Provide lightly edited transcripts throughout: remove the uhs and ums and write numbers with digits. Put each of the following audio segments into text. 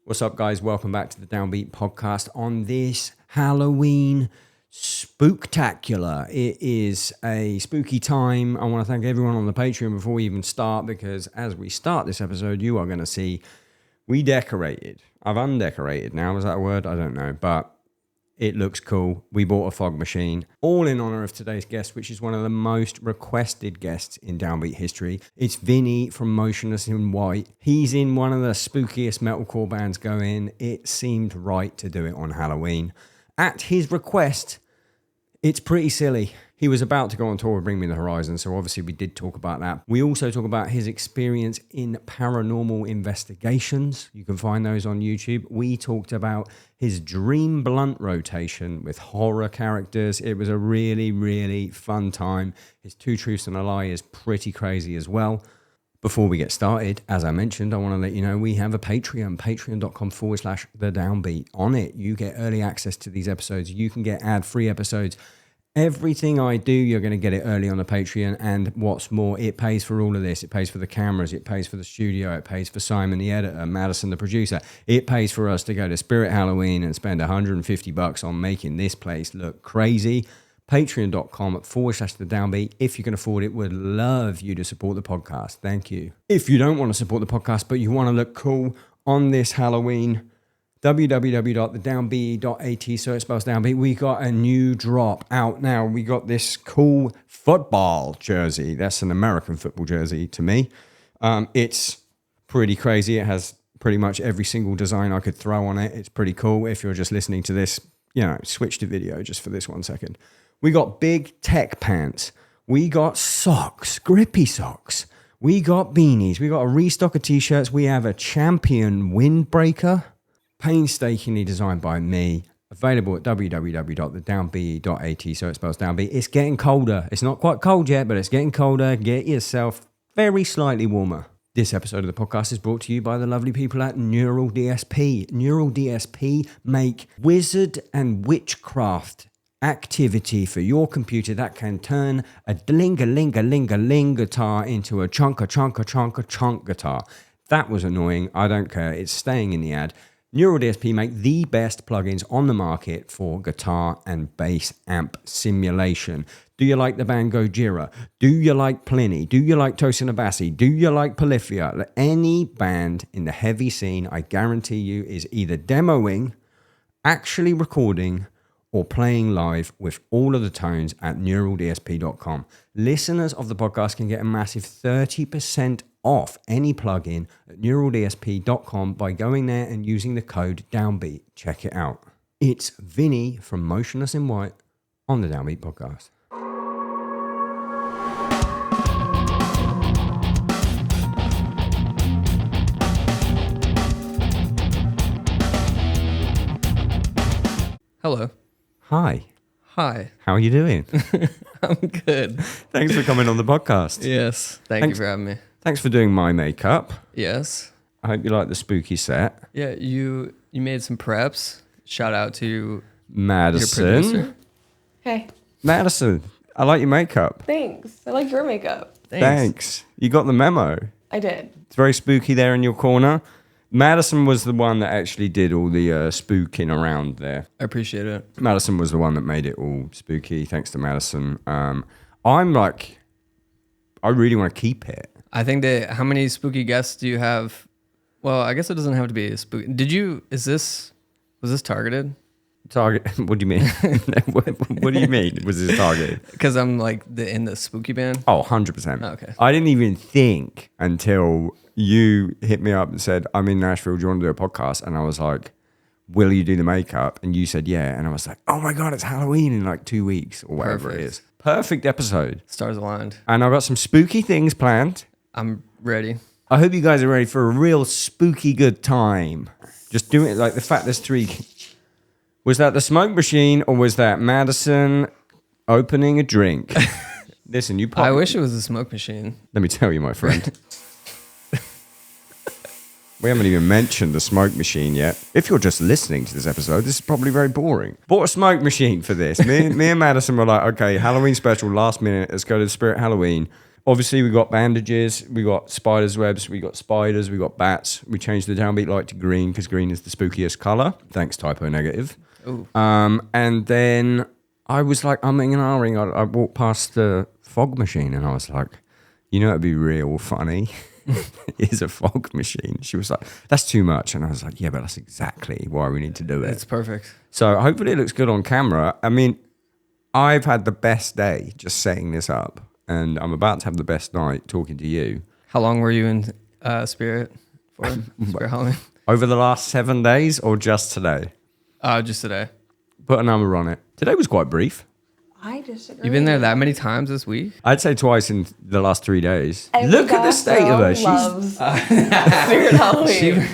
What's up, guys? Welcome back to the Downbeat podcast on this Halloween Spooktacular. It is a spooky time. I want to thank everyone on the Patreon before we even start, because as we start this episode, you are going to see we decorated. I've undecorated now. Is that a word? I don't know, but it looks cool. We bought a fog machine, all in honor of today's guest, which is one of the most requested guests in Downbeat history. It's Vinny from Motionless in White. He's in one of the spookiest metalcore bands going. It seemed right to do it on Halloween. At his request, it's pretty silly. He was about to go on tour with Bring Me the Horizon, so obviously we did talk about that. We also talk about his experience in paranormal investigations. You can find those on YouTube. We talked about his dream blunt rotation with horror characters. It was a really, really fun time. His Two Truths and a Lie is pretty crazy as well. Before we get started, as I mentioned, I want to let you know we have a Patreon, patreon.com/The Downbeat. On it, you get early access to these episodes. You can get ad-free episodes. Everything I do, you're going to get it early on the Patreon, and what's more, it pays for all of this. It pays for the cameras, it pays for the studio, it pays for Simon the editor, Madison the producer. It pays for us to go to Spirit Halloween and spend $150 on making this place look crazy. Patreon.com/The Downbeat. If you can afford it, would love you to support the podcast. Thank you. If you don't want to support the podcast, but you want to look cool on this Halloween, www.thedownbeat.at, so it spells Downbeat. We got a new drop out now. We got this cool football jersey. That's an American football jersey to me. It's pretty crazy. It has pretty much every single design I could throw on it. It's pretty cool. If you're just listening to this, switch to video just for this 1 second. We got big tech pants. We got socks, grippy socks. We got beanies. We got a restock of t-shirts. We have a champion windbreaker, painstakingly designed by me, available at www.thedownbeat.at, so it spells Downbeat. It's getting colder. It's not quite cold yet, but it's getting colder. Get yourself very slightly warmer. This episode of the podcast is brought to you by the lovely people at Neural DSP. Neural DSP make wizard and witchcraft activity for your computer that can turn a dling-a-ling-a-ling-a-ling guitar into a chunk guitar. That was annoying. I don't care. It's staying in the ad. Neural DSP make the best plugins on the market for guitar and bass amp simulation. Do you like the band Gojira? Do you like Pliny? Do you like Tosin Abasi? Do you like Polyphia? Any band in the heavy scene, I guarantee you, is either demoing, actually recording, or playing live with all of the tones at neuraldsp.com. Listeners of the podcast can get a massive 30% off any plugin at neuraldsp.com by going there and using the code Downbeat. Check it out. It's Vinny from Motionless in White on the Downbeat podcast. Hello. Hi. Hi. How are you doing? I'm good. Thanks for coming on the podcast. Yes. Thanks you for having me. Thanks for doing my makeup. Yes. I hope you like the spooky set. Yeah, you made some preps. Shout out to Madison. your producer. Hey. Madison, I like your makeup. Thanks. I like your makeup. Thanks. You got the memo. I did. It's very spooky there in your corner. Madison was the one that actually did all the spooking around there. I appreciate it. Madison was the one that made it all spooky. Thanks to Madison. I really want to keep it. I think that, how many spooky guests do you have? Well, I guess it doesn't have to be a spooky. Was this targeted? Target? What do you mean? what do you mean? Was this targeted? Because I'm like in the spooky band. Oh, 100%. Oh, okay. I didn't even think until you hit me up and said, I'm in Nashville, do you want to do a podcast? And I was like, will you do the makeup? And you said, yeah. And I was like, oh my God, it's Halloween in like 2 weeks or whatever it is. Perfect episode. Stars aligned. And I've got some spooky things planned. I'm ready. I hope you guys are ready for a real spooky good time. Just do it like the fact there's three. Was that the smoke machine or was that Madison opening a drink? Listen, you I wish it was a smoke machine. Let me tell you, my friend. We haven't even mentioned the smoke machine yet. If you're just listening to this episode, this is probably very boring. Bought a smoke machine for this. Me and Madison were like, okay, Halloween special, last minute. Let's go to the Spirit Halloween. obviously we got bandages, we got spiders' webs, we got spiders, we got bats. We changed the downbeat light to green because green is the spookiest color. Thanks, typo negative. Ooh. And then I was like, umming and ahhing. I walked past the fog machine and I was like, you know, it'd be real funny. Is a fog machine. She was like, that's too much. And I was like, yeah, but that's exactly why we need to do it. It's perfect. So hopefully it looks good on camera. I mean, I've had the best day just setting this up, and I'm about to have the best night talking to you. How long were you in Spirit for? Spirit Halloween? Over the last 7 days or just today? Just today. Put a number on it. Today was quite brief. I disagree. You've been there that many times this week? I'd say twice in the last 3 days. Every Look at the state of her. loves Spirit Halloween.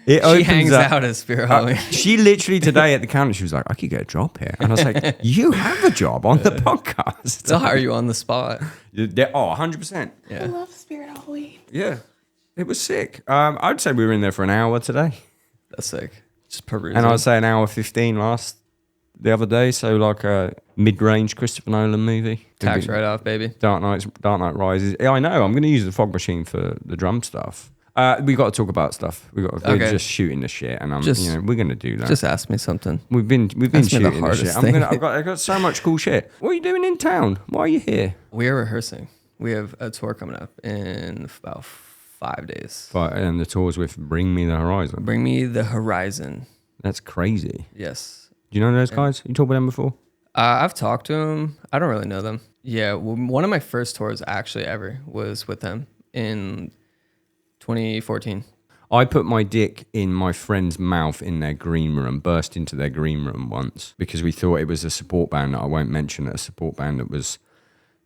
She hangs out at Spirit Halloween. She literally today at the counter, she was like, I could get a job here. And I was like, you have a job on the podcast. They'll hire you on the spot. 100%. I Yeah. love Spirit Halloween. Yeah. It was sick. I'd say we were in there for an hour today. That's sick. Just perusing. And I'd say an hour 15 the other day. So like a mid-range Christopher Nolan movie. Tax write-off, baby. Dark Knight Rises. Yeah, I know. I'm going to use the fog machine for the drum stuff. We got to talk about stuff. We're just shooting the shit, and we're going to do that. Just ask me something. We've been Ask me the shooting the hardest shit. thing. I've got so much cool shit. What are you doing in town? Why are you here? We are rehearsing. We have a tour coming up in about 5 days. And the tours with Bring Me the Horizon. Bring Me the Horizon. That's crazy. Yes. Do you know those guys? You talked with them before? I've talked to them. I don't really know them. Yeah, well, one of my first tours actually ever was with them in 2014. I put my dick in my friend's mouth in their green room, burst into their green room once because we thought it was a support band that I won't mention, a support band that was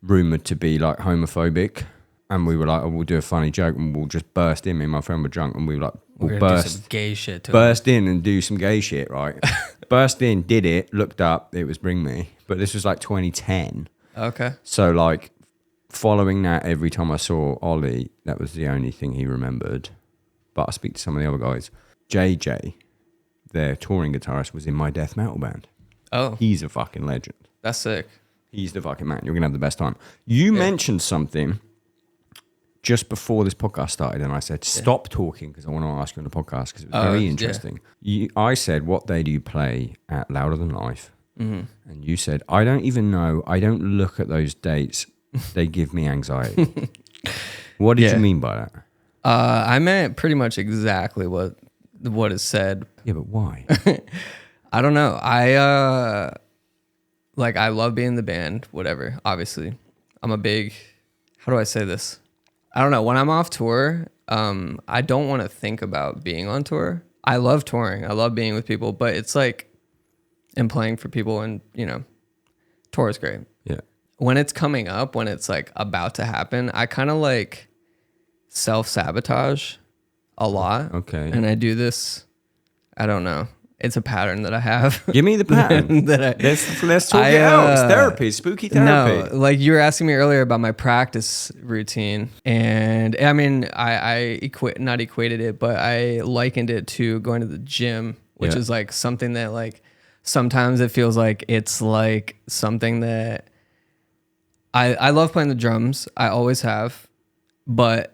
rumoured to be like homophobic. And we were like, oh, we'll do a funny joke and we'll just burst in. Me and my friend were drunk and we were like, We're gonna do some gay shit to burst in and do some gay shit, right? Burst in, did it, looked up, it was Bring Me. But this was like 2010. Okay. So like following that, every time I saw Ollie, that was the only thing he remembered. But I speak to some of the other guys. JJ, their touring guitarist, was in my death metal band. Oh, He's a fucking legend. that's sick. He's the fucking man. You're going to have the best time. You mentioned something just before this podcast started, and I said, stop talking because I want to ask you on the podcast because it was very interesting. I said, what day do you play at Louder Than Life? Mm-hmm. And you said, I don't even know. I don't look at those dates. They give me anxiety. What did you mean by that? I meant pretty much exactly what is said. Yeah, but why? I don't know. I love being in the band, whatever, obviously. I'm a big, how do I say this? I don't know. When I'm off tour, I don't want to think about being on tour. I love touring. I love being with people, but it's like, and playing for people and, tour is great. Yeah. When it's coming up, when it's like about to happen, I kind of like self-sabotage a lot. Okay. And I do this, I don't know. It's a pattern that I have. Give me the pattern. Let's talk it out. It's therapy, spooky therapy. No, like you were asking me earlier about my practice routine, and I mean, I not equated it, but I likened it to going to the gym, which is like something that like sometimes it feels like it's like something that I love playing the drums. I always have, but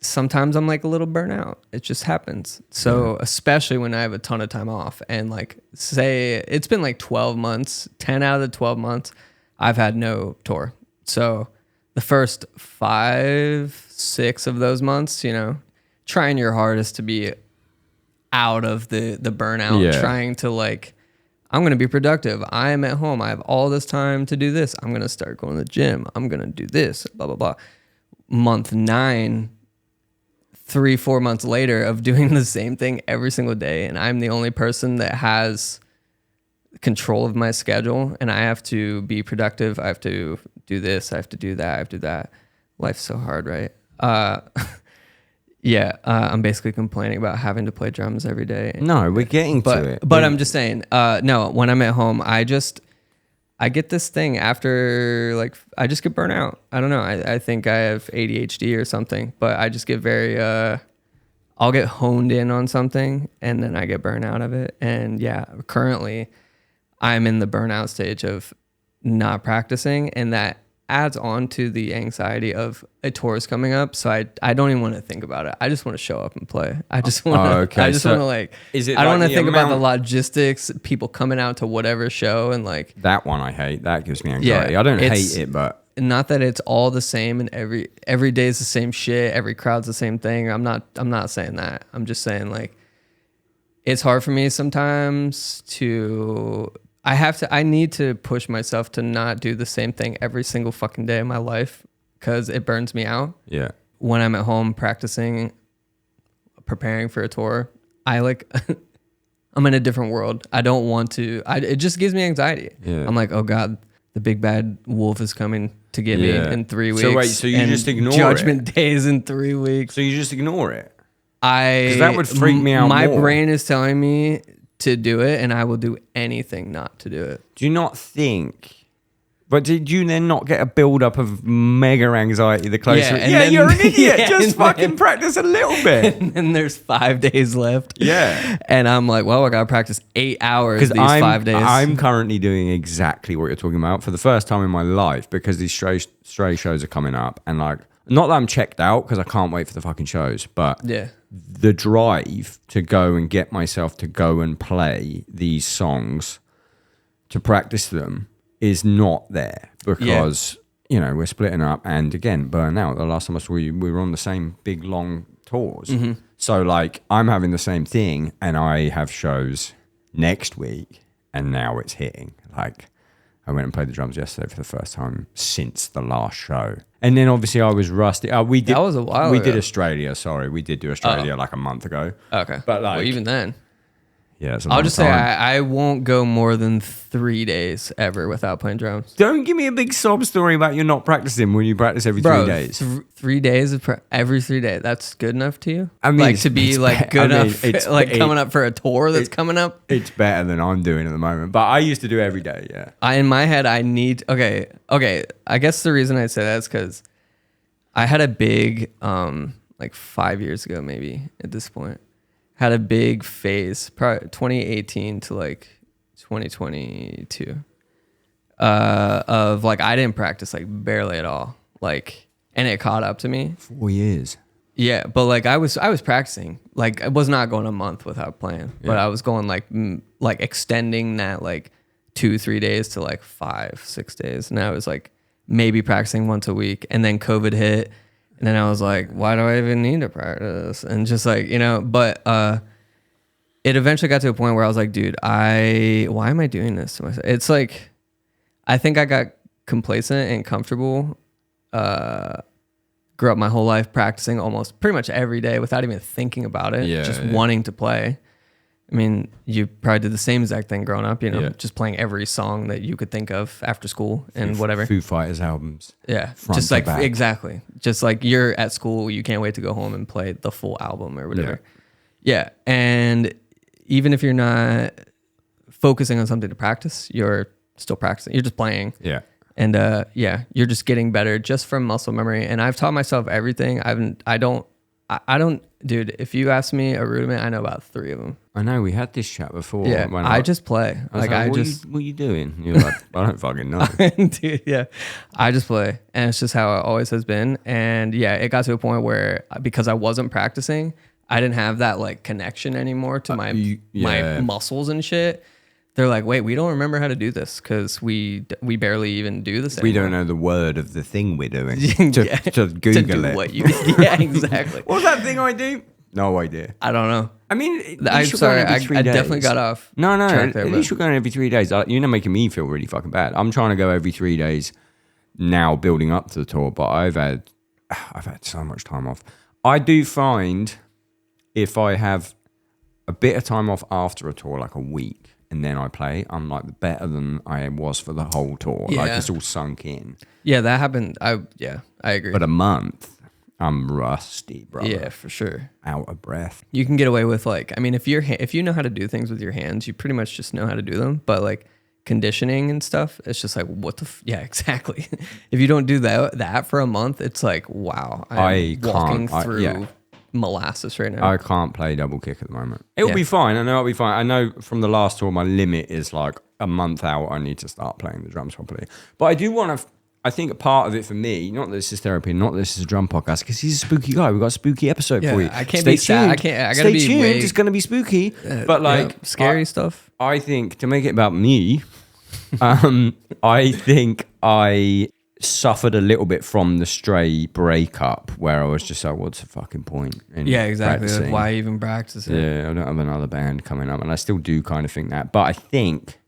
sometimes I'm like a little burnout. It just happens. So especially when I have a ton of time off and like say it's been like 12 months, 10 out of the 12 months, I've had no tour. So the first 5, 6 of those months, trying your hardest to be out of the burnout, trying to like, I'm going to be productive. I am at home. I have all this time to do this. I'm going to start going to the gym. I'm going to do this, blah, blah, blah. Month 9, 3-4 months later of doing the same thing every single day, and I'm the only person that has control of my schedule, and I have to be productive. I have to do this. I have to do that. I have to do that. Life's so hard, right? I'm basically complaining about having to play drums every day. No, we're getting to it. But I'm just saying, no, when I'm at home, I get this thing after, like, I just get burnt out. I don't know. I think I have ADHD or something, but I just get very, I'll get honed in on something and then I get burnt out of it. And currently I'm in the burnout stage of not practicing, and that adds on to the anxiety of a tour is coming up. So I don't even want to think about it. I just want to show up and play. I just want to. okay. I just want to like. Is it I don't like want to the think about the amount- logistics, people coming out to whatever show, and like. That one I hate. That gives me anxiety. I don't hate it, but Not that it's all the same and every day is the same shit. Every crowd's the same thing. I'm not saying that. I'm just saying like. It's hard for me sometimes to. I need to push myself to not do the same thing every single fucking day of my life because it burns me out. yeah. When I'm at home practicing, preparing for a tour, I'm in a different world. I don't want to, it just gives me anxiety. Yeah. I'm like, oh God, the big bad wolf is coming to get me Yeah. in 3 weeks. So wait, so you and just ignore Judgment Day is in 3 weeks. So you just ignore it. 'Cause that would freak me out My more. brain is telling me to do it, and I will do anything not to do it. Do you not think? But did you then not get a build up of mega anxiety the closer? Yeah, and Yeah, then- you're an idiot. yeah, Just and fucking then- practice a little bit. And then there's 5 days left. Yeah. And I'm like, well, I got to practice 8 hours Because these 5 days. I'm currently doing exactly what you're talking about for the first time in my life because these stray shows are coming up. And like, not that I'm checked out because I can't wait for the fucking shows, but yeah. the drive to go and get myself to go and play these songs to practice them is not there because you know we're splitting up, and again, Burnout, the last time I saw you we were on the same big long tours, so like I'm having the same thing and I have shows next week and now it's hitting. Like I went and played the drums yesterday for the first time since the last show. And then obviously I was rusty. We did, That was a while We ago. did Australia, sorry. We did do Australia like a month ago. Okay. But well, like, even then, yeah, it's a I'll long just say time. I won't go more than 3 days ever without playing drums. Don't give me a big sob story about you're not practicing when you practice every 3 days. 3 days of every 3 days. That's good enough to you? I mean, like it's- to be it's like be- I good mean, enough, it's- like it- coming up for a tour that's coming up. It's better than I'm doing at the moment. But I used to do every day, yeah. In my head, I need. Okay. I guess the reason I say that is because I had a big, like 5 years ago, maybe at this point, had a big phase, probably 2018 to like 2022, of like I didn't practice like barely at all, like, and it caught up to me. 4 years. Yeah, but like I was practicing. Like I was not going a month without playing, but I was going like extending that like 2-3 days to like 5-6 days, and I was like maybe practicing once a week, and then COVID hit, and then I was like, why do I even need to practice? And just like but it eventually got to a point where I was like, dude, why am I doing this to myself? It's like I think I got complacent and comfortable. Grew up my whole life practicing almost pretty much every day without even thinking about it, just wanting to play. I mean, you probably did the same exact thing growing up, just playing every song that you could think of after school and whatever. Foo Fighters albums. Yeah, front just to like back. exactly. Just like you're at school, you can't wait to go home and play the full album or whatever. Yeah, and even if you're not focusing on something to practice, you're still practicing. You're just playing. Yeah. And you're just getting better just from muscle memory. And I've taught myself everything. I don't, dude, if you ask me a rudiment, I know about 3 of them. I know we had this chat before. Yeah, when I just play. I was Like, what are you doing? You're like, I don't fucking know. dude, yeah, I just play. And it's just how it always has been. And yeah, it got to a point where because I wasn't practicing, I didn't have that like connection anymore to my muscles and shit. They're like, wait, we don't remember how to do this because we barely even do this We anymore. don't know the word of the thing we're doing to Google to do it. what you yeah, exactly. What's that thing I do? No idea. I don't know. I mean, I'm sorry, I definitely got off. No, track there, at but- least you're going every 3 days. You're not making me feel really fucking bad. I'm trying to go every 3 days now, building up to the tour. But I've had so much time off. I do find if I have a bit of time off after a tour, like a week, and then I play, I'm like better than I was for the whole tour. Like Yeah. it's all sunk in. Yeah, that happened. I agree. But a month, I'm rusty, bro. yeah, for sure. Out of breath. You can get away with like, I mean, if you know how to do things with your hands, you pretty much just know how to do them. But like conditioning and stuff, it's just like what the yeah, exactly. If you don't do that for a month, it's like wow, I'm walking through molasses right now. I can't play double kick at the moment. It'll be fine. I know it'll be fine. I know from the last tour, my limit is like a month out. I need to start playing the drums properly. But I do want to I think a part of it for me, not that this is therapy, not that this is a drum podcast, because he's a spooky guy. We've got a spooky episode for you. I can't be sad. I gotta Stay be tuned. way, It's going to be spooky. But like scary stuff. I think to make it about me, I think I suffered a little bit from the Stray breakup where I was just like, what's the fucking point? In Exactly. practicing? Like, why even practice it? Yeah, I don't have another band coming up, and I still do kind of think that. But I think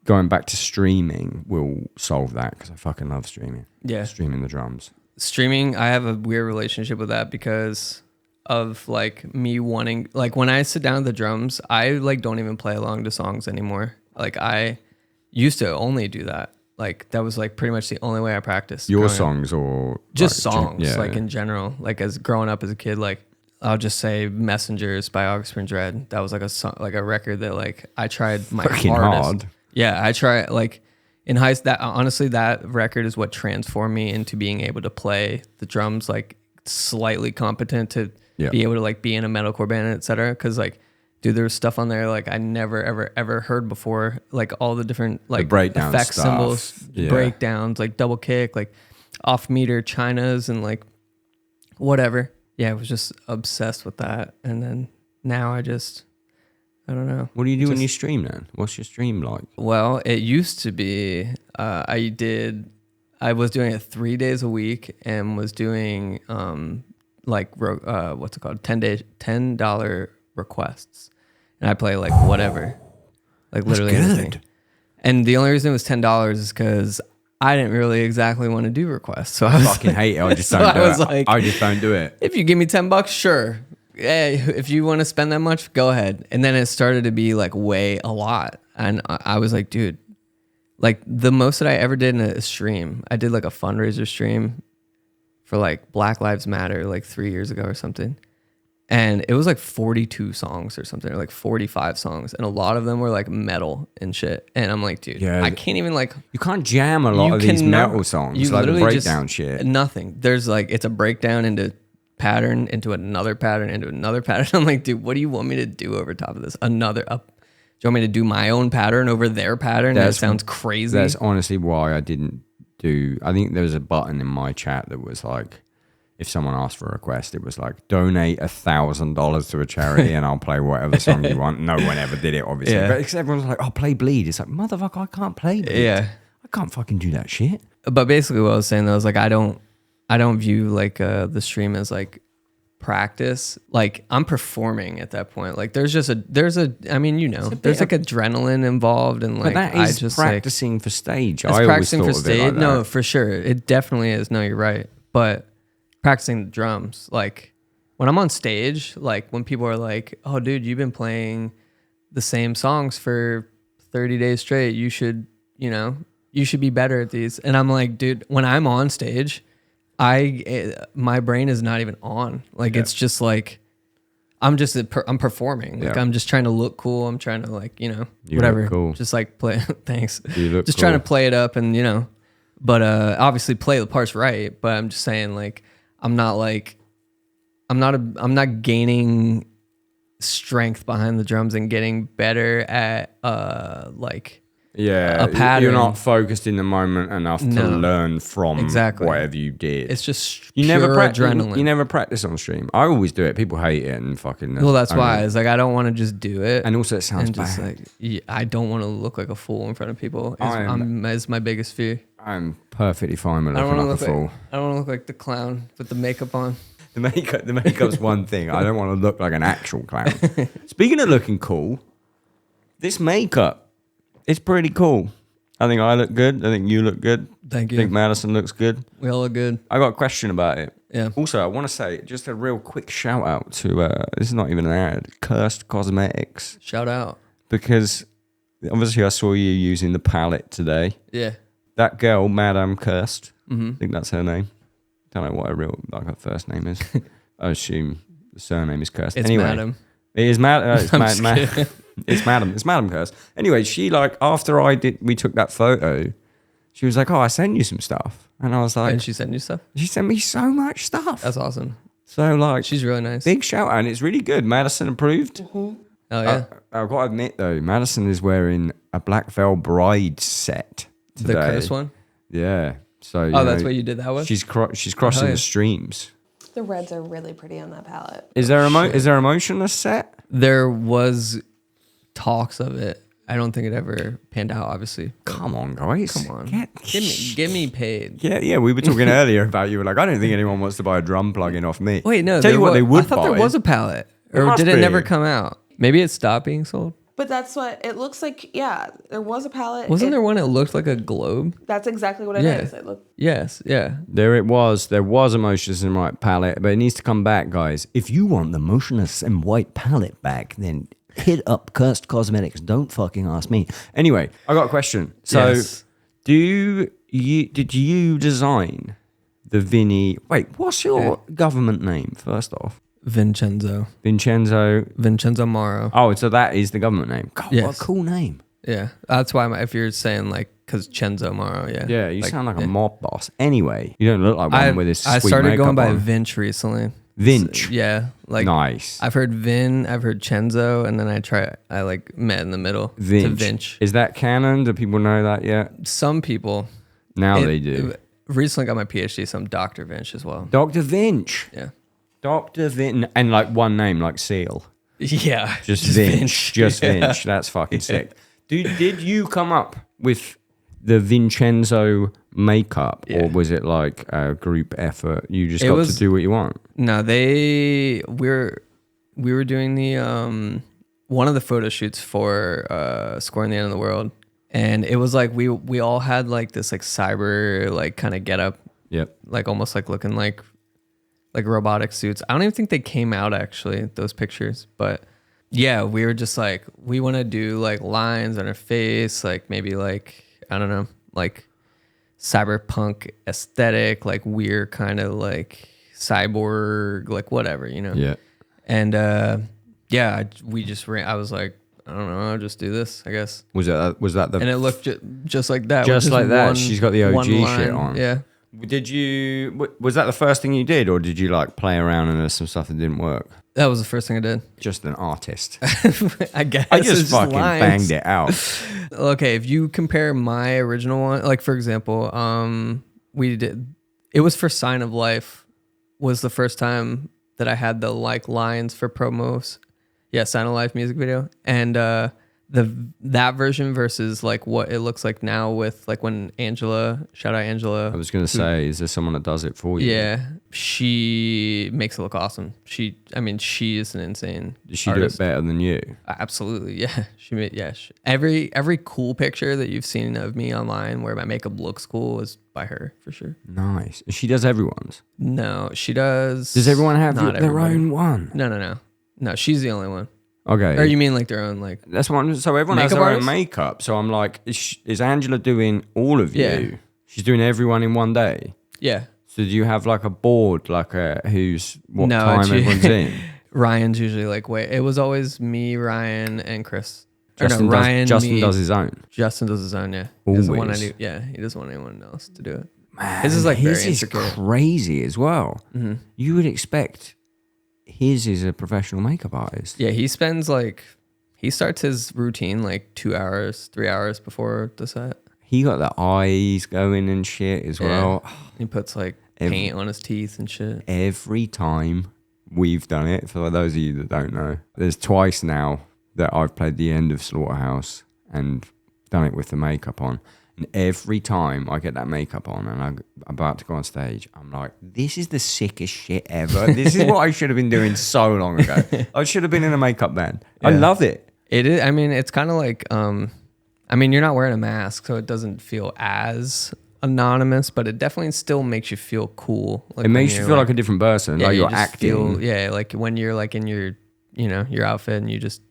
going back to streaming will solve that because I fucking love streaming. Yeah. Streaming the drums. Streaming, I have a weird relationship with that because of like me wanting, like when I sit down at the drums, I like don't even play along to songs anymore. Like I used to only do that. Like that was like pretty much the only way I practiced. Your songs or just like, songs, like in general. Like as growing up as a kid, like I'll just say Messengers by August Burns Red. That was like a song, like a record that like I tried my fucking hardest. hard. Yeah, I try like in high school. That honestly, that record is what transformed me into being able to play the drums like slightly competent to be able to like be in a metalcore band, etc. Because like, dude, there was stuff on there like I never ever heard before. Like all the different like breakdown effect stuff. symbols, breakdowns, like double kick, like off meter chinas, and like whatever. Yeah, I was just obsessed with that, and then now I don't know. What do you do when you stream then? What's your stream like? Well, it used to be I was doing it 3 days a week and was doing what's it called? $10 requests. And I play like whatever. Like literally anything. And the only reason it was $10 is because I didn't really exactly want to do requests. So I fucking hate it. I just don't do it. Like, I just don't do it. If you give me $10, sure. Hey, if you want to spend that much, go ahead. And then it started to be like way a lot. And I was like, dude, like the most that I ever did in a stream, I did like a fundraiser stream for like Black Lives Matter like 3 years ago or something. And it was like 42 songs or something, or like 45 songs. And a lot of them were like metal and shit. And I'm like, dude, I can't even like... You can't jam a lot of these metal songs, like the breakdown shit. Nothing. There's like, it's a breakdown into pattern, into another pattern, into another pattern. I'm like, dude, what do you want me to do over top of this? Do you want me to do my own pattern over their pattern? That sounds crazy. That's honestly why I didn't do... I think there was a button in my chat that was like, if someone asked for a request, it was like, donate $1,000 to a charity and I'll play whatever song you want. No one ever did it, obviously. Yeah. But everyone's like, oh, play Bleed. It's like, motherfucker, I can't play Bleed. Yeah. I can't fucking do that shit. But basically what I was saying though is like, I don't view like the stream as like practice. Like I'm performing at that point. Like there's like adrenaline involved, and like but that is just practicing like, for stage. It's practicing for stage. Like no, for sure. It definitely is. No, you're right. But practicing the drums, like when I'm on stage, like when people are like, oh dude, you've been playing the same songs for 30 days straight. You should be better at these. And I'm like, dude, when I'm on stage, my brain is not even on. Like it's just like I'm performing. Like I'm just trying to look cool. I'm trying to like you whatever. Look cool. Just like play. Thanks. Just trying to play it up and but obviously play the parts right. But I'm just saying like I'm not gaining strength behind the drums and getting better at a pattern. You're not focused in the moment enough to learn from whatever you did. It's just pure adrenaline. You never practice on stream. I always do it. People hate it and fucking... Well, that's why. It's like, I don't want to just do it. And also it sounds bad. Just like, I don't want to look like a fool in front of people. It's my biggest fear. I'm perfectly fine with looking like a fool. I don't want to look like the clown with the makeup on. The makeup's one thing. I don't want to look like an actual clown. Speaking of looking cool, this makeup, it's pretty cool. I think I look good. I think you look good. Thank you. I think Madison looks good. We all look good. I got a question about it. Yeah. Also, I want to say just a real quick shout out to, this is not even an ad, Cursed Cosmetics. Shout out. Because obviously I saw you using the palette today. Yeah. That girl, Madame Cursed, I think that's her name. Don't know what her first name is. I assume the surname is Cursed. It's anyway, Madam. It is Madam. It's Madam. It's Madam Cursed. Anyway, she after we took that photo, she was like, "Oh, I sent you some stuff," and I was like, "And she sent you stuff?" She sent me so much stuff. That's awesome. So she's really nice. Big shout out, and it's really good. Madison approved. Mm-hmm. Oh yeah. I've got to admit though, Madison is wearing a Black Veil Bride set today. The Curse one. Yeah. So you Oh, that's know, what you did that with? she's crossing yeah. the streams. The reds are really pretty on that palette. Is there a Motionless set? There was talks of it. I don't think it ever panned out, obviously. Come on, guys. Come on. Give me paid. Yeah. We were talking earlier about you were like, I don't think anyone wants to buy a drum plugin off me. Wait, no. Tell you what, they would I thought buy. there was a palette. Or must did it be. never come out? Maybe it stopped being sold. But that's what it looks like. Yeah, there was a palette. Wasn't there one that looked like a globe? That's exactly what it Yeah. is. It looked. Yes, yeah. There it was. There was a Motionless in White palette, but it needs to come back, guys. If you want the Motionless in White palette back, then hit up Cursed Cosmetics. Don't fucking ask me. Anyway, I got a question. So, Yes. did you design the Vinny? Wait, what's your government name? First off, Vincenzo Mauro. Oh, so that is the government name. God, what Yes. a cool name. Yeah, that's why if you're saying like, because Cenzo Mauro, yeah. Yeah, you sound like a mob boss. Anyway, you don't look like one with this. I sweet started makeup going by on. Vinch recently. Vinch. Yeah, like Nice. I've heard Vin, I've heard Cenzo, and then I like met in the middle to Vinch. Vinch. Is that canon? Do people know that yet? Some people Now they do. Recently got my PhD, so I'm Dr. Vinch as well. Dr. Vinch. Yeah. Dr. Vinch. And like one name, like Seal. Yeah. Just Vinch. Just Vinch. That's fucking sick. Did you come up with the Vincenzo makeup, or was it like a group effort? You just got to do what you want. No, we were doing the one of the photo shoots for Scoring the End of the World, and it was like we all had like this like cyber like kind of get up, Yep. like almost like looking like robotic suits. I don't even think they came out actually, those pictures, but yeah, we were just like, we want to do like lines on her face, like maybe like, I don't know, like cyberpunk aesthetic, like weird kind of like cyborg, like whatever, you know? Yeah. And we just ran, I was like, I don't know, I'll just do this, I guess. Was that the? And it looked just like that. Just like that. one- She's got the OG one shit line. on. Yeah. Was that the first thing you did, or did you like play around and there's some stuff that didn't work? That was the first thing I did. Just an artist. I guess. I just it's fucking lines. banged it out. Okay, if you compare my original one, like for example, it was for Sign of Life, was the first time that I had the like lines for promos. Yeah, Sign of Life music video, and that version versus like what it looks like now with like when Angela, shout out Angela. I was gonna say, is there someone that does it for you? Yeah, she makes it look awesome. She is an insane. Does she artist. do it better than you? Absolutely, yeah. Every cool picture that you've seen of me online where my makeup looks cool is by her for sure. Nice. She does everyone's. No, she does. Does everyone have not their everybody. own one? No. She's the only one. Okay. Or you mean like their own like? That's one. So everyone has Makeup their own artist? makeup. So I'm like, is Angela doing all of you? Yeah. She's doing everyone in one day. Yeah. So do you have like a board, like who's what No, time it's- everyone's in? Ryan's usually like it was always me, Ryan, and Chris. Justin me, does his own. Justin does his own. Yeah. He doesn't want Always. he doesn't want anyone else to do it. Man, His is like his very is intricate. crazy as well. Mm-hmm. You would expect his is a professional makeup artist. Yeah, he starts his routine like 2 hours, 3 hours before the set. He got the eyes going and shit as well. He puts like paint on his teeth and shit. Every time we've done it, for those of you that don't know, there's twice now that I've played the end of Slaughterhouse and done it with the makeup on. And every time I get that makeup on and I'm about to go on stage, I'm like, this is the sickest shit ever. This is what I should have been doing so long ago. I should have been in a makeup band. I love it. It is. I mean, it's kind of like, you're not wearing a mask, so it doesn't feel as anonymous, but it definitely still makes you feel cool. Like It makes you feel like a different person, like you you're just acting. like when you're like in your, your outfit and you just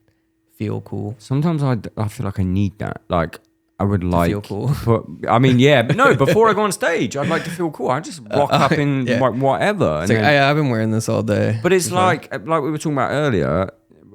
feel cool. Sometimes I feel like I need that. Like I would like feel cool. But no, before I go on stage, I'd like to feel cool. I just rock up in like whatever. It's like, I've been wearing this all day. But it's like we were talking about earlier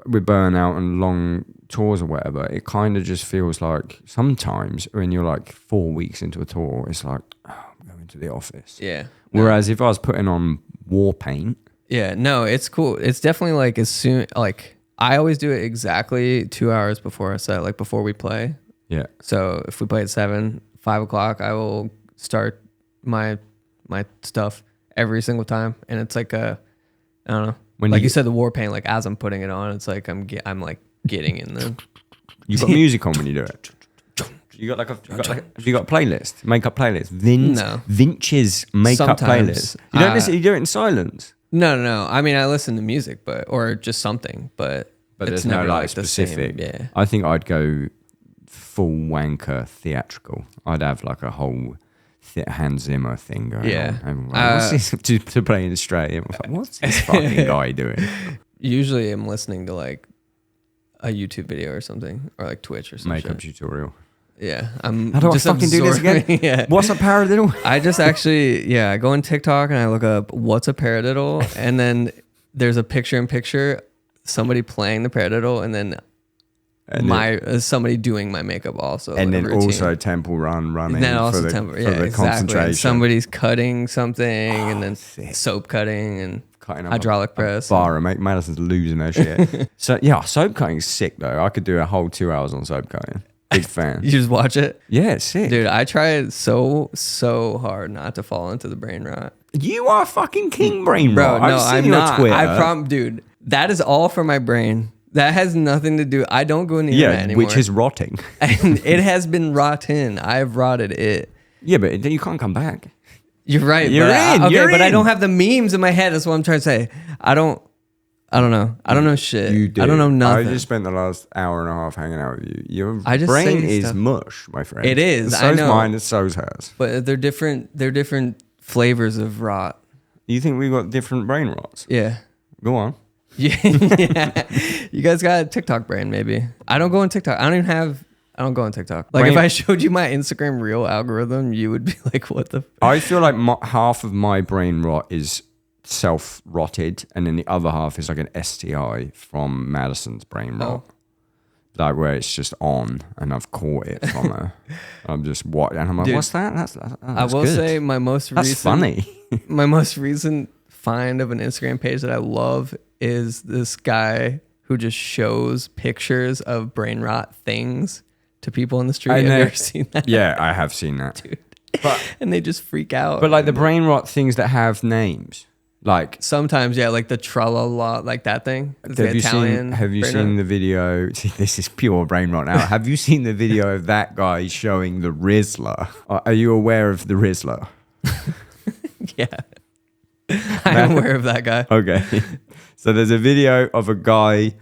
with Burnout and long tours or whatever, it kind of just feels like sometimes when you're like 4 weeks into a tour, it's like, oh, I'm going to the office. Yeah. Whereas if I was putting on war paint. Yeah, no, it's cool. It's definitely like as soon, like I always do it exactly 2 hours before a set, like before we play. Yeah. So if we play at 7, 5 o'clock, I will start my stuff every single time, and it's like I don't know. When Like you you said, the war paint. Like as I'm putting it on, it's like I'm like getting in the. You got music on when you do it. You got have you got a playlist, makeup playlist? Vinch's makeup Sometimes. playlist. You don't listen. You do it in silence. No. I mean, I listen to music, or just something, but But it's there's no never like the same. specific. Yeah. I think I'd go full wanker theatrical. I'd have like a whole Hans Zimmer thing going Yeah. on. I'm like, what's this to play in straight? I'm like, what's this fucking guy doing? Usually, I'm listening to like a YouTube video or something, or like Twitch or something. Makeup tutorial. Yeah, I'm. How do I just fucking do this again? absorbing- Yeah. What's a paradiddle? I just actually, I go on TikTok and I look up what's a paradiddle, and then there's a picture-in-picture, somebody playing the paradiddle, and then somebody doing my makeup also, And like then a routine. also temple running And then also for the, temple, for yeah, the exactly. concentration. And somebody's cutting something, and then sick. soap cutting and Cutting up hydraulic press. Bar and Madison's losing her shit. So yeah, soap cutting's sick though. I could do a whole 2 hours on soap cutting. Big fan. You just watch it, Yeah, it's sick. dude. I try so hard not to fall into the brain rot. You are fucking king brain Bro, rot. no, I've seen I'm your not. Twitter. Dude, that is all for my brain. That has nothing to do. I don't go in the internet anymore. which is rotting. And it has been rotten. I've rotted it. Yeah, but you can't come back. You're right. You're but in, okay, you're but I in. don't have the memes in my head. That's what I'm trying to say. I don't know. I don't know shit. You do. I don't know nothing. I just spent the last hour and a half hanging out with you. Your I just brain say is stuff. mush, my friend. It is, So's I know. mine and so's hers. But they're different. They're different flavors of rot. You think we got different brain rots? Yeah. Go on. Yeah. You guys got a TikTok brain, maybe. I don't go on TikTok. I don't go on TikTok. Like Brain- if I showed you my Instagram reel algorithm, you would be like, "What the?" I feel like half of my brain rot is self-rotted, and then the other half is like an STI from Madison's brain rot. Like where it's just on, and I've caught it from her. I'm just watching, and I'm like, Dude, "What's that?" That's I will good. say my most That's recent funny. my most recent find of an Instagram page that I love is this guy who just shows pictures of brain rot things to people in the street. Have you ever seen that? Yeah, I have seen that. Dude. But And they just freak out. but like the brain rot things that have names, like sometimes, yeah, like the tralala, like that thing. It's the Italian have you brain seen rot. the video? See, this is pure brain rot now. Have you seen the video of that guy showing the Rizzler? Are you aware of the Rizzler? Yeah. I'm aware of that guy. Okay. So there's a video of a guy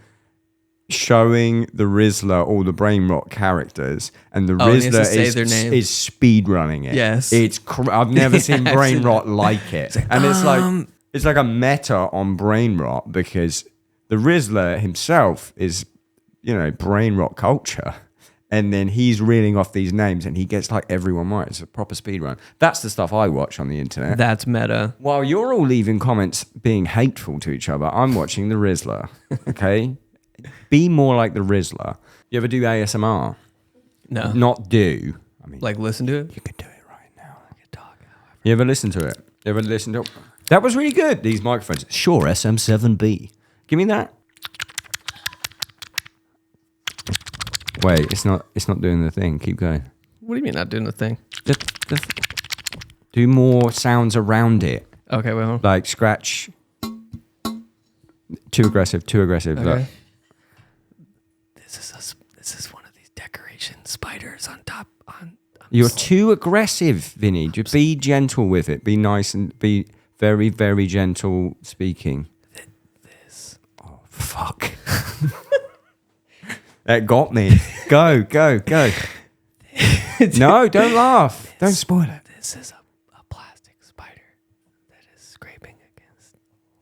showing the Rizzler all the brain rot characters, and the and he has to Rizzler say their name. is speed running it. Yes. It's I've never seen I've brain seen rot like it. And it's like a meta on brain rot, because the Rizzler himself is, brain rot culture. And then he's reeling off these names, and he gets like everyone right. It's a proper speed run. That's the stuff I watch on the internet. That's meta. While you're all leaving comments being hateful to each other, I'm watching the Rizzler. Okay? Be more like the Rizzler. You ever do ASMR? No. Not do. I mean, Like listen to it? you can do it right now. You ever listen to it? You ever listen to it? That was really good. These microphones. Sure, SM7B. Give me that. Wait, it's not doing the thing. Keep going. What do you mean not doing the thing? Do more sounds around it. Okay, wait, hold on. Like scratch. Too aggressive. Okay. Look. This is one of these decoration spiders on top. You're too aggressive, Vinny. Just be gentle with it. Be nice and be very, very gentle speaking. This. Oh, fuck. That got me. Go. No, don't laugh. Don't spoil it. This is a plastic spider that is scraping against.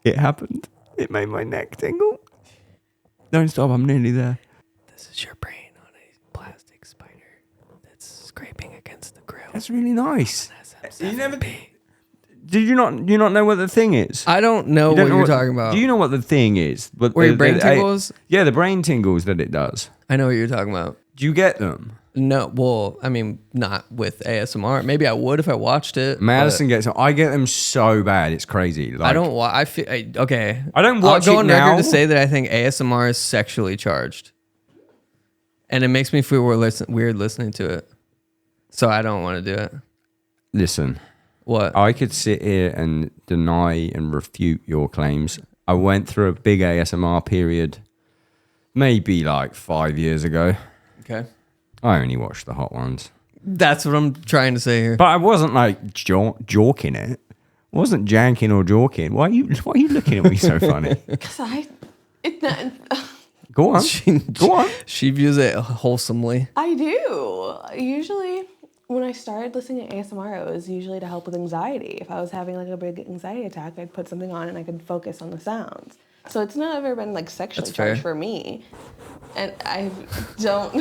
It happened. It made my neck tingle. Don't stop. I'm nearly there. This is your brain on a plastic spider that's scraping against the grill. That's really nice. You never. Did you not know what the thing is? I don't know what you're talking about. Do you know what the thing is? But Where your brain tingles? Yeah, the brain tingles that it does. I know what you're talking about. Do you get them? No, well, I mean, not with ASMR. Maybe I would if I watched it. Madison gets them. I get them so bad. It's crazy. Like, I don't. I feel okay. I don't watch I'll go it on now. record to say that I think ASMR is sexually charged, and it makes me feel weird listening to it. So I don't want to do it. Listen. What? I could sit here and deny and refute your claims. I went through a big ASMR period, maybe like 5 years ago. Okay. I only watched the hot ones. That's what I'm trying to say here. But I wasn't like jorking it. I wasn't janking or jorking. Why are you looking at me so funny? Because Go on. Go on. She views it wholesomely. I do. Usually, when I started listening to ASMR, it was usually to help with anxiety. If I was having like a big anxiety attack, I'd put something on and I could focus on the sounds. So it's never been like sexually charged for me. And I don't.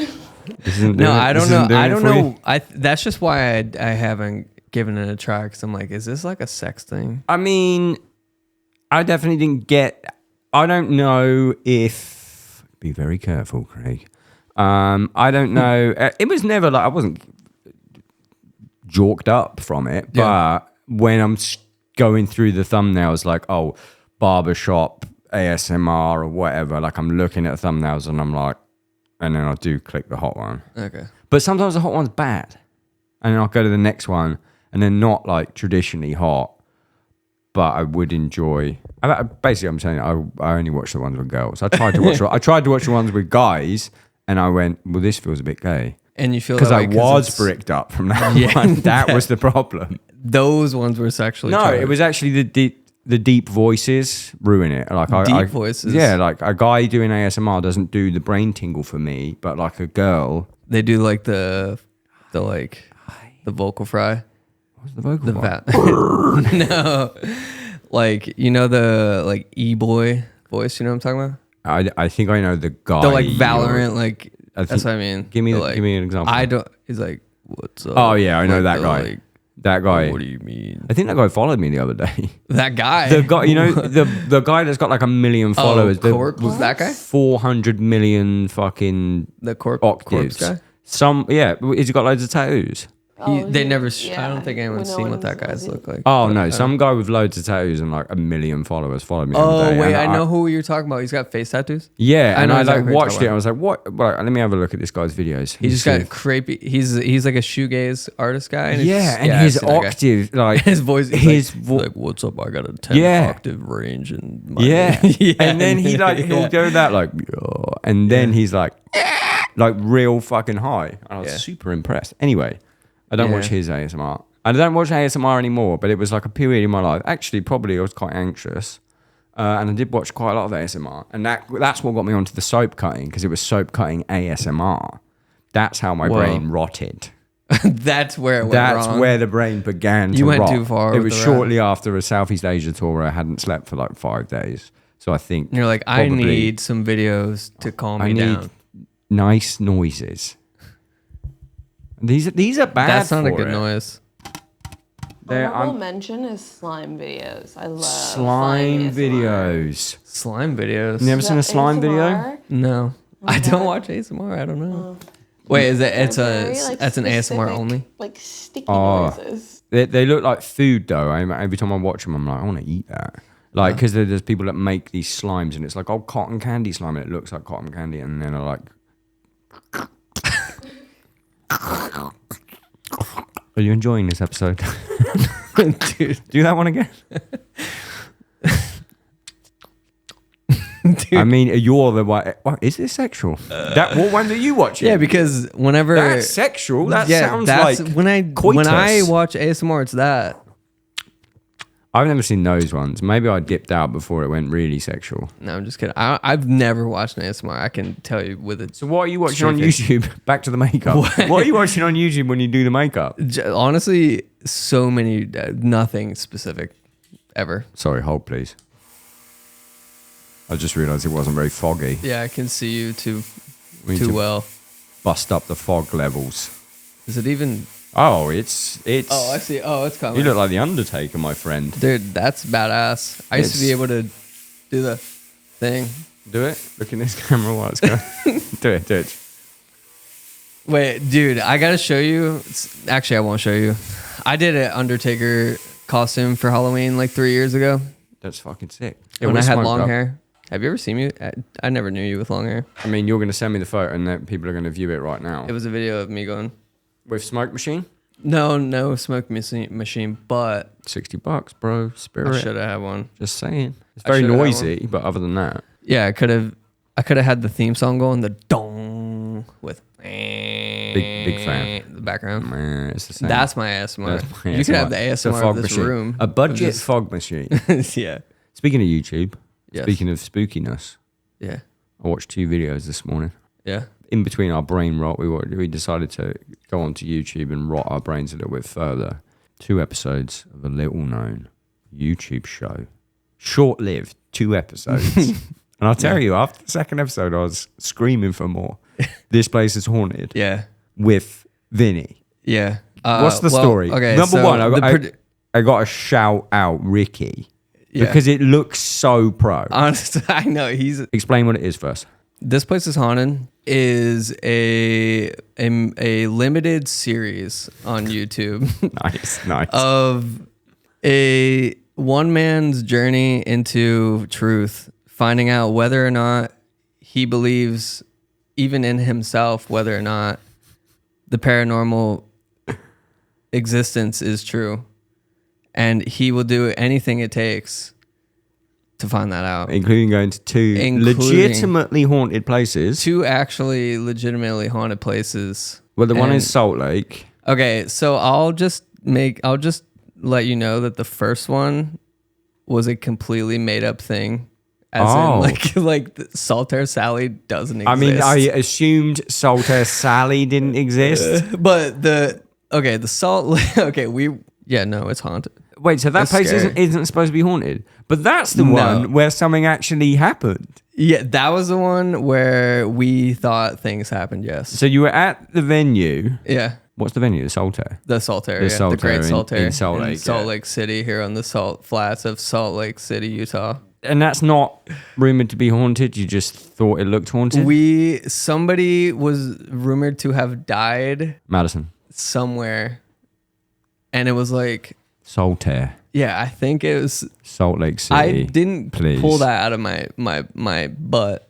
No, I don't know. I don't know. That's just why I haven't given it a try, because I'm like, is this like a sex thing? I mean, I definitely didn't get. I don't know if. Be very careful, Craig. I don't know. It was never like I wasn't jorked up from it, but when I'm going through the thumbnails, like barbershop ASMR or whatever, like I'm looking at thumbnails and I'm like, and then I do click the hot one. Okay. But sometimes the hot one's bad, and then I'll go to the next one, and they're not like traditionally hot, but I would enjoy. Basically, I'm saying I only watch the ones with girls. I tried to watch the ones with guys, and I went, well, this feels a bit gay. And you feel because that I was bricked up from that one. That was the problem. Those ones were sexually charged. It was actually the deep voices ruin it. Like deep voices. Yeah, like a guy doing ASMR doesn't do the brain tingle for me, but like a girl, they do like the vocal fry. What's the vocal fry? No, like the like e-boy voice. You know what I'm talking about? I think I know the guy. The like Valorant like. That's what I mean. Give me an example. I don't. He's like, what's up? Oh yeah, I know that guy. Like, that guy. What do you mean? I think that guy followed me the other day. That guy. The guy, the guy that's got like 1 million followers. Was that guy? 400 million fucking corpse guy. Has he got loads of tattoos? They never. I don't think anyone's seen what that guy's look like. Oh no, some guy with loads of tattoos and like 1 million followers followed me. Oh wait, I know who you're talking about. He's got face tattoos. Yeah, and I like watched it. I was like, what? Well, let me have a look at this guy's videos. He just got creepy. He's like a shoegaze artist guy. And his octave, like his voice, like, what's up? I got a 10 octave range and and then he'll go that like, and then he's like real fucking high. I was super impressed. Anyway. I don't watch his ASMR. I don't watch ASMR anymore, but it was like a period in my life. Actually, probably I was quite anxious. And I did watch quite a lot of ASMR. And that's what got me onto the soap cutting, because it was soap cutting ASMR. That's how my brain rotted. That's where it went wrong. Where the brain began to rot. You went too far. It was shortly after a Southeast Asia tour where I hadn't slept for like 5 days. So I think... You're like, I need some videos to calm me down. I need nice noises. These are bad. That's not a good noise. Honorable mention is slime videos. I love slime videos. Slime videos. You never seen a slime video? No, I don't watch ASMR. I don't know. Wait, is it? It's an ASMR only. Like sticky noises. They look like food though. Every time I watch them, I'm like, I want to eat that. Like, because there's people that make these slimes, and it's like, cotton candy slime, and it looks like cotton candy, and then they're like. Are you enjoying this episode? Dude, do that one again. Dude. I mean, you're the one. What, is this sexual? What one do you watch? Yeah, because whenever that's sexual, that sounds like when I watch ASMR, it's that. I've never seen those ones. Maybe I dipped out before it went really sexual. No, I'm just kidding. I've never watched an ASMR. I can tell you with it. So what are you watching on YouTube? Back to the makeup. What are you watching on YouTube when you do the makeup? Honestly, so many, nothing specific ever. Sorry, hold please. I just realized it wasn't very foggy. Yeah, I can see you too well. Bust up the fog levels. Is it even... Oh, it's. Oh, I see. Oh, it's coming. You look like the Undertaker, my friend. Dude, that's badass. I used to be able to do the thing. Do it. Look in this camera while it's going. Do it. Wait, dude, I gotta show you. Actually, I won't show you. I did an Undertaker costume for Halloween like 3 years ago. That's fucking sick. When I had long hair. Have you ever seen me? I never knew you with long hair. I mean, you're gonna send me the photo, and then people are gonna view it right now. It was a video of me going. With smoke machine? No smoke machine, but $60, bro. I Spirit. should have had one. Just saying. It's I very should've had noisy, but other than that, Yeah, I could have had the theme song going, the dong with big fan. the background. man, it's the same. That's my ASMR. That's my You could have the ASMR. ASMR fog of this machine. room. A budget Just- fog machine. Yeah. Speaking of YouTube, Yes. speaking of spookiness, Yeah. I watched 2 videos this morning. Yeah. In between our brain rot, we decided to go onto YouTube and rot our brains a little bit further. 2 episodes of a little known YouTube show. Short-lived, 2 episodes. And I'll tell you, after the second episode, I was screaming for more. This Place is Haunted Yeah. with Vinny. Yeah. What's the story? Okay. Number so one, I got to shout out Ricky Yeah. because it looks so pro. Honestly, I know Explain what it is first. This Place is Haunted is a limited series on YouTube Nice. of a one man's journey into truth, finding out whether or not he believes even in himself, whether or not the paranormal existence is true. And he will do anything it takes to find that out. Including going to 2 legitimately haunted places. 2 actually legitimately haunted places. Well, the one And- is Salt Lake. Okay, so I'll just let you know that the first one was a completely made up thing. As Oh. in like the Saltaire Sally doesn't exist. I mean, I assumed Saltaire Sally didn't exist. but the Salt Lake it's haunted. Wait, so that That's place scary. isn't supposed to be haunted? But that's the No. one where something actually happened. Yeah, that was the one where we thought things happened, yes. So you were at the venue. Yeah. What's the venue? The Saltaire. The Saltaire, The the Saltaire Great in Saltaire Salt Lake, Salt yeah. Lake City here on the Salt Flats of Salt Lake City, Utah. And that's not rumored to be haunted. You just thought it looked haunted. Somebody was rumored to have died Madison. somewhere, and it was like, Saltaire. yeah, I think it was. Salt Lake City. I didn't please. pull that out of my butt.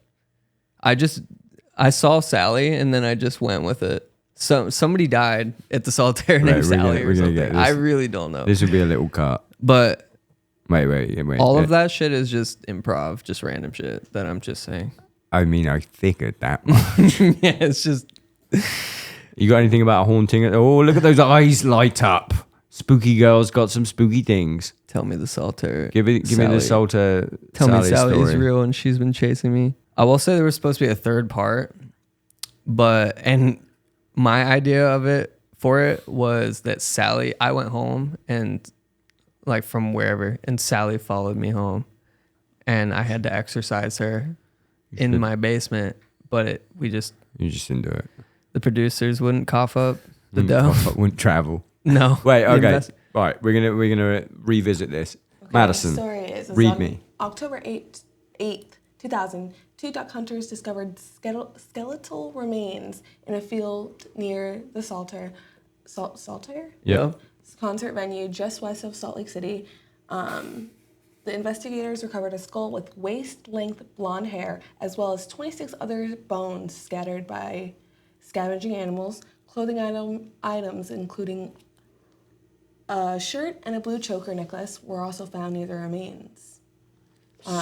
I saw Sally, and then I just went with it. So somebody died at the Saltaire named we're gonna- Sally we're or gonna something. get this. I really don't know, This would be a little cut. but Wait. all of that shit is just improv, just random shit that I'm just saying. I mean, I figured that much. Yeah, it's just. You got anything about haunting? Oh, look at those eyes light up. Spooky girl's got some spooky things. Tell me the Saltaire. Give me the Saltaire. Tell me Sally is story. real and she's been chasing me. I will say there was supposed to be a third part, and my idea of it for it was that Sally, I went home and like from wherever, and Sally followed me home, and I had to exercise her in my basement, but You just didn't do it. the producers wouldn't cough up the dough. Wouldn't travel. No. Wait, The okay. invest- Right, we're gonna revisit this. Okay, Madison, The story is read on me. October 8th, 2000, 2 duck hunters discovered skeletal remains in a field near the Saltaire Yeah. concert venue just west of Salt Lake City. The investigators recovered a skull with waist-length blonde hair, as well as 26 other bones scattered by scavenging animals. Clothing items, including a shirt and a blue choker necklace, were also found near the remains.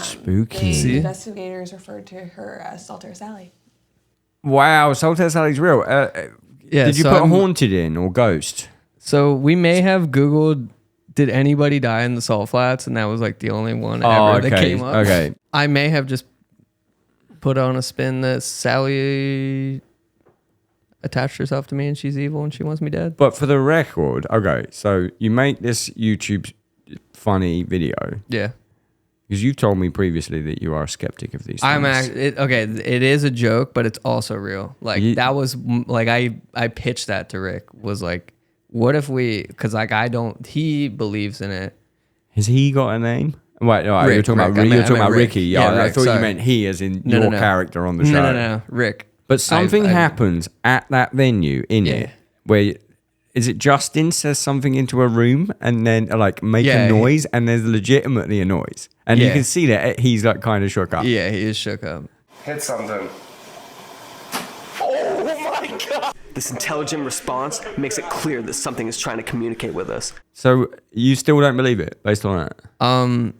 Spooky. See? Investigators referred to her as Saltaire Sally. Wow, Saltaire Sally's real. Yeah, Did you so put I'm- haunted in or ghost? So we may have Googled, did anybody die in the Salt Flats? And that was like the only one ever that came up. Okay. I may have just put on a spin that Sally attached herself to me and she's evil and she wants me dead. But for the record, okay, so you make this YouTube funny video Yeah. because you've told me previously that you are a skeptic of these things. It is a joke, but it's also real. Like Ye- that was like, I pitched that to Rick, was like, what if cause like he believes in it. Has he got a name? Wait, no, you're Rick, talking about Rick. I meant Ricky. Rick. Yeah, Yeah, I Rick, thought you sorry. meant he as in No, your no. character on the show. No, Rick. But something happens at that venue in Yeah. it where is it Justin says something into a room and then like make Yeah. a noise and there's legitimately a noise and you Yeah. can see that he's like kind of shook up. Yeah, he is shook up. Hit something. This intelligent response makes it clear that something is trying to communicate with us. So you still don't believe it based on that?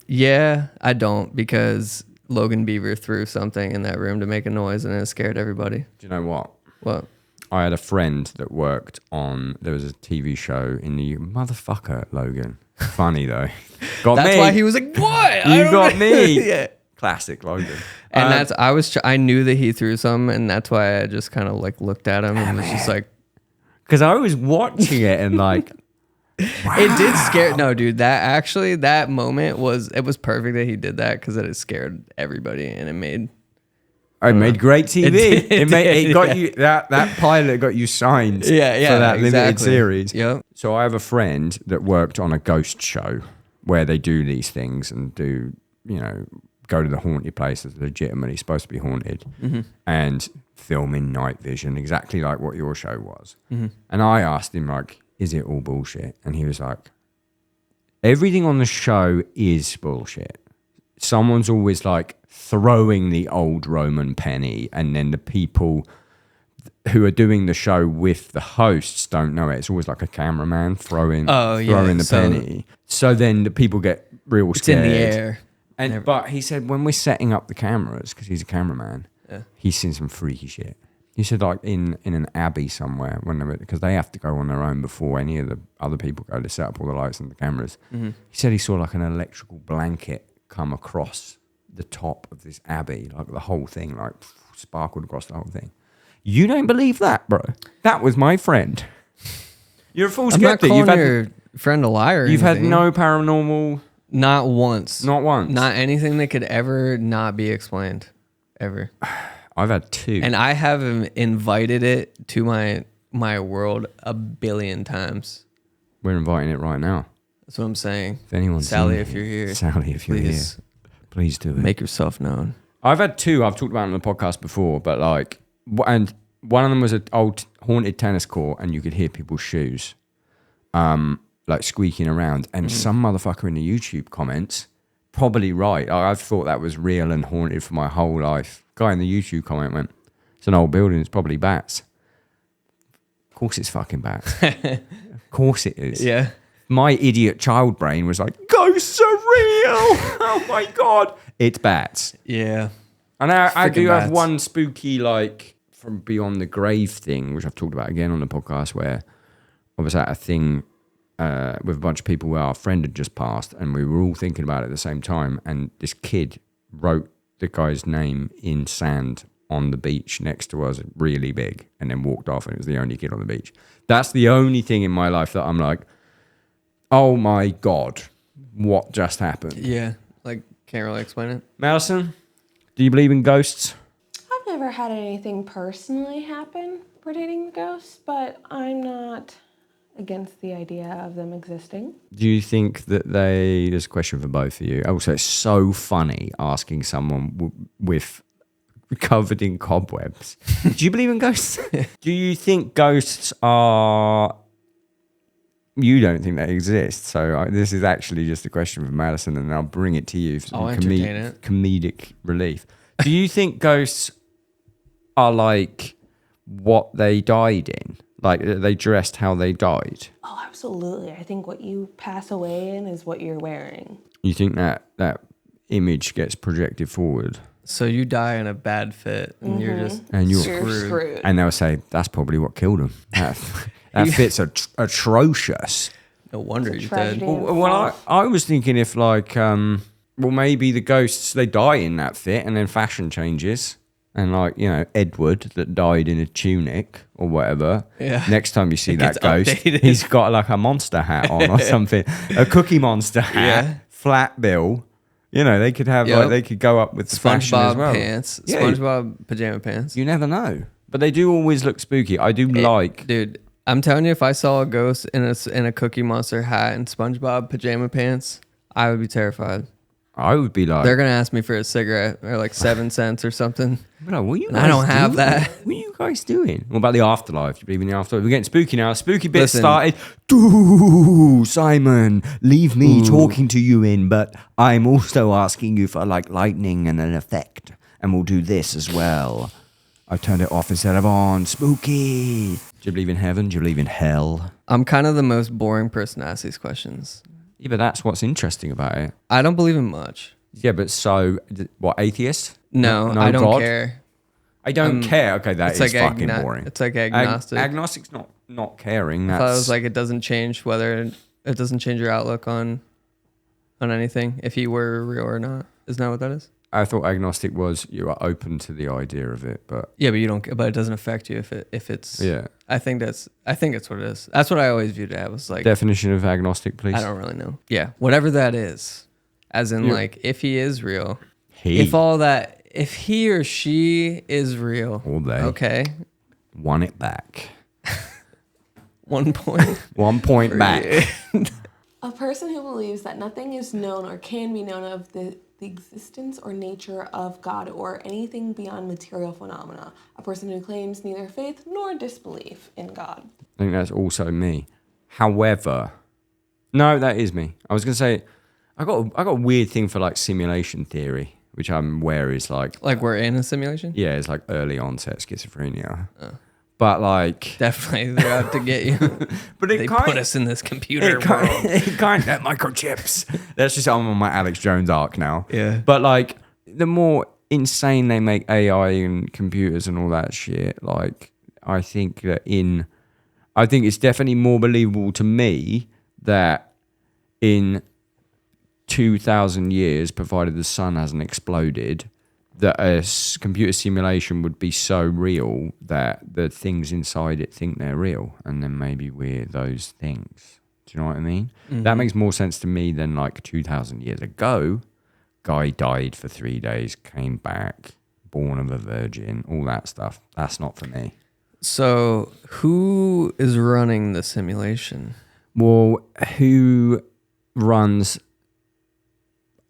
Yeah, I don't, because Logan Beaver threw something in that room to make a noise and it scared everybody. Do you know what? What? I had a friend that worked on, there was a TV show in the motherfucker, Logan. Funny though. Got That's me. why he was like, what? You got me. Yeah. Classic Logan. And I knew that he threw some, and that's why I just kind of like looked at him and was just like, because I was watching it and like, wow. It did scare. No, dude, that moment was perfect that he did that, because it scared everybody, and it made great TV. It It got you that pilot got you signed. Yeah, for that limited exactly. series. Yep. So I have a friend that worked on a ghost show where they do these things and do, go to the haunted places, legitimately supposed to be haunted, and film in night vision, exactly like what your show was. And I asked him, like, is it all bullshit? And he was like, everything on the show is bullshit. Someone's always like throwing the old Roman penny, and then the people who are doing the show with the hosts don't know it. It's always like a cameraman throwing the penny. So then the people get real scared. It's in the air. But he said when we're setting up the cameras, because he's a cameraman, he's seen some freaky shit. He said like in an abbey somewhere, because they have to go on their own before any of the other people go to set up all the lights and the cameras. He said he saw like an electrical blanket come across the top of this abbey, like the whole thing, like sparkled across the whole thing. You don't believe that, bro? That was my friend. You're a full skeptic. I'm not calling your friend a liar. You've had no paranormal. Not once. Not once. Not anything that could ever not be explained, ever. I've had 2. And I have invited it to my world a billion times. We're inviting it right now. That's what I'm saying. If anyone's Sally, in if here, you're here, Sally, if you're here, please do it. Make yourself known. I've had 2. I've talked about it on the podcast before, but like, and one of them was an old haunted tennis court, and you could hear people's shoes, like squeaking around. And some motherfucker in the YouTube comments, probably right. I've thought that was real and haunted for my whole life. Guy in the YouTube comment went, "It's an old building. It's probably bats." Of course, it's fucking bats. Of course, it is. Yeah. My idiot child brain was like, "Ghosts are real." Oh my god, it's bats. Yeah. And I do have bats. one spooky, like, from beyond the grave thing, which I've talked about again on the podcast, where I was at a thing with a bunch of people where our friend had just passed, and we were all thinking about it at the same time, and this kid wrote the guy's name in sand on the beach next to us really big, and then walked off, and it was the only kid on the beach. That's the only thing in my life that I'm like, oh my god, what just happened? Yeah. Like, can't really explain it. Madison, do you believe in ghosts? I've never had anything personally happen pertaining to ghosts, but I'm not against the idea of them existing. Do you think that there's a question for both of you. Also, it's so funny asking someone with covered in cobwebs. Do you believe in ghosts? Do you think ghosts are... You don't think they exist. So this is actually just a question for Madison, and I'll bring it to you for some I'll entertain it. comedic relief. Do you think ghosts are like what they died in? Like they dressed how they died? Oh, absolutely. I think what you pass away in is what you're wearing. You think that image gets projected forward? So you die in a bad fit, and you're Screwed. And they'll say that's probably what killed him. That fit's atrocious. no wonder It's a you're tragedy. dead. Well, I was thinking if like, maybe the ghosts, they die in that fit and then fashion changes. And like, Edward that died in a tunic or whatever. Yeah. Next time you see It that gets ghost, updated. he's got like a monster hat on or something. A Cookie Monster hat, Yeah. flat bill. They could have Yep. they could go up with the fashion as SpongeBob well. pants. Yeah. SpongeBob pajama pants. You never know. But they do always look spooky. I do like... Dude, I'm telling you, if I saw a ghost in a Cookie Monster hat and SpongeBob pajama pants, I would be terrified. I would be like... They're gonna ask me for a cigarette or like 7 cents or something. Like, what are you And I guys don't have doing? that. What are you guys doing? What about the afterlife? Do you believe in the afterlife? We're getting spooky now. Spooky bit Listen. started. Ooh, Simon, leave me talking to you in, but I'm also asking you for like lightning and an effect. And we'll do this as well. I turned it off instead of on. Spooky. Do you believe in heaven? Do you believe in hell? I'm kind of the most boring person to ask these questions. Yeah, but that's what's interesting about it. I don't believe in much. Yeah, but so, what, atheist? No, No I don't God? care. I don't care. Okay, that is fucking boring. It's like agnostic. Agnostic's not caring. I thought it was like it doesn't change whether it doesn't change your outlook on anything if he were real or not. Isn't that what that is? I thought agnostic was you are open to the idea of it, but Yeah, but you don't. But it doesn't affect you if it's. yeah. I think that's what it is. That's what I always viewed it as. Was like Definition of agnostic, please. I don't really know. Yeah, whatever that is, as in like if he is real, He. if he or she is real, Or they. okay, Won it back. 1 point. 1 point back. A person who believes that nothing is known or can be known of the existence or nature of God or anything beyond material phenomena. A person who claims neither faith nor disbelief in God. I think that's also me. However, no, that is me. I was gonna say, I got a weird thing for like simulation theory, which I'm aware is like We're in a simulation. yeah, it's like early onset schizophrenia. But like Definitely, they're out to get you. but it They kind put us in this computer it world. kind that microchips. That's just I'm on my Alex Jones arc now. Yeah. But like the more insane they make AI and computers and all that shit, like I think it's definitely more believable to me that in 2,000 years, provided the sun hasn't exploded, that a computer simulation would be so real that the things inside it think they're real, and then maybe we're those things. Do you know what I mean? Mm-hmm. That makes more sense to me than like 2,000 years ago. Guy died for 3 days, came back, born of a virgin, all that stuff. That's not for me. So, who is running the simulation? Well, who runs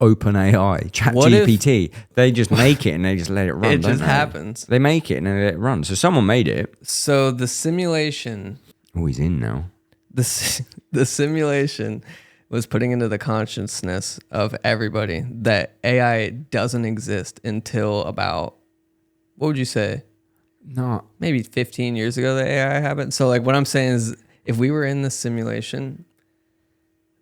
OpenAI, ChatGPT? They just make it and they just let it run. It don't just they? happens. They make it and they let it run. So someone made it. So the simulation, Oh, he's in now. the simulation was putting into the consciousness of everybody that AI doesn't exist until about, what would you say? No, Maybe 15 years ago that AI happened. So like what I'm saying is if we were in the simulation,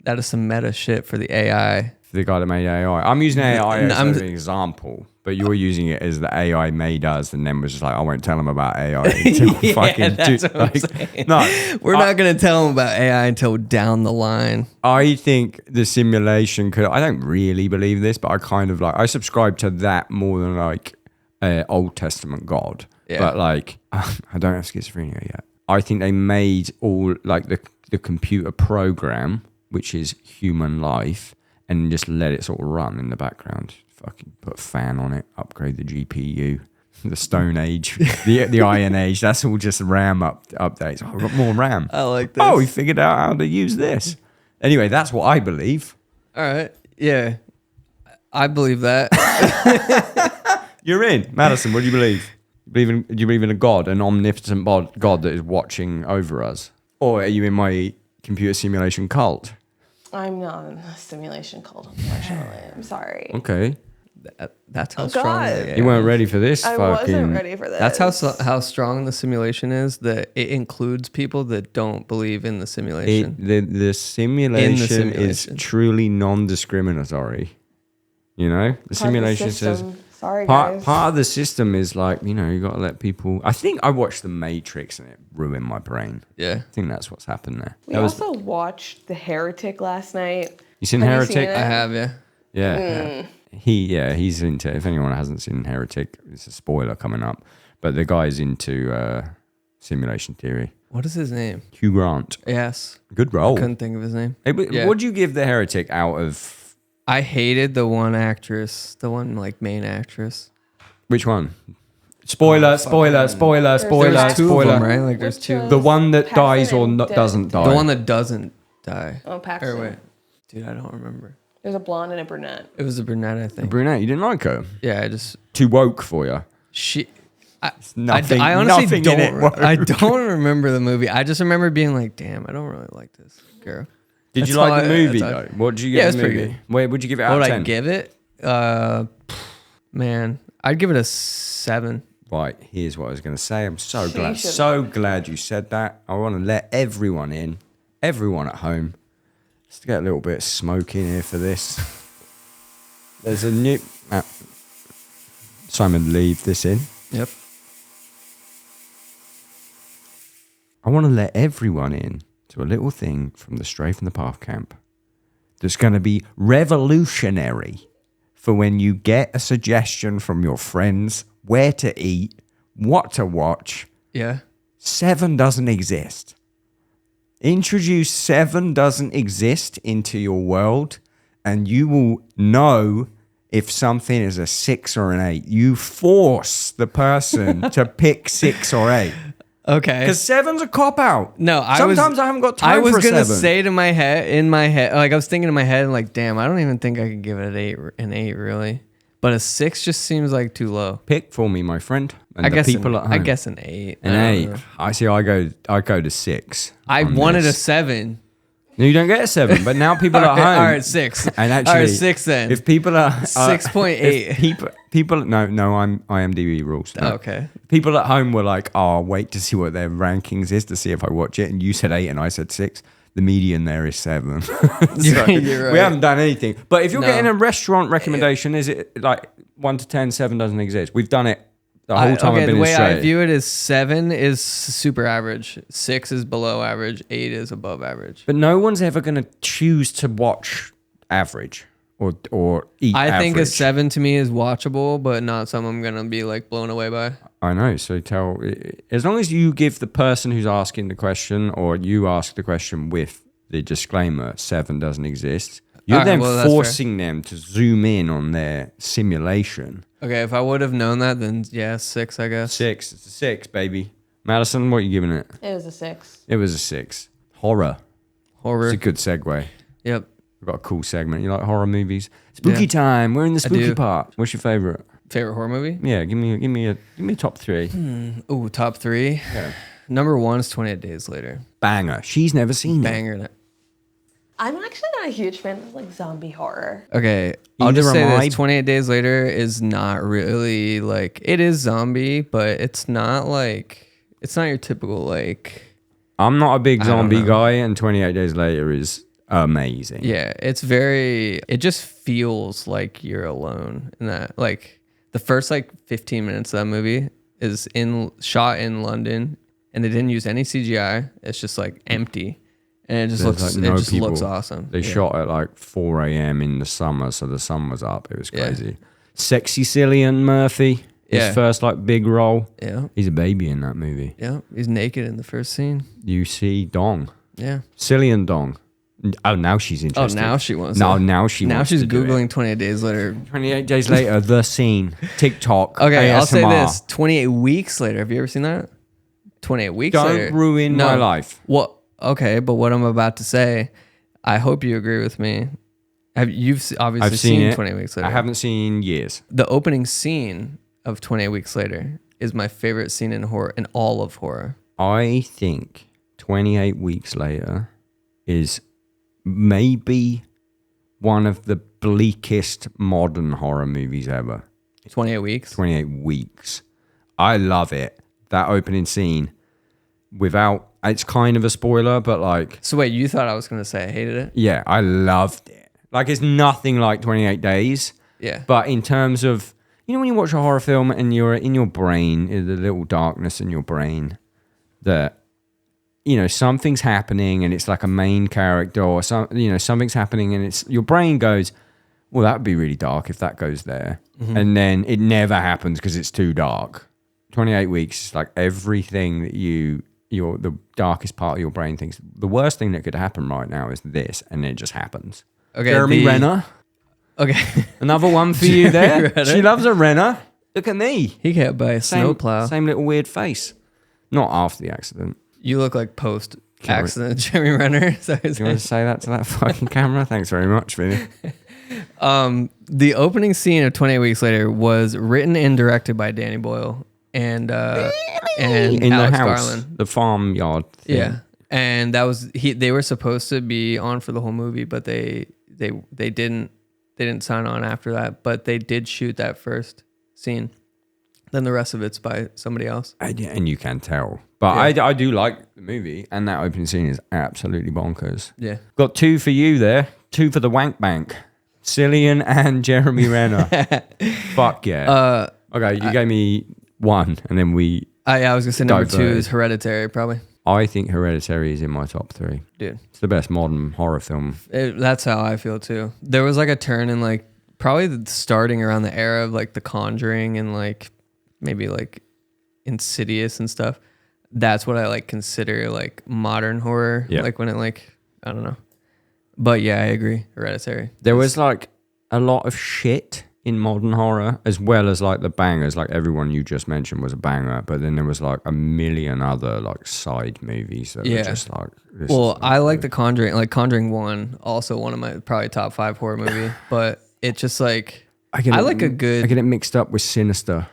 that is some meta shit for the AI. for the guy that made AI. I'm using AI as I'm- an example, but you're using it as the AI made us, and then was just like, I won't tell him about AI until Yeah, fucking that's what I'm saying. No, We're not going to tell them about AI until down the line. I think the simulation could. I don't really believe this, but I kind of like. I subscribe to that more than like Old Testament God. Yeah. But like, I don't have schizophrenia yet. I think they made all like the computer program, which is human life, and just let it sort of run in the background. Fucking put a fan on it, upgrade the GPU, the Stone Age, the Iron Age. That's all just RAM updates. Oh, I've got more RAM. I like this. Oh, we figured out how to use this. Anyway, that's what I believe. All right. Yeah. I believe that. You're in. Madison, what do you believe? Do you believe in a God, an omnipotent God that is watching over us? Or are you in my computer simulation cult? I'm not in a simulation cult, unfortunately. I'm sorry. Okay. That's how Oh, strong God. the AI You weren't is. ready for this I fucking... wasn't ready for this. That's how strong the simulation is, that it includes people that don't believe in the simulation. The simulation is simulation. truly non-discriminatory. You know? The Part of the simulation says... system. Sorry, guys. Part of the system is like, you know, you got to let people... I think I watched The Matrix and it ruined my brain. Yeah. I think that's what's happened there. We also watched The Heretic last night. You seen Have you Heretic? seen it? I have, yeah. Yeah. He's into, if anyone hasn't seen Heretic, it's a spoiler coming up, but the guy's into simulation theory. What is his name? Hugh Grant. Yes. Good role. Couldn't think of his name. Hey, but Yeah. what'd you give the Heretic out of... I hated the one actress, the one like main actress. Which one? Spoiler. There's two of them, right? Like there's Which, two. The one that Paxton dies or and doesn't die. The one that doesn't die. Oh, Paxton. Or wait. Dude, I don't remember. There's a blonde and a brunette. It was a brunette, I think. Brunette, you didn't like her? Yeah, I just... Too woke for you. I honestly I don't remember the movie. I just remember being like, damn, I don't really like this girl. Did you That's like how the I- movie, that's how- though? What did you Yeah, give it's the pretty movie? good. Wait, would you give it out What of would 10? I give it? Man, I'd give it a 7. Right, here's what I was going to say. I'm so Sure, you glad you said that. I want to let everyone in, everyone at home. Let's get a little bit of smoke in here for this. There's a new... Simon, leave this in. Yep. I want to let everyone in to a little thing from the Stray from the Path camp that's going to be revolutionary for when you get a suggestion from your friends where to eat, what to watch. Yeah. 7 doesn't exist. Introduce 7 doesn't exist into your world, and you will know if something is a 6 or an 8. You force the person to pick 6 or 8. Okay. Because 7's a cop out. No, Sometimes I haven't got time I was for a gonna 7. say in my head, like I was thinking in my head, like, damn, I don't even think I could give it an 8 really. But a 6 just seems like too low. Pick for me, my friend. And I the guess people at home. I guess an 8. An 8. I see. I go to 6. I on wanted this. a 7. No, you don't get a 7, but now people at home. All right, 6. And actually, all right, 6 then. If people are 6.8. people no, I'm IMDb rules. No. Okay. People at home were like, "Oh, I'll wait to see what their rankings is to see if I watch it." And you said 8, and I said 6. The median there is 7. So You're right. We haven't done anything. But if you're No. getting a restaurant recommendation, is it like 1 to 10? 7 doesn't exist. We've done it the whole time. I've been the way straight. I view it is 7 is super average, 6 is below average, 8 is above average. But no one's ever going to choose to watch average or eat I think a average. 7 to me is watchable, but not something I'm gonna be like blown away by. I know. So as long as you give the person who's asking the question, or you ask the question with the disclaimer, 7 doesn't exist, you're Alright, then well, that's forcing them to zoom in on their simulation. Okay, if I would have known that, then yeah, 6, I guess. 6. It's a 6, baby. Madison, what are you giving it? It was a 6. It was a 6. Horror. Horror. It's a good segue. Yep. We've got a cool segment. You like horror movies? Spooky time. We're in the spooky do. part. What's your favorite? Favorite horror movie? Yeah, give me a top 3. Ooh, top 3. Yeah. Number 1 is 28 Days Later. Banger. She's never seen it. Banger. I'm actually not a huge fan of like zombie horror. Okay, I'll Either just say am I. this: 28 Days Later is not really like, it is zombie, but it's not your typical like. I'm not a big I don't zombie know. guy, and 28 Days Later is amazing. Yeah, it just feels like you're alone in that. Like the first like 15 minutes of that movie is shot in London, and they didn't use any CGI. It's just like empty, and it just There's, like, no people. looks awesome. They Yeah. shot at like 4 a.m. in the summer, so the sun was up. It was Yeah. crazy. Sexy Cillian Murphy, his Yeah. first like big role. Yeah, He's a baby in that movie. yeah. He's naked in the first scene. You see Dong. Yeah. Cillian Dong. Oh, now she's Oh, interested. now she wants. No, to. now she Now wants she's to do it. googling 28 Days Later. 28 Days Later, the scene. TikTok. Okay, ASMR. I'll say this: 28 weeks later. Have you ever seen that? 28 weeks Don't later. ruin my life. What? Okay, but what I'm about to say, I hope you agree with me. You've obviously I've seen it. 28 Weeks Later. I haven't seen years. The opening scene of 28 Weeks Later is my favorite scene in horror, in all of horror. I think 28 Weeks Later is maybe one of the bleakest modern horror movies ever. 28 Weeks. 28 Weeks. I love it. That opening scene, without, it's kind of a spoiler, but like, So wait, you thought I was gonna say I hated it? yeah, I loved it. Like, it's nothing like 28 Days. Yeah. But in terms of, you know, when you watch a horror film and you're in your brain, the little darkness in your brain, that, you know, something's happening and it's like a main character, or something's happening and it's, your brain goes, well, that would be really dark if that goes there. Mm-hmm. And then it never happens because it's too dark. 28 weeks is like everything that the darkest part of your brain thinks, the worst thing that could happen right now is this, and it just happens. Okay. Jeremy Renner. Okay. Another one for you there. Renner. She loves a Renner. Look at me. He can't buy a snowplow. Same little weird face. Not after the accident. You look like post accident Jeremy Renner. Is that what you're Do you want to say that to that fucking camera? Thanks very much, Vinny. The opening scene of 28 Weeks Later was written and directed by Danny Boyle and In Alex the house, Garland. the farmyard thing. Yeah, and that was they were supposed to be on for the whole movie, but they didn't sign on after that. But they did shoot that first scene. Then the rest of it's by somebody else. And you can tell. But I do like the movie, and that opening scene is absolutely bonkers. Yeah. Got 2 for you there. 2 for the Wank Bank. Cillian and Jeremy Renner. Fuck yeah. Okay, you gave me 1, and then we... I was going to say number 2 is Hereditary, probably. I think Hereditary is in my top 3. Dude. It's the best modern horror film. That's how I feel, too. There was like a turn in like, probably starting around the era of like The Conjuring and like, maybe like Insidious and stuff. That's what I like consider like modern horror. Yeah. Like when it like, I don't know. But yeah, I agree. Hereditary. There was like a lot of shit in modern horror, as well as like the bangers. Like everyone you just mentioned was a banger, but then there was like a million other like side movies that were just like. Well, I like The Conjuring. Like Conjuring 1, also one of my probably top 5 horror movie. But it just like I like a good. I get it mixed up with Sinister.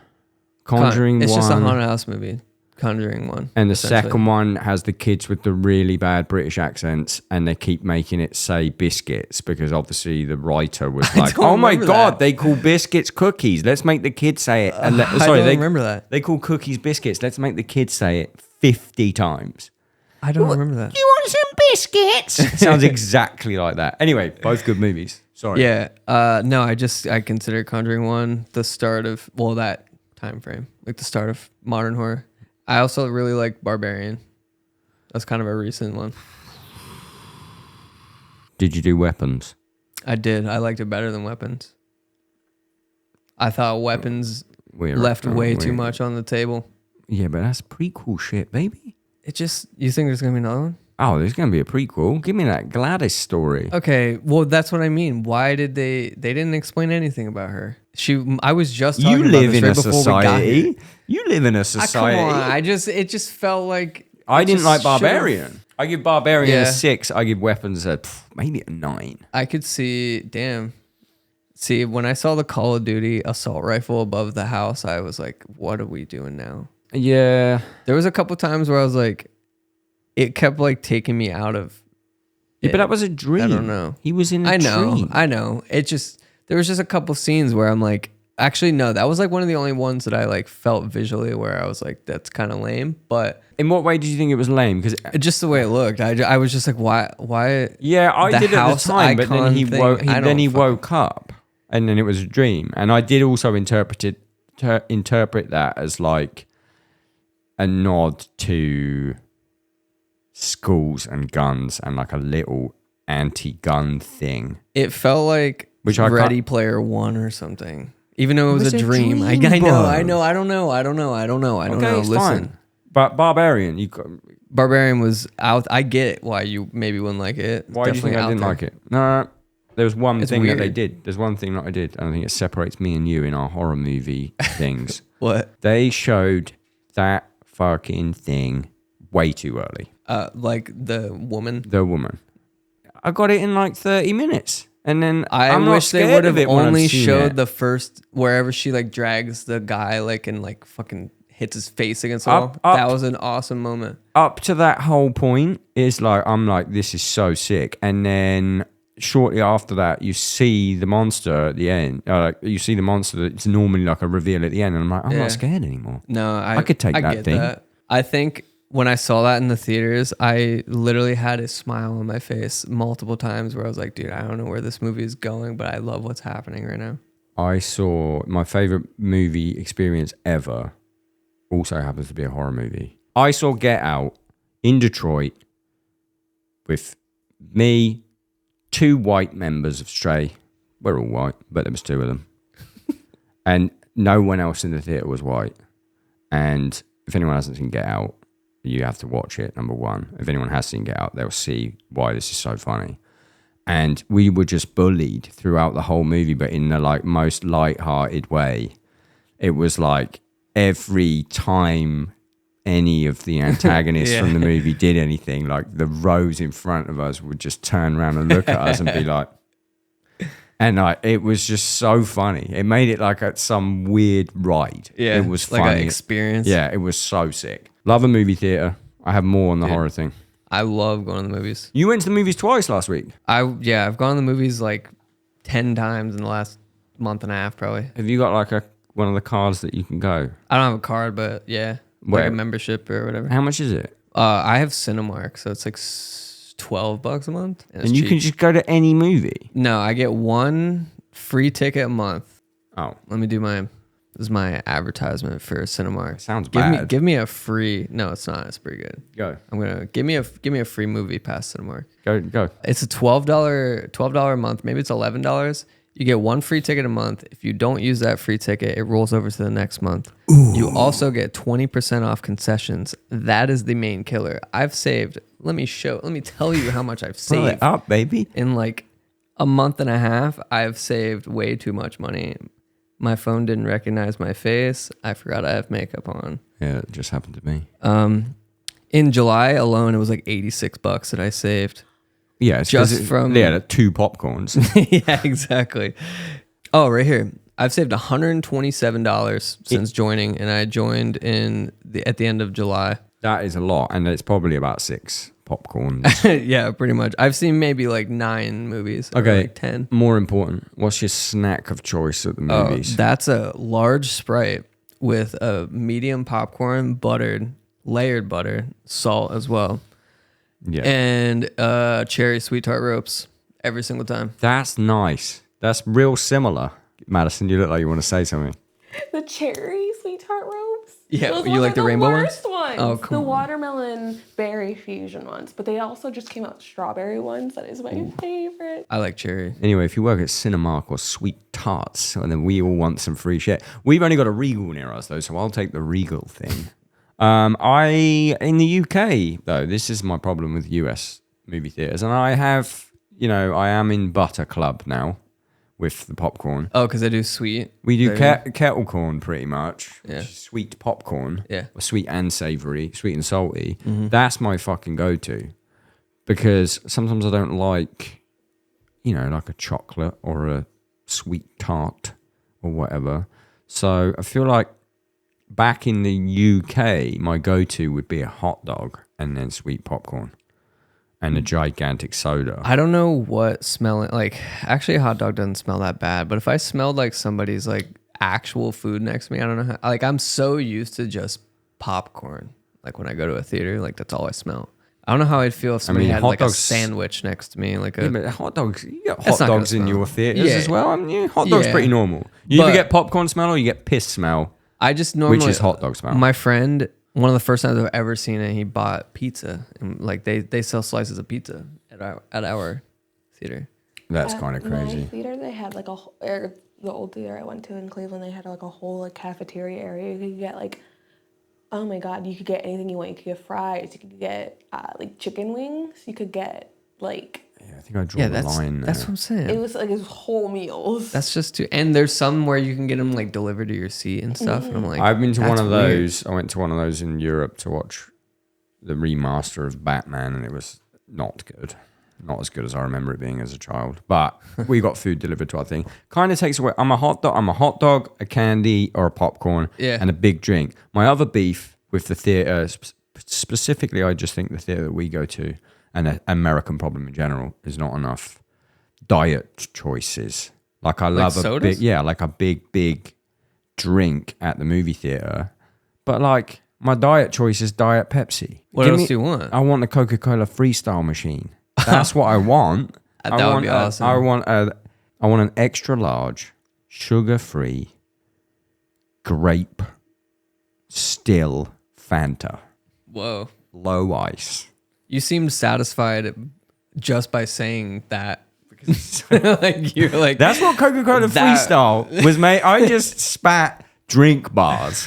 Conjuring It's 1. just a haunted house movie. Conjuring 1. And the second one has the kids with the really bad British accents, and they keep making it say biscuits because obviously the writer was like, "Oh my god, they call biscuits cookies. Let's make the kids say it." And I don't remember that. They call cookies biscuits. Let's make the kids say it 50 times. I don't remember that. You want some biscuits? Sounds exactly like that. Anyway, both good movies. Sorry. Yeah. No, I consider Conjuring 1 the start of that time frame, like the start of modern horror. I also really like Barbarian. That's kind of a recent one. Did you do Weapons? I did. I liked it better than Weapons. I thought Weapons left way too much on the table. Yeah, but that's prequel shit, baby. You think there's going to be another one? Oh, there's going to be a prequel. Give me that Gladys story. Okay, well, that's what I mean. Why did they didn't explain anything about her? I was just talking about this right before we got here. You live in a society. Come on, it just felt like... I didn't like Barbarian. I give Barbarian Yeah. a 6. I give Weapons maybe a 9. I could see, when I saw the Call of Duty assault rifle above the house, I was like, what are we doing now? Yeah. There was a couple times where I was like, it kept like taking me out of Yeah, but that was a dream. I don't know. He was in a dream. I know. There was just a couple scenes where I'm like, actually, no, that was like one of the only ones that I like felt visually where I was like, that's kind of lame. But in what way did you think it was lame? Because just the way it looked, I was just like, why? Yeah, I did at the time, but then he woke up, and then it was a dream. And I did also interpret that as like a nod to schools and guns and like a little anti-gun thing. It felt like Ready Player One or something. Even though it was a dream. I know. I don't know. Listen. Fine. But Barbarian, Barbarian was out. I get why you maybe wouldn't like it. Why do you think I didn't like it? No. There was one thing that they did. There's one thing that I did, and I think it separates me and you in our horror movie things. What? They showed that fucking thing way too early. Like the woman? The woman. I got it in like 30 minutes. And then I wish they would have only showed the first, wherever she like drags the guy like and like fucking hits his face against the wall. That was an awesome moment. Up to that whole point is like, I'm like, this is so sick. And then shortly after that, you see the monster at the end. You see the monster that's normally like a reveal at the end. And I'm like, I'm not scared anymore. No, I could take that thing. That. I think when I saw that in the theaters, I literally had a smile on my face multiple times where I was like, dude, I don't know where this movie is going, but I love what's happening right now. I saw my favorite movie experience ever, also happens to be a horror movie. I saw Get Out in Detroit with me, 2 white members of Stray. We're all white, but there was 2 of them. And no one else in the theater was white. And if anyone hasn't seen Get Out, you have to watch it, number one. If anyone has seen Get Out, they'll see why this is so funny. And we were just bullied throughout the whole movie, but in the like most light-hearted way. It was like every time any of the antagonists from the movie did anything, like the rows in front of us would just turn around and look at us and be like, and like it was just so funny. It made it like at some weird ride. Yeah, it was funny. Like an experience. Yeah, it was so sick. Love a movie theater. I have more on the horror thing. I love going to the movies. You went to the movies twice last week. I've gone to the movies like 10 times in the last month and a half, probably. Have you got like one of the cards that you can go? I don't have a card, but yeah, Where? like a membership or whatever. How much is it? I have Cinemark, so it's like $12 a month, and it's And you cheap. can just go to any movie. No, I get one free ticket a month. Oh, Let me do my. This is my advertisement for Cinemark. sounds Give bad. give me a free. No, it's not. It's pretty good. Go. I'm gonna give me a free movie pass Cinemark. Go. It's a $12 a month. Maybe it's $11. You get one free ticket a month. If you don't use that free ticket, it rolls over to the next month. Ooh. You also get 20% off concessions. That is the main killer. I've saved. Let me tell you how much I've Pull saved. it up, baby. In like a month and a half, I've saved way too much money. My phone didn't recognize my face. I forgot I have makeup on. Yeah, it just happened to me. In July alone, it was like $86 that I saved. Yeah, it's Just from- the 2 popcorns. Yeah, exactly. Oh, right here. I've saved $127 since joining, and I joined at the end of July. That is a lot, and it's probably about 6 popcorns. Yeah, pretty much. I've seen maybe like 9 movies. Or Okay, like 10. more important, what's your snack of choice at the movies? That's a large Sprite with a medium popcorn, layered butter, salt as well, Yeah, and cherry sweet tart ropes every single time. that's nice. That's real similar. Madison, you look like you want to say something. The cherry sweet tart ropes. Yeah, Those you ones like are the rainbow ones? worst ones. Oh, come the on. watermelon berry fusion ones, but they also just came out with strawberry ones. That is my favorite. I like cherry. Anyway, if you work at Cinemark or Sweet Tarts, and then we all want some free shit. We've only got a Regal near us though, so I'll take the Regal thing. In the UK though, this is my problem with US movie theaters, and I am in Butter Club now with the popcorn. Oh, because I do sweet. We do There you kettle corn pretty much. Yeah. Which is sweet popcorn. Yeah. Or sweet and savory, sweet and salty. That's my fucking go-to. Because sometimes I don't like, like a chocolate or a sweet tart or whatever. So I feel like back in the UK, my go-to would be a hot dog and then sweet popcorn and a gigantic soda. I don't know what smelling like. Actually, a hot dog doesn't smell that bad. But if I smelled like somebody's like actual food next to me, I don't know. I'm so used to just popcorn. Like when I go to a theater, like that's all I smell. I don't know how I'd feel if somebody had hot like dogs- a sandwich next to me, like Yeah, a. but hot dogs, you get That's hot not gonna dogs in smell. your theaters Yeah. as well. haven't you? Hot dogs Yeah. pretty normal. You either But- get popcorn smell or you get piss smell. I just normally, Which is hot dog smell. My friend, one of the first times I've ever seen it, he bought pizza, and like they sell slices of pizza at our theater. That's At kind of my crazy. theater, they had like or the old theater I went to in Cleveland, they had like a whole like cafeteria area. You could get like, oh my god, you could get anything you want. You could get fries. You could get like chicken wings. You could get like Yeah, I think I draw the line there. that's what I'm saying. it was like his whole meals. That's just too. And there's some where you can get them like delivered to your seat and stuff. And I'm like, I've been to one that's of weird. those. I went to one of those in Europe to watch the remaster of Batman, and it was not good. Not as good as I remember it being as a child. But we got food delivered to our thing. Kind of takes away. I'm a hot dog, a candy, or a popcorn, Yeah. and a big drink. My other beef with the theater, specifically, I just think the theater that we go to, and an American problem in general, is not enough diet choices. Like I love a sodas? big drink at the movie theater, but like my diet choice is Diet Pepsi. What Give else me- do you want? I want a Coca-Cola Freestyle machine. That's what I want. That I would want be awesome. I want an extra large, sugar-free, grape, still Fanta, Whoa. low ice. You seemed satisfied just by saying that. Like you're like That's what Coca-Cola That- Freestyle was, mate. I just spat drink bars.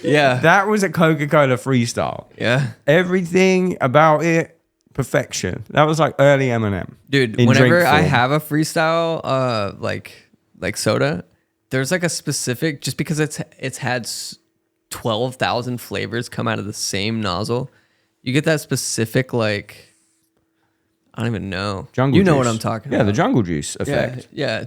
yeah. That was a Coca-Cola Freestyle. Yeah. Everything about it, perfection. That was like early Eminem. Dude, in whenever drink I form. have a freestyle like soda, there's like a specific, just because it's had 12,000 flavors come out of the same nozzle, you get that specific like I don't even know. Jungle you know juice. what I'm talking Yeah, about. the jungle juice effect. Yeah,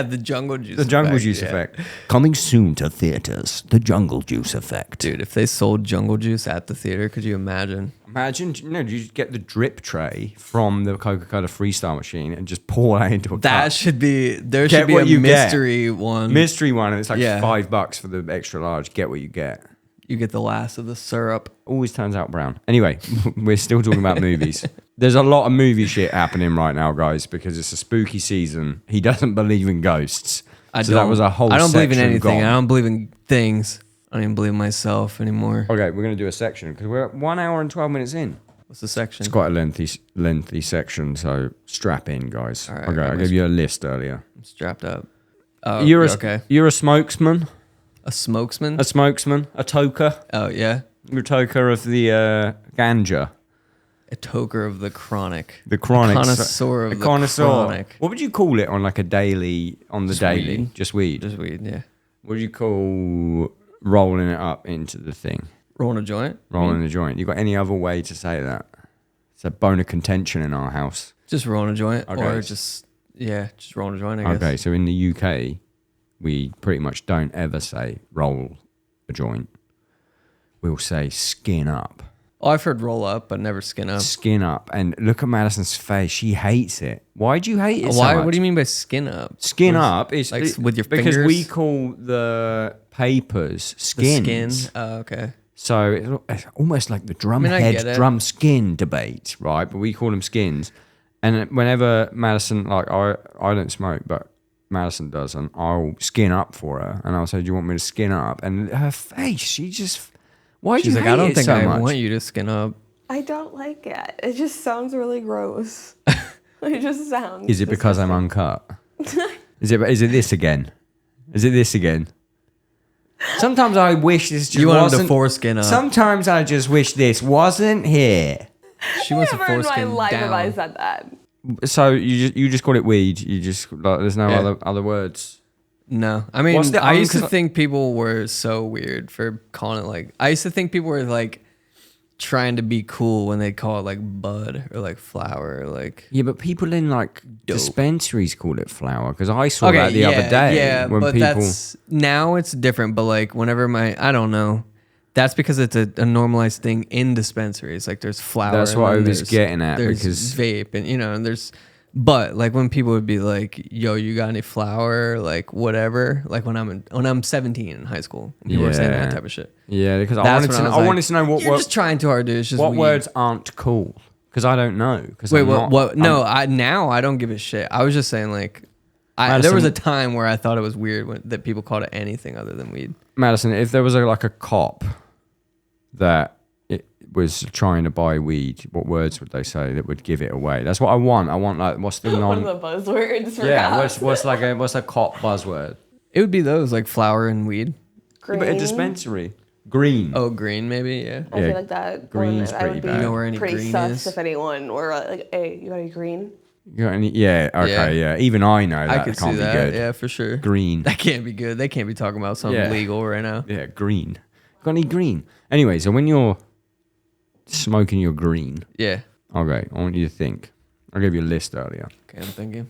the jungle juice. The jungle effect, juice yeah. effect. Coming soon to theaters. The jungle juice effect. Dude, if they sold jungle juice at the theater, could you imagine? Imagine, you get the drip tray from the Coca-Cola Freestyle machine and just pour that into a That cup. should be there. Get Should be what a you get. mystery one. Mystery one, and it's like Yeah. $5 for the extra large. Get what you get. You get the last of the syrup. Always turns out brown. Anyway, we're still talking about movies. There's a lot of movie shit happening right now, guys, because it's a spooky season. He doesn't believe in ghosts. So that was a whole I don't believe in section anything. gone. I don't believe in things. I don't even believe in myself anymore. Okay, we're going to do a section because we're at 1 hour and 12 minutes in. What's the section? It's quite a lengthy section, so strap in, guys. All right, okay, I gave you a list earlier. I'm strapped up. Oh, You're a, okay. You're a spokesman, A smokesman? a toker. Oh, yeah. You're a toker of the ganja. A toker of the chronic. The chronic. A connoisseur of a the connoisseur. chronic. What would you call it on like a daily, Just daily? weed. Just weed. Just weed, yeah. What do you call rolling it up into the thing? Rolling a joint? Rolling a joint. You got any other way to say that? It's a bone of contention in our house. Just rolling a joint. Okay. Or just rolling a joint, I guess. Okay, so in the UK, we pretty much don't ever say roll a joint. We'll say skin up. Oh, I've heard roll up, but never skin up. Skin up. And look at Madison's face. She hates it. Why do you hate it so Why? much? What do you mean by skin up? Skin up is like with your because fingers? we call the papers The skins. skin? Oh, okay. So it's almost like the drum I head, get it. drum skin debate, right? But we call them skins. And whenever Madison, like I don't smoke, but Madison does, and I'll skin up for her, and I'll say, "Do you want me to skin up?" And her face, she just, why do She's you like, hate I don't it think so I much? want you to skin up. I don't like it. It just sounds really gross. It just sounds. Is it because I'm uncut? Is it this again? Is it this again? Sometimes I wish this just You want him wasn't. to foreskin up. Sometimes I just wish this wasn't here. She wants to Never in my foreskin life have I down. said that. So you just call it weed. You just like, there's no Yeah. other words. No, I mean, What's the I used to unco- think people were so weird for calling it like. I used to think people were like trying to be cool when they call it like bud or like flower or like. Yeah, but people in like dispensaries call it flower because I saw that the other day. Yeah, when but people, that's now it's different. But like whenever I don't know, that's because it's a normalized thing in dispensaries. Like there's flower. That's and what I then was there's- getting at, There's because- vape and and there's. But like when people would be like, "Yo, you got any flour?" Like whatever. Like when I'm 17 in high school, and people were saying that Yeah. type of shit. yeah, because I That's wanted when to. I was I like, wanted to know what You're just trying too hard, dude. It's just what weed. words aren't cool because I don't know. Because Wait, what? No, now I don't give a shit. I was just saying like, there was a time where I thought it was weird that people called it anything other than weed. Madison, if there was like a cop that it was trying to buy weed, what words would they say that would give it away? That's what I want. I want like what's the One non? of the buzzwords for Yeah, cops. what's a cop buzzword? It would be those like flour and weed. Green. But a dispensary. Green. Oh, green maybe. Yeah. I Yeah, feel like that green's one, I pretty would be bad. You know where any pretty green sus is? if anyone were like, "Hey, you got any green?" You got any? Yeah. Okay. Yeah. Even I know that I could can't see be that. good. Yeah, for sure. Green. That can't be good. They can't be talking about something Yeah. legal right now. Yeah. Green. Got any green? Anyway, so when you're smoking your green, Yeah. okay, I want you to think. I gave you a list earlier. Okay, I'm thinking.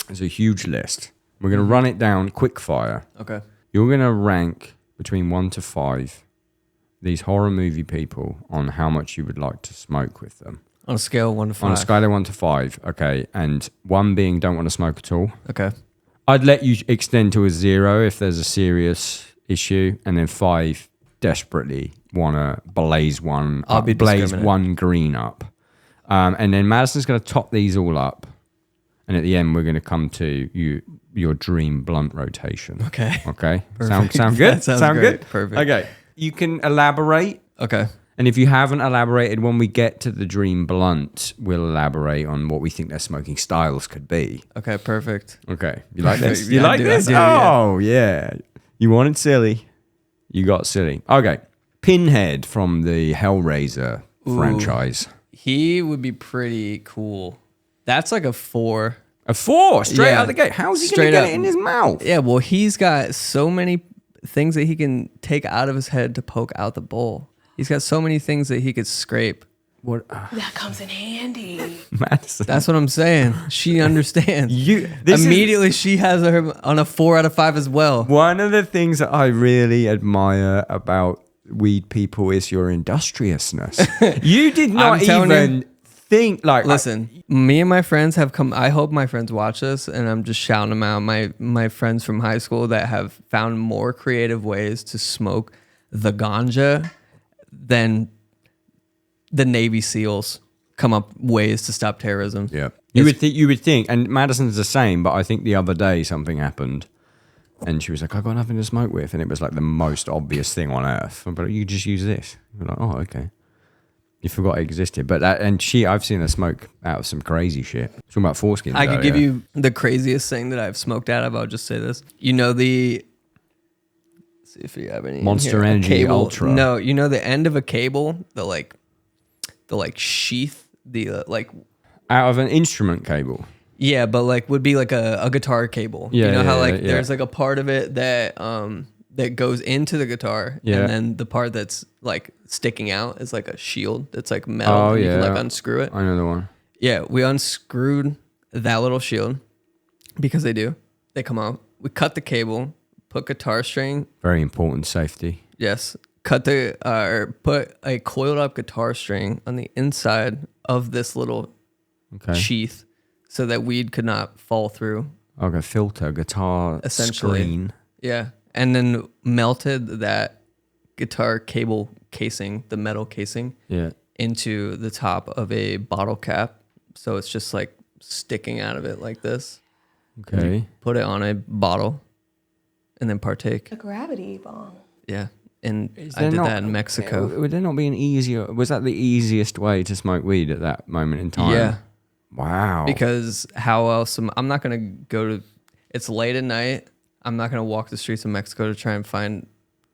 It's a huge list. We're gonna run it down quick fire. Okay. You're gonna rank between 1 to 5 these horror movie people on how much you would like to smoke with them. On a scale of 1 to 5. On a scale of 1 to 5, okay, and 1 being don't want to smoke at all. Okay. I'd let you extend to a 0 if there's a serious issue, and then 5 desperately want to blaze one. I'll be blaze discriminate. one green up, and then Madison's going to top these all up, and at the end we're going to come to your dream blunt rotation. Okay. Okay. Perfect. Sound good? That sounds Sound great. good? Perfect. Okay. You can elaborate. Okay. And if you haven't elaborated, when we get to the dream blunt, we'll elaborate on what we think their smoking styles could be. Okay. Perfect. Okay. You like this? Yeah, You I like do, this? I do, yeah. Oh, yeah. You wanted silly. You got silly. Okay. Pinhead from the Hellraiser franchise. He would be pretty cool. That's like a 4. A 4 straight Yeah. out the gate. How's he going to Straight get up. it in his mouth? Yeah, well, he's got so many things that he can take out of his head to poke out the bowl. He's got so many things that he could scrape. What? That comes in handy. Madison. That's what I'm saying. She understands. Immediately she has her on a 4 out of 5 as well. One of the things that I really admire about weed people is your industriousness. You did not even think like. Listen, me and my friends have come. I hope my friends watch this, and I'm just shouting them out. My friends from high school that have found more creative ways to smoke the ganja than the Navy SEALs come up ways to stop terrorism. Yeah, you would think, and Madison's the same. But I think the other day something happened, and she was like, "I got nothing to smoke with," and it was like the most obvious thing on earth. But you just use this. You're like, oh, okay. You forgot it existed, but I've seen her smoke out of some crazy shit. Talking about foreskins. I could give you the craziest thing that I've smoked out of. I'll just say this. You know let's see if you have any Monster Energy cable. Ultra. No, you know the end of a cable, the sheath, out of an instrument cable. Yeah, but would be like a guitar cable. Yeah, you know how yeah. there's like a part of it that that goes into the guitar, yeah. and then the part that's like sticking out is like a shield that's like metal. Oh, and yeah. You can like unscrew it. I know the one. Yeah, we unscrewed that little shield because they come out. We cut the cable, put guitar string. Very important safety. Yes, put a coiled up guitar string on the inside of this little sheath so that weed could not fall through. Okay, filter, guitar, essentially. Screen. Yeah, and then melted that guitar cable casing, the metal casing, into the top of a bottle cap. So it's just like sticking out of it like this. Okay. Put it on a bottle and then partake. A gravity bong. Yeah. And I did that in Mexico. Would there not be an easier... Was that the easiest way to smoke weed at that moment in time? Yeah. Wow. Because how else... I'm not going to go to... It's late at night. I'm not going to walk the streets of Mexico to try and find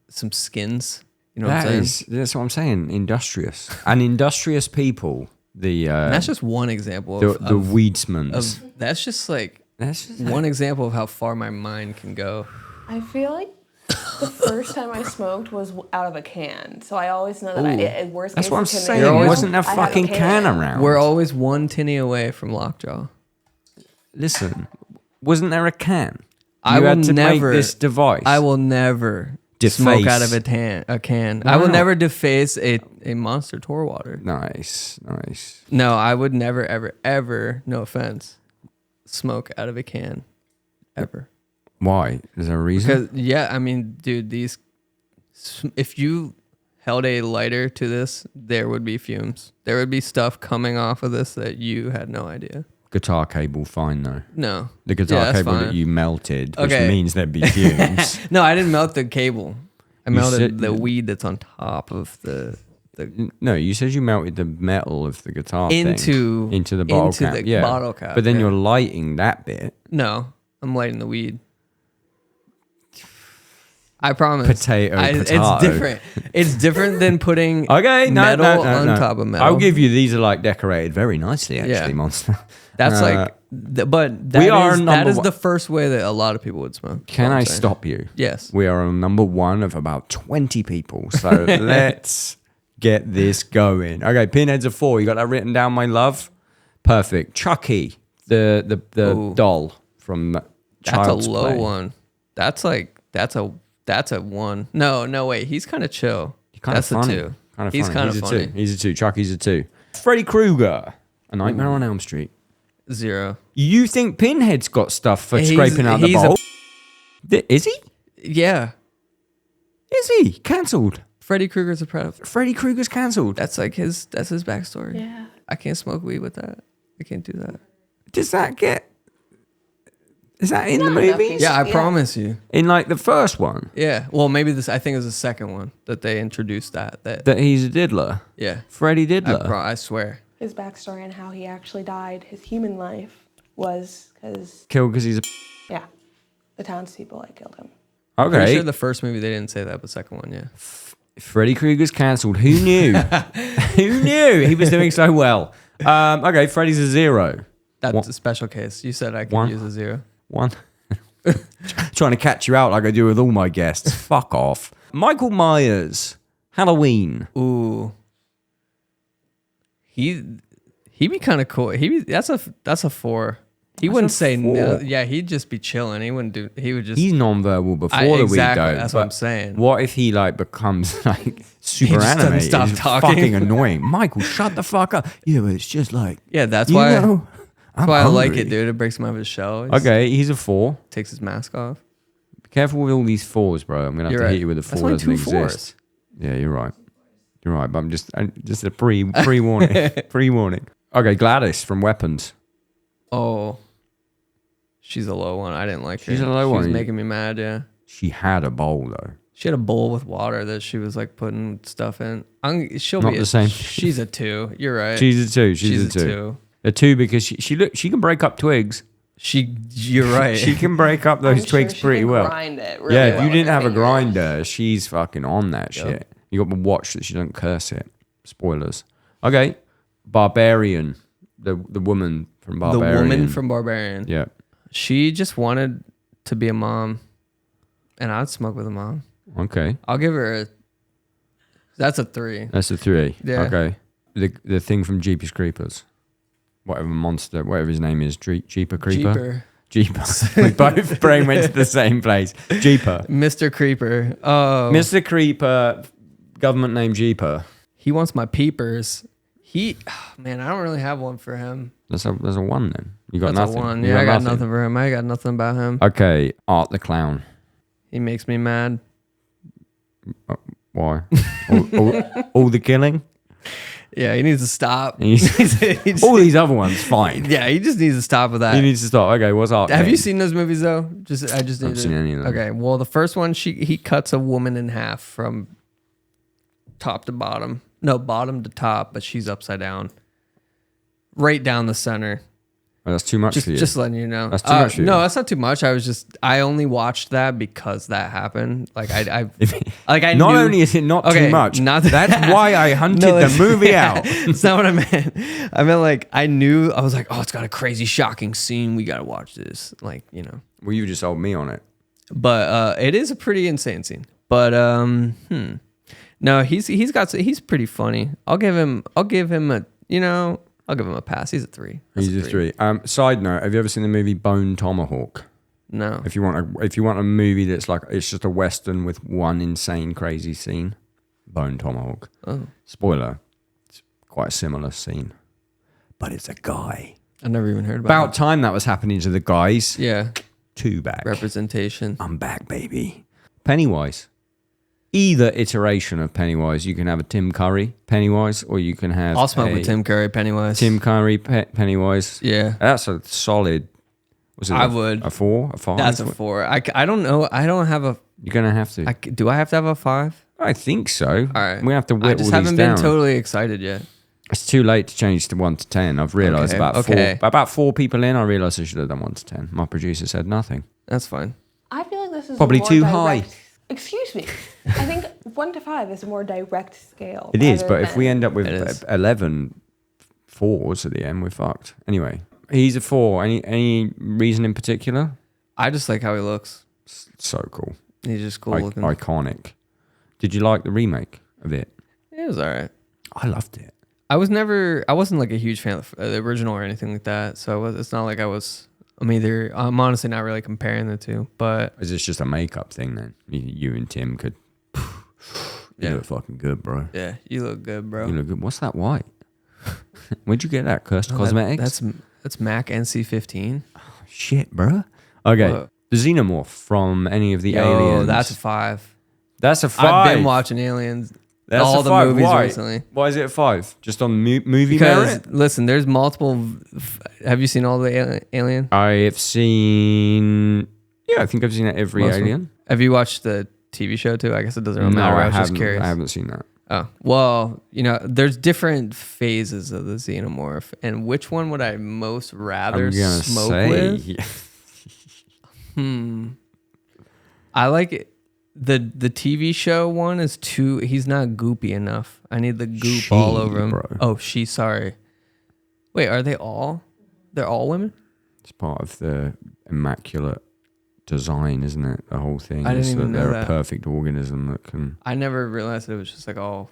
some skins. You know what I'm saying? That's what I'm saying. Industrious. And industrious people... that's just one example the weedsmans. That's just one example of how far my mind can go. I feel like the first time I smoked was out of a can, so I always know that worst case. That's what I'm saying. Wasn't a fucking can around? We're always one tinny away from lockjaw. Listen, wasn't there a can? I will never make this device. I will never smoke out of a can. Wow. I will never deface a Monster Tour water. Nice. No, I would never, ever, ever, no offense, smoke out of a can. Ever. Why? Is there a reason? Because, I mean, dude, if you held a lighter to this, there would be fumes. There would be stuff coming off of this that you had no idea. Guitar cable, fine though. No. The guitar cable fine. that you melted, which means there'd be fumes. No, I didn't melt the cable. I melted the weed that's on top of the. No, you said you melted the metal of the guitar into the bottle cap. The bottle cap. But then you're lighting that bit. No, I'm lighting the weed. I promise. Potato. It's different. It's different than putting metal on top of metal. I'll give you these are like decorated very nicely, actually, Monster. That's but that is the first way that a lot of people would smoke. Can I stop you? Yes. We are on number 1 of about 20 people. So let's get this going. Okay, pinheads of 4. You got that written down, my love? Perfect. Chucky, the doll from Child's Play. That's a low one. That's a 1. No, wait. He's kind of chill. That's a 2. He's kind of funny. He's a 2. Chucky's a 2. Freddy Krueger, A Nightmare on Elm Street. 0. You think Pinhead's got stuff for scraping out the bowl? Is he? Yeah. Is he? Cancelled. Freddy Krueger's a predator. Freddy Krueger's cancelled. That's his backstory. Yeah. I can't smoke weed with that. I can't do that. Is that in the movies? Yeah, I promise you. In like the first one? Yeah. Well, maybe I think it was the second one that they introduced that he's a diddler? Yeah. Freddy Diddler? I swear. His backstory and how he actually died, his human life, was because... Killed because he's a... Yeah. The townspeople killed him. Okay. Pretty sure the first movie they didn't say that, but second one, yeah. Freddy Krueger's cancelled. Who knew? Who knew? He was doing so well. Okay, Freddy's a 0. That's a special case. You said I could use a 0. 1. Trying to catch you out like I do with all my guests. Fuck off. Michael Myers, Halloween. Ooh. He'd be kind of cool. That's a 4. He wouldn't say no. Yeah, he'd just be chilling. He wouldn't do. He would just. He's non-verbal before the weed exactly. though. That's what I'm saying. What if he like becomes like super He just doesn't animated? stop It's talking. fucking annoying. Michael, shut the fuck up. Yeah, but it's just like. Yeah, that's you why. know, That's why I like it, dude. It breaks him out of his shell. Okay, he's a 4. Takes his mask off. Be careful with all these 4s, bro. I'm gonna have to hit you with a 4 That's doesn't only 2 exist. Yeah, you're right. You're right, but I'm just a pre-warning. Pre-warning. Okay, Gladys from Weapons. Oh. She's a low one. I didn't like her. She's a low one. She was making me mad, yeah. She had a bowl though. She had a bowl with water that she was like putting stuff in. She'll Not be the same. She's a 2. You're right. She's a 2. She's a 2. A 2 because she can break up twigs. You're right. She can break up those twigs she pretty can well. Grind it really Yeah, if well you with didn't her have a fingers. grinder, she's fucking on that shit. You got to watch that she don't curse it. Spoilers. Okay, Barbarian, the woman from Barbarian. The woman from Barbarian. Yeah. She just wanted to be a mom, and I'd smoke with a mom. Okay, I'll give her that's a 3. that's a 3. Yeah. Okay, the thing from Jeepers Creepers, whatever his name is, Jeeper Creeper. Jeeper. We both brain went to the same place. Jeeper. Mr. Creeper. Oh. Mr. Creeper, government name Jeeper. He wants my peepers. Man, I don't really have one for him. That's a 1 then. You got That's nothing. a 1. You Yeah, I got nothing for him. I got nothing about him. Okay, Art the Clown. He makes me mad. Why? all the killing? Yeah, he needs to stop. All these other ones, fine. Yeah, he just needs to stop with that. He needs to stop. Okay, what's Art? Have then? you seen those movies though? I just haven't seen any of them. Okay, well, the first one, he cuts a woman in half from top to bottom. No, bottom to top, but she's upside down, right down the center. Oh, that's too much for you. Just letting you know. That's too much for you. No, that's not too much. I only watched that because that happened. Like I not knew, only is it not too much, not that's why I hunted the movie out. It's not what I meant. I meant like I was like, oh, it's got a crazy, shocking scene. We gotta watch this. Like, you know. Well, you just sold me on it. But it is a pretty insane scene. But no, he's pretty funny. I'll give him a pass. He's a 3. That's He's a 3. Side note: have you ever seen the movie Bone Tomahawk? No. If you want a movie that's like it's just a western with one insane crazy scene, Bone Tomahawk. Oh. Spoiler: it's quite a similar scene, but it's a guy. I never even heard about About time that was happening to the guys. it. Yeah. 2 back. Representation. I'm back, baby. Pennywise. Either iteration of Pennywise. You can have a Tim Curry Pennywise, or you can have. I'll smoke with Tim Curry Pennywise. Tim Curry Pennywise. Yeah. That's a solid. Was it I would. A 4? A 5? That's a 4. I don't know. I don't have a. You're gonna have to. Do I have to have a 5? I think so. All right. We have to whittle I just these haven't down. been totally excited yet. It's too late to change to 1 to 10. I've realised about 4 people in. I realised I should have done 1 to 10. My producer said nothing. That's fine. I feel like this is Probably a more too direct, high. Excuse me. I think 1 to 5 is a more direct scale. It is, rather but if we than- end up with It is. 11 4s at the end, we're fucked. Anyway, he's a 4. Any reason in particular? I just like how he looks. So cool. He's just cool looking. Iconic. Did you like the remake of it? It was all right. I loved it. I wasn't like a huge fan of the original or anything like that. So it's not like I'm honestly not really comparing the two, but Is this just a makeup thing then? You and Tim could. You look fucking good, bro. yeah, you look good, bro. You look good. What's that white? Where'd you get that? Cursed Cosmetics? That's Mac NC15. Shit, bro. Okay. What? The Xenomorph from any of the aliens. Oh, that's a 5. That's a 5. I've been watching Aliens. That's all a the 5. movies Why? recently. Why is it a 5? Just on movie Because merit? listen, there's multiple. Have you seen all the Alien? I have seen. Yeah, I think I've seen every Most of them? alien. Have you watched the TV show too? I guess it doesn't really matter. I was just curious. I haven't seen that. Oh, well, there's different phases of the Xenomorph, and which one would I most rather I'm gonna smoke say. with? I like it. The TV show one is too. He's not goopy enough. I need the goop all over him. Bro. Oh, sorry. Wait, are they all? They're all women? It's part of the immaculate design, isn't it? The whole thing. I didn't is even know they're that. a perfect organism that can. I never realized it was just like all.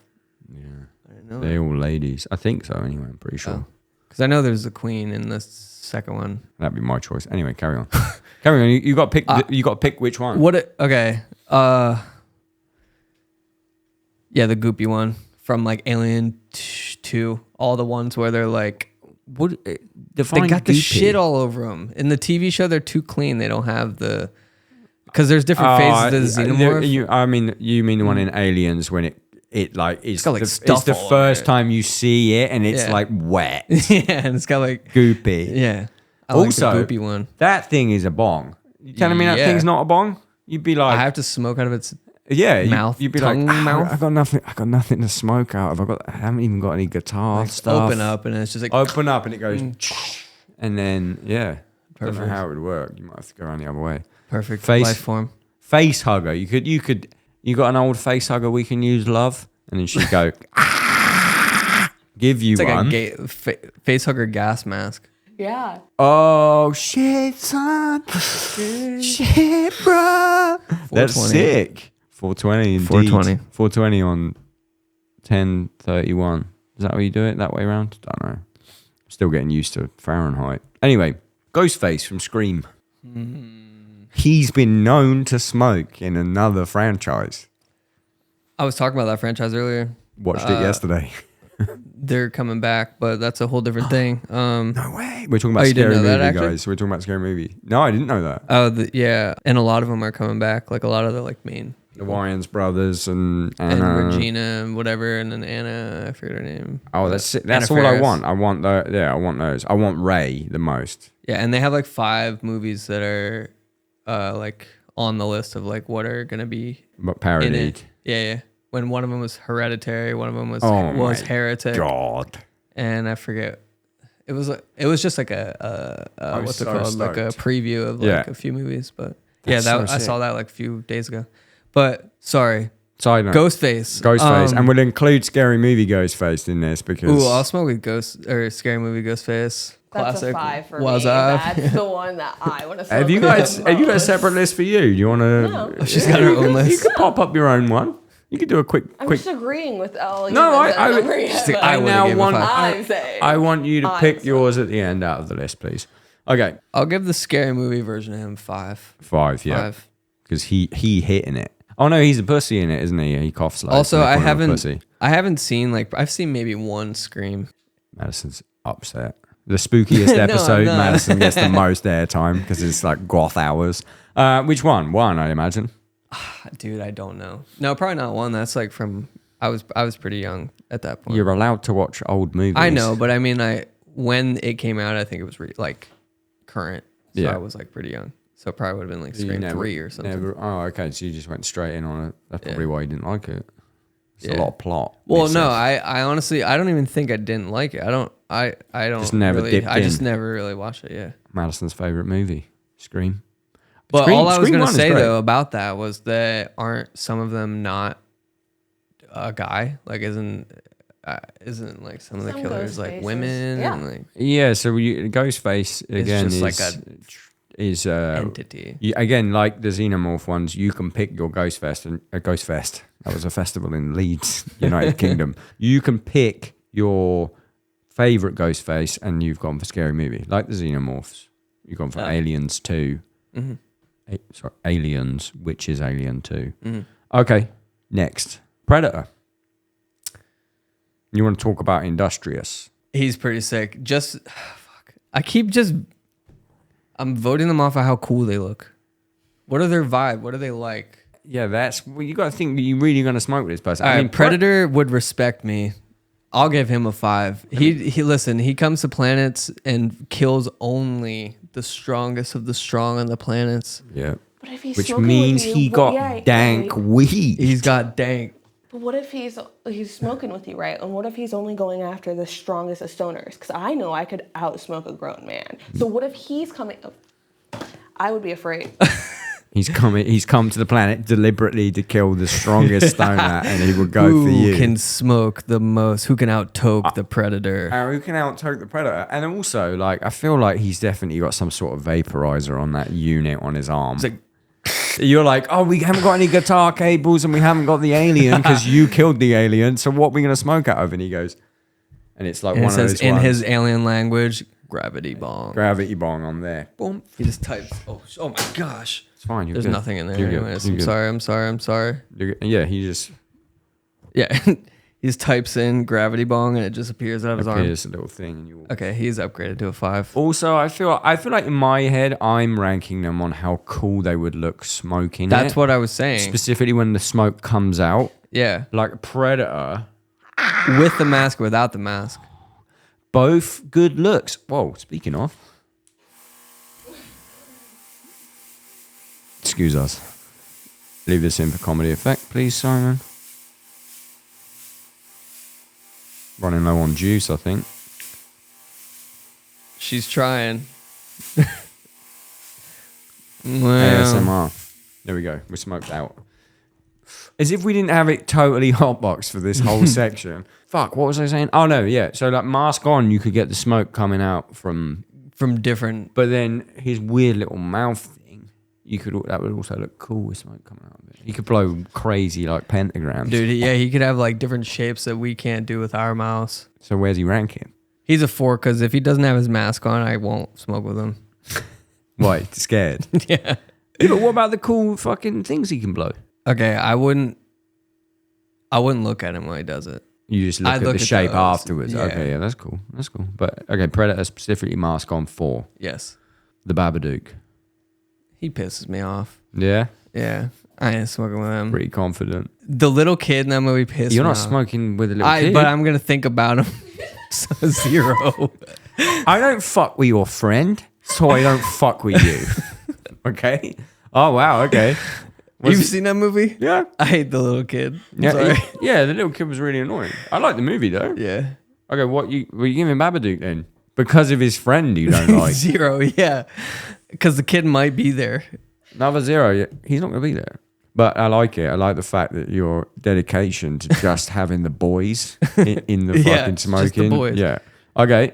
Yeah. I didn't know They're all ladies. I think so. Anyway, I'm pretty sure. because I know there's a queen in the second one. That'd be my choice. Anyway, carry on. Carry on. You got to pick. You got to pick which one. Okay. Yeah, the goopy one from like Alien 2. All the ones where they're like, What? they Define got the goopy. shit all over them. In the TV show, they're too clean. They don't have the because there's different phases of the xenomorph. You mean the one in Aliens when it like it's got, like, it's stuff the all over first it. time you see it and it's Yeah. like wet, Yeah, and it's got like goopy. yeah. I Also, like the goopy one. That thing is a bong. You telling me that Yeah. thing's not a bong? You'd be like, I have to smoke out of its yeah, mouth, You'd be tongue, like, mouth. I got nothing to smoke out of. I haven't even got any guitar stuff. open up, and it's just like Open up, and it goes, and then yeah, I don't know Perfect. how it would work. You might have to go around the other way. perfect Face- life form. Face hugger. You got an old face hugger we can use, love, and then she'd go, give you It's like one. a face hugger gas mask. Yeah. Oh shit, son! Shit, bro. That's 420. sick. 420 indeed. 420. 420 on 1031. Is that how you do it? That way around? Don't know. Still getting used to Fahrenheit. Anyway, Ghostface from Scream. He's been known to smoke in another franchise. I was talking about that franchise earlier. Watched it yesterday. They're coming back, but that's a whole different thing. No way. We're talking about you didn't Scary know that, Movie, actually? guys. We're talking about Scary Movie. No, I didn't know that. Oh, yeah, and a lot of them are coming back. Like a lot of the like main The Wayans brothers and and Anna. Regina and whatever, and then Anna. I forget her name. Oh, that's it. Anna That's all I Faris. want. I want the I want those. I want Ray the most. Yeah, and they have like 5 movies that are like on the list of like what are gonna be But in parodied. it. Yeah. When one of them was Hereditary, one of them was Oh my Heretic, God. and I forget. It was just like a I'm what's it so called? Like a stoked. preview of like Yeah. a few movies, but That's yeah, so I sick. saw that like a few days ago. But sorry, Side note. Ghostface. Ghostface. And we'll include Scary Movie Ghostface in this because Ooh, I'll smoke with Ghost or Scary Movie Ghostface. That's Classic. a 5 for Was me. up. That's the one that I want to smoke have you with guys the have you got a most. separate list for you? Do you want to? No. She's got her own You list. could pop up your own one. You could do a quick. I'm just agreeing with all you No, guys I that would- number yet, She's like, but I I would've now gave it want. 5. I'm saying. I want you to I'm pick saying. yours at the end out of the list, please. Okay, I'll give the Scary Movie version of him 5. 5. Yeah, 5. because he hit in it. Oh no, he's a pussy in it, isn't he? He coughs like. Also, they I call him a haven't pussy. seen like I've seen maybe one Scream. Madison's upset. The spookiest No, episode, no. Madison gets the most airtime because it's like goth hours. Which one? One, I imagine. Dude, I don't know. No, probably not one. That's like from I was pretty young at that point. You're allowed to watch old movies. I know, but I mean, when it came out, I think it was like current. So Yeah. I was like pretty young. So it probably would have been like You Scream never- 3 or something. Never, oh, okay. So you just went straight in on it. That's probably Yeah. why you didn't like it. It's a Yeah. lot of plot. Well, missing. no, I honestly I don't even think I didn't like it. I don't Just never really, dipped I just in. never really watched it. Yeah. Madison's favorite movie, Scream. But Scream- all I was Scream gonna 1 is say great. though about that was that aren't some of them not a guy? Like isn't like some of the Some killers ghost like faces. women Yeah. and like Yeah, so Ghostface again just is like is entity? again like the Xenomorph ones. You can pick your Ghostfest and Ghostfest. That was a festival in Leeds, United Kingdom. You can pick your favorite Ghostface, and you've gone for Scary Movie, like the Xenomorphs. You've gone for Yeah. Aliens 2. Mm-hmm. Sorry, Aliens, which is Alien 2. Mm-hmm. Okay, next Predator. You want to talk about Industrious? He's pretty sick. Just fuck. I'm voting them off of how cool they look. What are their vibe? What are they like? Yeah, that's well, you got to think. You're really going to smoke with this person. All I right, mean, Predator would respect me. I'll give him a 5. He listen. He comes to planets and kills only the strongest of the strong on the planets. Yeah, But if he's which smoking means with you, he got dank weed. He's got dank. But what if he's smoking with you, right? And what if he's only going after the strongest of stoners? Because I know I could outsmoke a grown man. So what if he's coming? I would be afraid. He's come to the planet deliberately to kill the strongest stoner, and he would go for you. Who can smoke the most? Who can out-toke the Predator? Who can out-toke the Predator? And also, like, I feel like he's definitely got some sort of vaporizer on that unit on his arm. It's like, You're like, oh, we haven't got any guitar cables and we haven't got the alien because you killed the alien. So what are we going to smoke out of? And he goes, and it's like And one it of says those in ones, his alien language, gravity bong. gravity bong on there. Boom. He just types. Oh my gosh. It's fine. You're There's good. nothing in there. You're good. Anyways, You're I'm good. sorry. I'm sorry. You're good. Yeah, he just Yeah. He just types in gravity bong and it just appears out of his arm. appears a little thing. And you. Okay, he's upgraded to a 5. Also, I feel like in my head, I'm ranking them on how cool they would look smoking. That's what I was saying. Specifically when the smoke comes out, Yeah. like Predator. With the mask, without the mask. Both good looks. Whoa, speaking of. Excuse us. Leave this in for comedy effect, please, Simon. Running low on juice, I think. She's trying. Well, ASMR. There we go. We're smoked out. As if we didn't have it totally hotboxed for this whole section. Fuck, what was I saying? Oh, no, yeah. So, like, mask on, you could get the smoke coming out from different. But then his weird little mouth thing, that would also look cool with smoke coming out of it. He could blow crazy like pentagrams. Dude, he could have like different shapes that we can't do with our mouse. So where's he ranking? He's a 4 because if he doesn't have his mask on, I won't smoke with him. Why? Scared? Yeah. Yeah, but what about the cool fucking things he can blow? Okay, I wouldn't look at him when he does it. You just look I'd at look the at shape those. afterwards. Yeah. Okay, yeah, that's cool. That's cool. But okay, Predator specifically mask on 4. Yes. The Babadook. He pisses me off. Yeah? Yeah. I ain't smoking with him. Pretty confident. The little kid in that movie pissed You're me not off. smoking with a little kid. But I'm going to think about him. So 0. I don't fuck with your friend, so I don't fuck with you. Okay? Oh, wow, okay. You've seen that movie? Yeah. I hate the little kid. I'm Yeah, sorry. yeah, the little kid was really annoying. I like the movie though. Yeah. Okay, what you giving Babadook then? Because of his friend you don't like. 0, yeah. Because the kid might be there. Another 0. Yeah, he's not gonna be there. But I like it. I like the fact that your dedication to just having the boys in the Yeah, fucking just the smoking. boys. Yeah. Okay.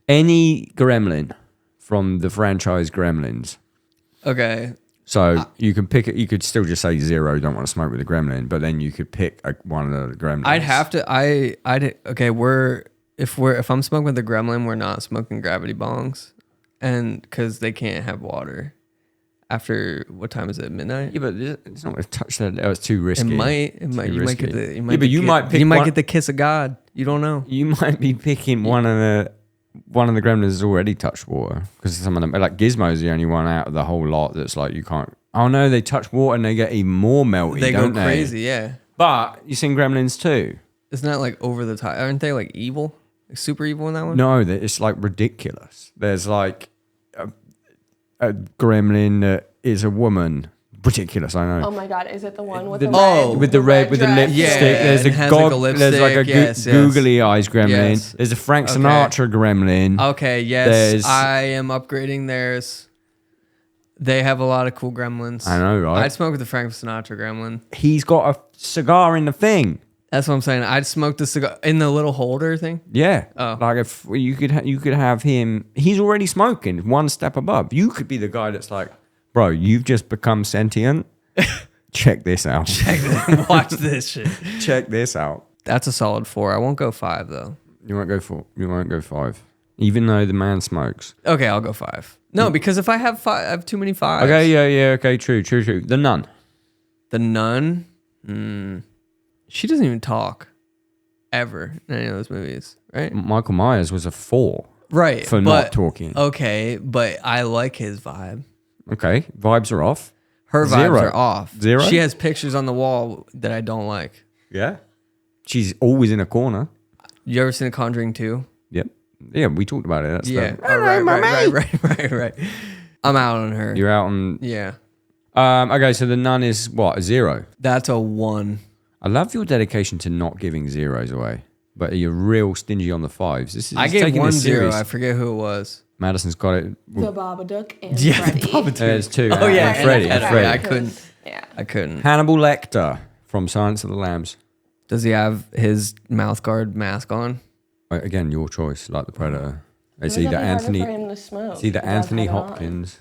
Any gremlin from the franchise Gremlins. Okay. So you can pick it. You could still just say 0. Don't want to smoke with a gremlin, but then you could pick one of the gremlins. I'd have to. Okay. If I'm smoking with the gremlin, we're not smoking gravity bongs, and because they can't have water. After what time is it? Midnight. Yeah, but it's not going to touch that. Oh, it's too risky. It might. You might risky. get the. You Yeah, might but you might pick You might one- get the kiss of God. You don't know. You might be picking one of the gremlins that's already touched water, because some of them, like Gizmo's the only one out of the whole lot that's like you can't. Oh no, they touch water and they get even more melty. They go don't crazy. Yeah. But you seen Gremlins too? Isn't that like over the top? Aren't they like evil? Like super evil in that one? No, it's like ridiculous. There's like a gremlin that is a woman. Ridiculous, I know. Oh my god, is it the one with The- the red? with the red with the dress? lipstick. Yeah, There's and a it has, like, a there's like a lipstick. Yes, yes. googly eyes gremlin. Yes. There's a Frank Okay. Sinatra gremlin. Okay, yes. There's- I am upgrading theirs. They have a lot of cool gremlins. I know, right? I'd smoke with the Frank Sinatra gremlin. He's got a cigar in the thing. That's what I'm saying. I'd smoke the cigar in the little holder thing. Yeah. Oh. Like if you could have him. He's already smoking one step above. You could be the guy that's like, bro, you've just become sentient. Check this out. Watch this shit. Check this out. That's a solid 4. I won't go 5 though. You won't go 5. Even though the man smokes. Okay, I'll go 5. No, because if I have 5, I have too many 5s. Okay, yeah, okay, true. The Nun. The Nun. She doesn't even talk ever in any of those movies, right? Michael Myers was a 4. Right. For not talking. Okay, but I like his vibe. Okay, vibes are off. Her vibes 0. are off. 0? She has pictures on the wall that I don't like. Yeah. She's always in a corner. You ever seen The Conjuring 2? Yep. Yeah, we talked about it. That's Yeah. the- Oh, right. I'm out on her. You're out on. Yeah. Okay, so the Nun is what, a 0? That's a 1. I love your dedication to not giving 0s away, but you're real stingy on the 5s. This is I it's gave taking 1 this 0. serious. I forget who it was. Madison's got it. The Babadook and Yeah, the Freddy. Babadook. There's 2. Oh, yeah, and Freddy. and And Freddy. Freddy. I couldn't. Yeah. I couldn't. Hannibal Lecter from Silence of the Lambs. Does he have his mouth guard mask on? Again, your choice, like the Predator. It's Why would either that be harder Anthony. for him to smoke It's either if he does Anthony have it on? Hopkins.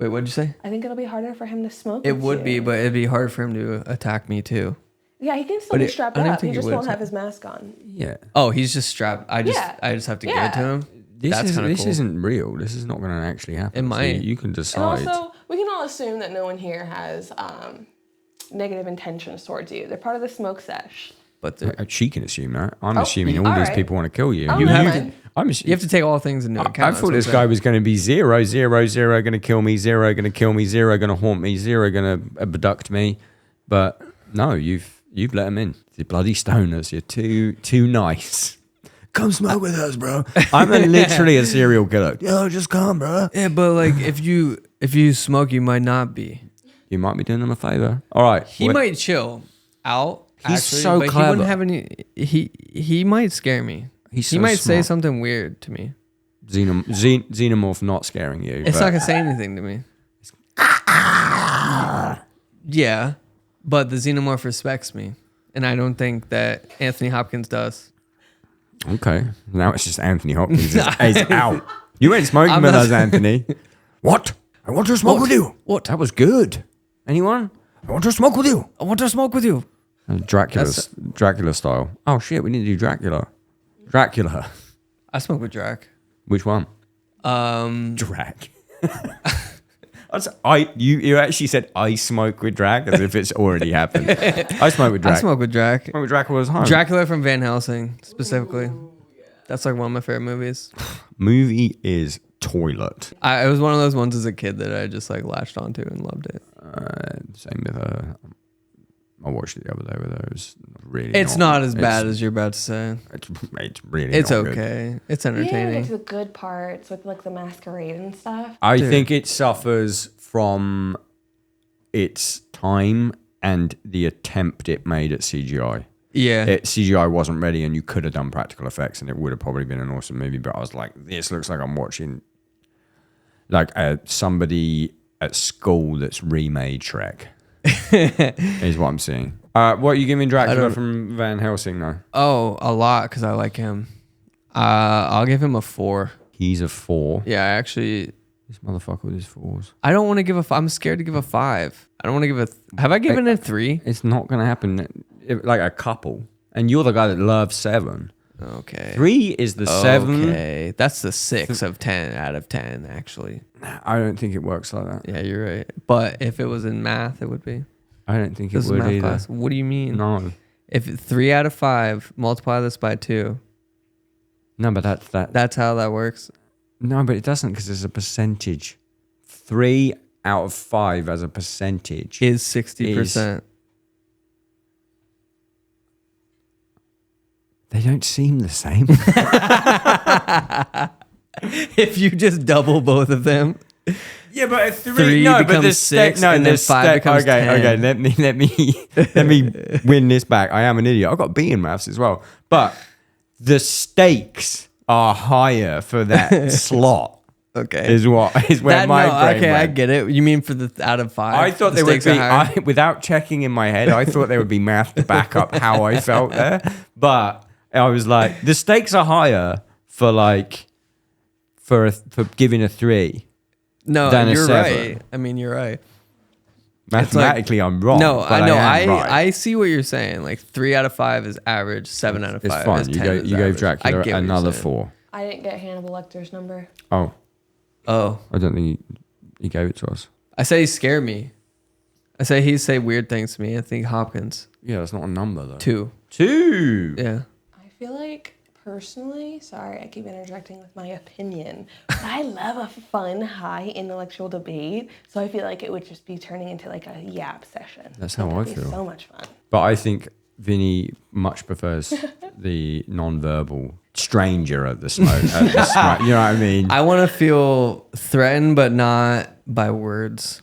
Wait, what'd you say? I think it'll be harder for him to smoke. It with would you. be, but it'd be hard for him to attack me too. Yeah, he can still But be it- strapped I don't up. think He he just would won't have attack. his mask on. Yeah. Oh, he's just strapped. I just have to give it to Yeah. him. This That's kinda cool. isn't real. This is not going to actually happen. It So might. you can And decide. also, we can all assume that no one here has negative intentions towards you. They're part of the smoke sesh. But She can assume that. I'm Oh, assuming all all these right. people want to kill you. Oh, you never have mind. you have to take all things into account. I that's thought what this I'm guy saying. was going to be 0, 0, 0, going to kill me, 0, going to kill me, 0, going to haunt me, 0, going to abduct me. But no, you've let him in. You bloody stoners. You're too nice. Come smoke with us, bro. I'm literally a serial killer. Yo, just come, bro. Yeah, but like if you smoke, you might not be. You might be doing them a favor. All right. He might chill out. He's actually, so but clever. He wouldn't have any. He might scare me. He's He so might say smart. something weird to me. Xenomorph not scaring you. It's but not gonna say anything to me. Yeah, but the xenomorph respects me, and I don't think that Anthony Hopkins does. Okay. Now it's just Anthony Hopkins. He's out. You ain't smoking I'm with not- us, Anthony. What? I want to smoke with you. What? That was good. Anyone? I want to smoke with you. I want to smoke with you. Dracula style. Oh shit, we need to do Dracula. Dracula. I smoke with Drac. Which one? Um, Drac. You actually said I smoke with Drac as if it's already happened. I smoke with Drac. I smoke with Drac. Smoke with Dracula's home. Dracula from Van Helsing, specifically. That's like one of my favorite movies. Movie is toilet. It was one of those ones as a kid that I just like latched onto and loved it. Same with her. I watched it the other day with her. It was really. It's not as bad as you're about to say. It's really. It's not good. okay. It's Yeah, entertaining. like the good parts with like the masquerade and stuff. I Dude. think it suffers from its time and the attempt it made at CGI. Yeah. CGI wasn't ready, and you could have done practical effects, and it would have probably been an awesome movie. But I was like, this looks like I'm watching like somebody at school that's remade Shrek. Is what I'm seeing. What are you giving Dracula from Van Helsing though? Oh, a lot because I like him. I'll give him a 4. He's a 4. Yeah, actually, This motherfucker with his 4s. I don't want to give a. I'm scared to give a 5. I don't want to give a. Have I given it a 3? It's not gonna happen. Like a couple, and you're the guy that loves 7. Okay. 3 is the 7. Okay, that's the 6 of 10 out of 10. Actually, I don't think it works like that. yeah, you're right. But if it was in math, it would be. I don't think This it is would math either. class. What do you mean? No, If 3 out of 5, multiply this by 2. no, but that. That's how that works. No, but it doesn't because there's a percentage. 3 out of 5 as a percentage. Is 60%. They don't seem the same. If you just double both of them. Yeah, but a 3 becomes 6, and then 5 becomes 10. Okay. Let me win this back. I am an idiot. I got B in maths as well, but the stakes are higher for that slot. Okay. Is where my brain okay, I went. get it. You mean for the out of 5? I thought the they would stakes are be. higher? Without checking in my head, I thought there would be math to back up how I felt there. But I was like, the stakes are higher for giving a 3. No, than a you're 7. right. I mean, you're right. Mathematically, I'm wrong. No, but I know. I am right. I see what you're saying. Like 3 out of 5 is average. 7 out of 5 It's fine. is 10 is You gave average. I Dracula get what you're another saying. 4. I didn't get Hannibal Lecter's number. Oh, Oh, I don't think he gave it to us. I say he scared me. I say he say weird things to me. I think Hopkins. Yeah, that's not a number though. 2. 2. Yeah. I feel like personally, sorry, I keep interjecting with my opinion, but I love a fun, high intellectual debate. So I feel like it would just be turning into like a yap session. That's how I It'd be feel. so much fun. But I think Vinny much prefers the non-verbal stranger at the smoke. You know what I mean? I want to feel threatened, but not by words.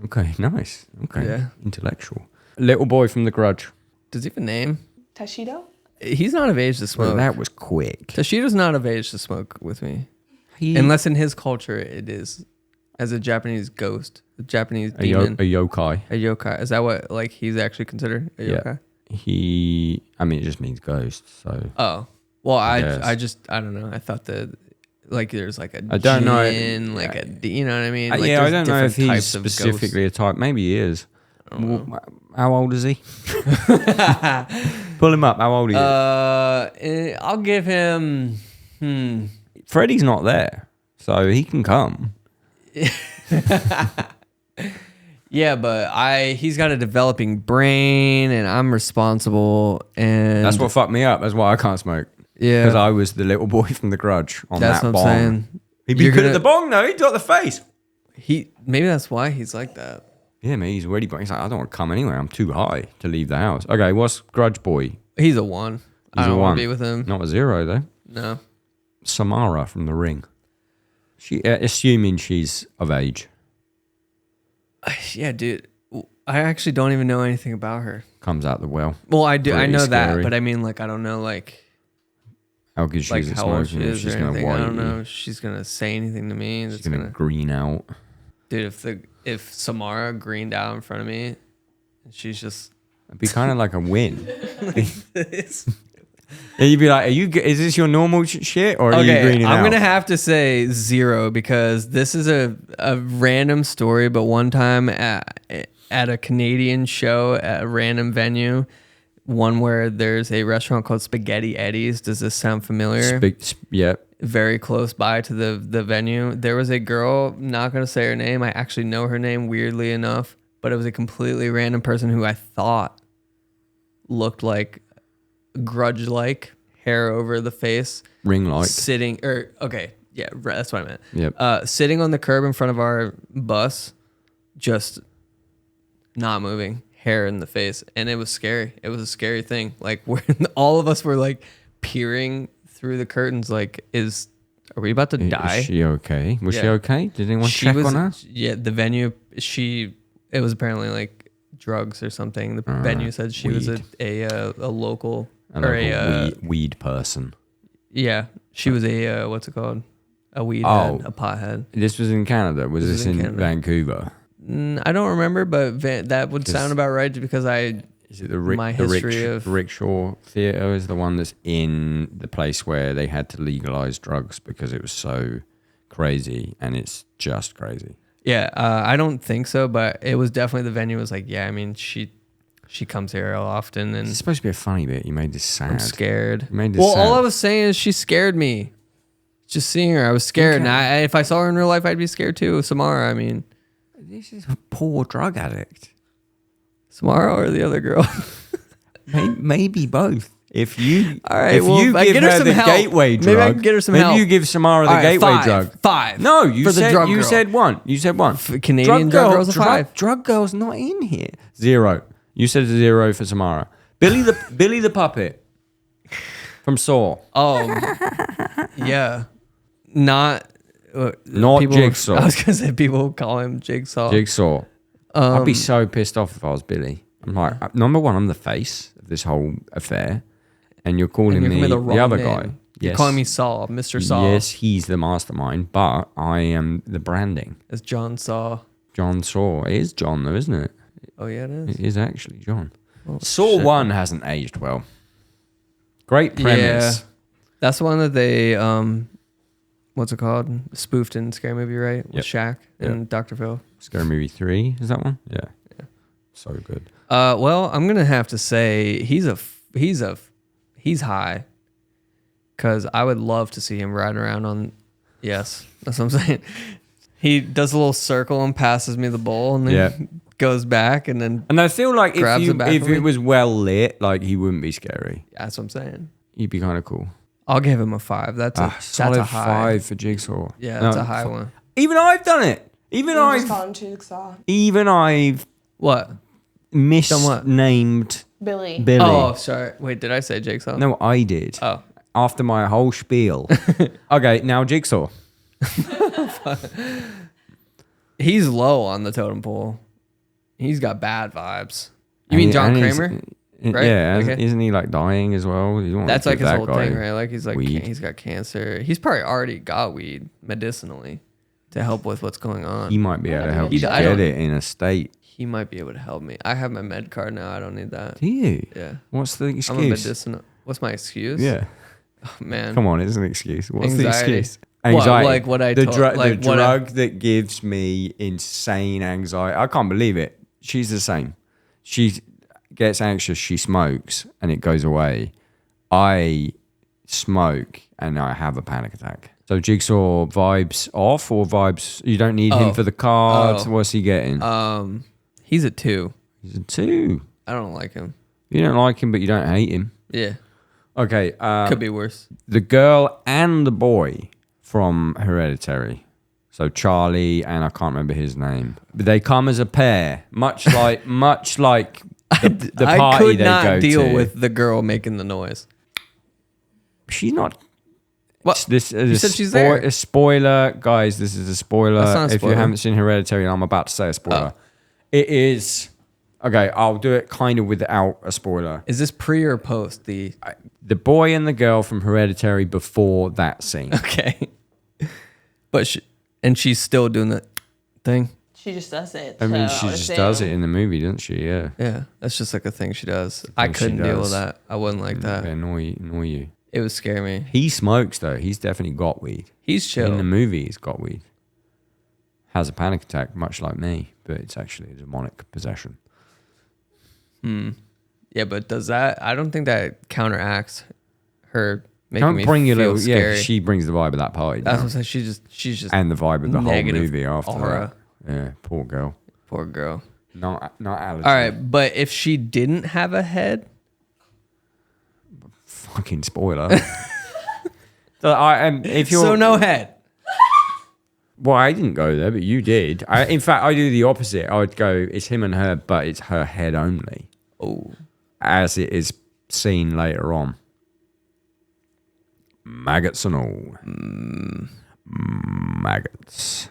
Okay, nice. Okay, Yeah. intellectual. Little boy from The Grudge. Does he have a name? Tashido? He's not of age to Well, smoke. that was quick. Tashido's not of age to smoke with me. Unless in his culture it is. As a Japanese ghost. A Japanese a demon. yokai. A yokai. Is that what like he's actually considered a yokai? Yeah. I mean, it just means ghost. So Oh. Well, I Yes. don't know. I thought that like there's like a I don't know. jinn, like a, you know what I mean? Like yeah, I there's don't know if different he's types of specifically ghosts. a type. Maybe he is. How old is he? Pull him up. How old are you? I'll give him. Freddy's not there, so he can come. Yeah, but he's got a developing brain, and I'm responsible, and That's what fucked me up. That's why I can't smoke. Yeah. Because I was the little boy from The Grudge on That's that what I'm bong. saying. He'd be You're good at gonna- the bong, though. He'd got the face. Maybe that's why he's like that. Yeah, man, he's already. He's like, I don't want to come anywhere. I'm too high to leave the house. Okay, what's Grudge Boy? He's a 1. I He's don't a want 1. to be with him. Not a 0 though. No. Samara from The Ring. She, assuming she's of age, Yeah, dude. I actually don't even know anything about her. comes out the well. Well, I do. I Pretty know scary. that, but I mean, like, I don't know, like How good she like is at how old she smoking. If is she's or gonna anything. I white don't you. know if she's gonna say anything to me. She's That's gonna gonna, green out. dude. If Samara greened out in front of me, and she's just It'd be kind of like a win. And you'd be like, is this your normal shit or are you greening out? I'm gonna have to say 0 because this is a random story. But one time at a Canadian show at a random venue, one where there's a restaurant called Spaghetti Eddie's. Does this sound familiar? Yep. Very close by to the venue. There was a girl, not gonna say her name. I actually know her name, weirdly enough, but it was a completely random person who I thought looked like Grudge-like, hair over the face, Ring light. sitting that's what I meant. Yep. Sitting on the curb in front of our bus, just not moving, hair in the face, and it was scary. It was a scary thing. Like all of us were like peering through the curtains, like, are we about to die? Is she okay? Was she Yeah. okay? Did anyone check on her? Yeah, the venue. It was apparently like drugs or something. The venue said she was weed. a local Weed person. Yeah, she was a what's it called? A weed head, a pothead. This was in Canada. Was this in Canada. Vancouver? I don't remember, but that would sound about right because Is it my history of Rickshaw Theatre is the one that's in the place where they had to legalize drugs because it was so crazy, and it's just crazy. Yeah, I don't think so, but it was definitely the venue was like, yeah, I mean, she comes here often, and It's supposed to be a funny bit. You made this sad. I'm scared. You made this Well, sad. all I was saying is she scared me. Just seeing her, I was scared. Okay. And if I saw her in real life, I'd be scared too. Samara, I mean, This is a poor drug addict. Samara or the other girl. Maybe both. If you, All right, if well, you I give get her her some the help. gateway drug, Maybe I can get her some maybe help. you give Samara the All right, gateway 5, drug. 5. No, you for the said drug you girl. said 1. You said 1. Canadian drug girl's a 5. Drug girl's not in here. 0. You said 0 for Samara. Billy the puppet from Saw. Oh, yeah, not Jigsaw. I was gonna say people call him Jigsaw. Jigsaw. I'd be so pissed off if I was Billy. I'm like, number one, I'm the face of this whole affair, and you're calling And you're me calling the wrong other name. guy. You're Yes. calling me Saul, Mr. Saul. Yes, he's the mastermind, but I am the branding. As John Saw. John Saw. It is John, though, isn't it? Oh yeah, it is. It is actually John. Oh, Saw shit. 1 hasn't aged well. Great premise. Yeah. That's the one that they what's it called? Spoofed in Scary Movie, right? With Shaq and Dr. Phil. Scary Movie 3, is that one? Yeah. So good. Well, I'm gonna have to say he's high, because I would love to see him ride around on. Yes, that's what I'm saying. He does a little circle and passes me the bowl, and then goes back, and then And I feel like grabs it back if from me. it was well lit, like he wouldn't be scary. that's what I'm saying. He'd be kind of cool. I'll give him a 5. That's a Solid that's a high. 5 for Jigsaw. Yeah, that's a high f- one. Even I've done it. Even You just I've call him Jigsaw. What? misnamed Billy. Billy. Oh, sorry. Wait, did I say Jigsaw? No, I did. Oh. After my whole spiel. Okay, now Jigsaw. He's low on the totem pole. He's got bad vibes. You mean John Kramer? Right? Yeah, Okay. isn't he like dying as well? You don't That's wanna like give his that whole guy thing, right? Like weed. he's got cancer. He's probably already got weed medicinally to help with what's going on. He might be able to help He- you I get don't- it in a state. He might be able to help me. I have my med card now. I don't need that. Do you? Yeah. What's the excuse? I'm a medicinal. What's my excuse? Yeah. Oh, man. Come on, it's an excuse. What's Anxiety. the excuse? Anxiety. Like what I the told- drug, like the what I- drug that gives me insane anxiety. I can't believe it. She's the same. She gets anxious. She smokes, and it goes away. I smoke, and I have a panic attack. So Jigsaw vibes off or vibes? You don't need him for the cards. What's he getting? He's a 2. He's a 2. I don't like him. You don't like him, but you don't hate him. Yeah, Okay. could be worse. The girl and the boy from Hereditary. So Charlie and I can't remember his name. But they come as a pair, much like the I party could they not go deal to. with the girl making the noise. She's not. What? This You is said she's there. a spoiler, guys. This is a spoiler. That's not a If you spoiler. haven't seen Hereditary, I'm about to say a spoiler. It is okay. I'll do it kind of without a spoiler. Is this pre or post the? The boy and the girl from Hereditary before that scene. Okay, but she's still doing the thing. She just does it. I mean, so she would just assume. does it in the movie, doesn't she? Yeah. Yeah, that's just like a thing she does. I thing she couldn't deal with does. that. I wouldn't like that. They annoy you. It would scare me. He smokes though. He's definitely got weed. He's chill. In the movie, he's got weed. Has a panic attack, much like me, but it's actually a demonic possession. Yeah, but does that? I don't think that counteracts her making Don't me bring your feel little. scary. Yeah, she brings the vibe of that party. That's down. what I'm saying. She's just And the vibe of the whole negative movie after aura. that. Yeah, poor girl. Poor girl. Not allergy. All right, but if she didn't have a head, Fucking spoiler. So if you're so no head. well, I didn't go there, but you did. In fact, I do the opposite. I would go, it's him and her, but it's her head only, Oh, as it is seen later on. Maggots and all. Maggots.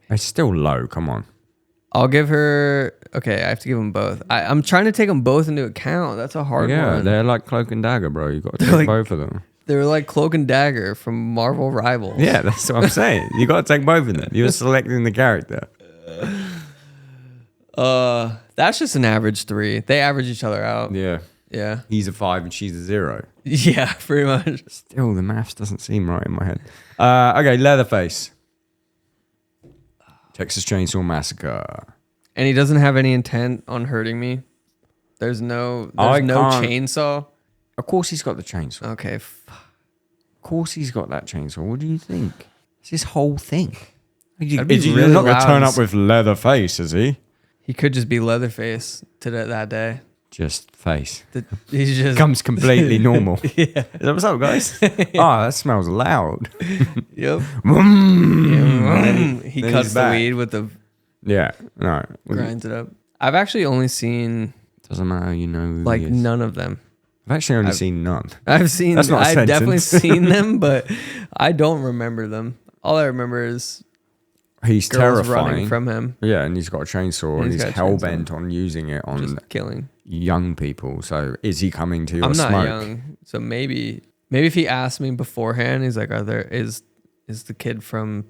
It's still low. Come on. I'll give her. Okay, I have to give them both. I'm trying to take them both into account. That's a hard Yeah, one. they're like Cloak and Dagger, bro. You got to take like- both of them. They're like Cloak and Dagger from Marvel Rivals. Yeah, that's what I'm saying. You got to take both of them. You're selecting the character. That's just an average 3. They average each other out. Yeah. Yeah. He's a 5 and she's a 0. Yeah, pretty much. Still, the maths doesn't seem right in my head. Okay, Leatherface. Texas Chainsaw Massacre. And he doesn't have any intent on hurting me. There's no can't- chainsaw. Of course he's got the chainsaw. Okay. Of course he's got that chainsaw. What do you think? It's his whole thing. That'd be He's really not going to loud turn and up with Leatherface, is he? He could just be Leatherface that day. Just face. He's just Comes completely normal. Yeah. Is that what's up, guys? Oh, that smells loud. Yep. He Then cuts he's the back. weed with the Yeah. No. grinds it up. I've actually only seen Doesn't matter, you know who like he is. none of them. I've actually only seen none. I've seen. That's not a I've definitely sentence. seen them, but I don't remember them. All I remember is He's girls terrifying. running from him, Yeah, and he's got a chainsaw and he's he's got a hell chainsaw. bent on using it on just killing. young people. So is he coming to your I'm not smoke? young, so maybe if he asked me beforehand, he's like, is the kid from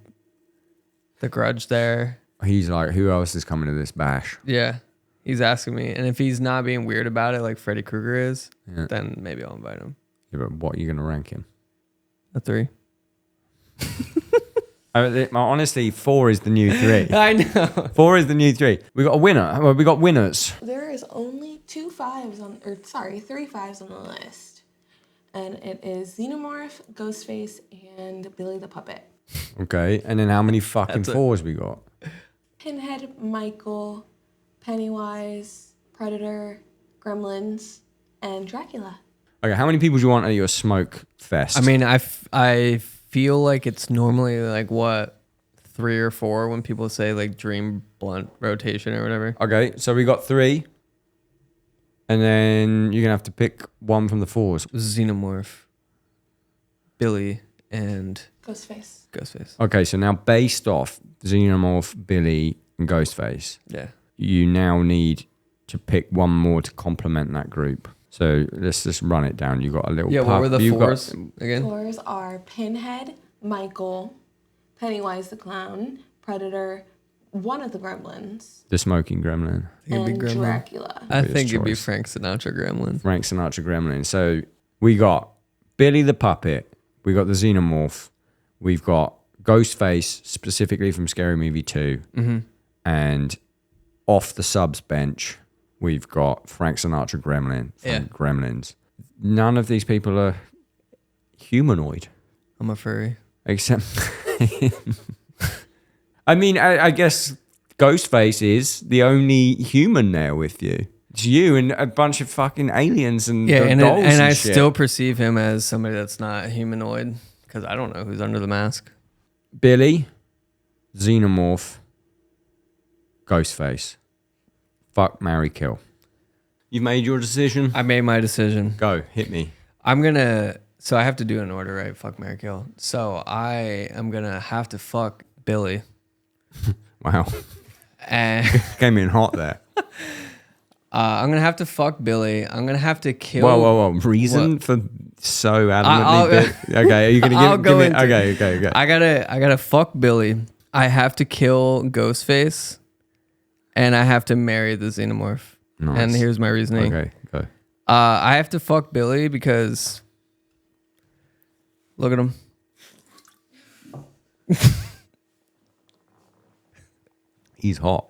The Grudge there? He's like, who else is coming to this bash? Yeah, he's asking me, and if he's not being weird about it like Freddy Krueger is, Yeah. then maybe I'll invite him. Yeah, but what are you going to rank him? A 3. Honestly, 4 is the new 3. I know. 4 is the new 3. We got a winner. Well, we got winners. There is only 3 5s on the list. And it is Xenomorph, Ghostface, and Billy the Puppet. Okay, and then how many fucking That's it. 4s we got? Pinhead, Michael, Pennywise, Predator, Gremlins, and Dracula. Okay, how many people do you want at your smoke fest? I mean, I feel like it's normally like what 3 or 4 when people say like dream blunt rotation or whatever. okay, so we got 3. And then you're going to have to pick one from the 4s. Xenomorph, Billy, and Ghostface. Ghostface. Okay, so now based off Xenomorph, Billy, and Ghostface, Yeah. you now need to pick one more to complement that group. So let's just run it down. You got a little Yeah. What pup. were the You've got- 4s again? 4s are Pinhead, Michael, Pennywise the Clown, Predator, one of the Gremlins, the smoking gremlin, It'd be and Gremlin. Dracula. I Obvious think it'd be choice. Frank Sinatra Gremlin. Frank Sinatra gremlin. So we got Billy the puppet. We got the Xenomorph. We've got Ghostface, specifically from Scary Movie 2. Mm-hmm. And off the subs bench, we've got Frank Sinatra Gremlin from Gremlins. None of these people are humanoid. I'm a furry. Except... I mean, I guess Ghostface is the only human there with you. It's you and a bunch of fucking aliens and dolls and I shit. still perceive him as somebody that's not humanoid because I don't know who's under the mask. Billy, Xenomorph, Ghostface. Fuck, marry, kill. You've made your decision? I made my decision. Go, hit me. So I have to do an order, right? Fuck, marry, kill. So I am going to have to fuck Billy. Wow. And came in hot there. I'm going to have to fuck Billy. I'm going to have to kill... Whoa. Reason for so adamantly... Okay, are you going to give me... Okay. I gotta fuck Billy. I have to kill Ghostface. And I have to marry the Xenomorph. Nice. And here's my reasoning. Okay, go. I have to fuck Billy because... Look at him. He's hot.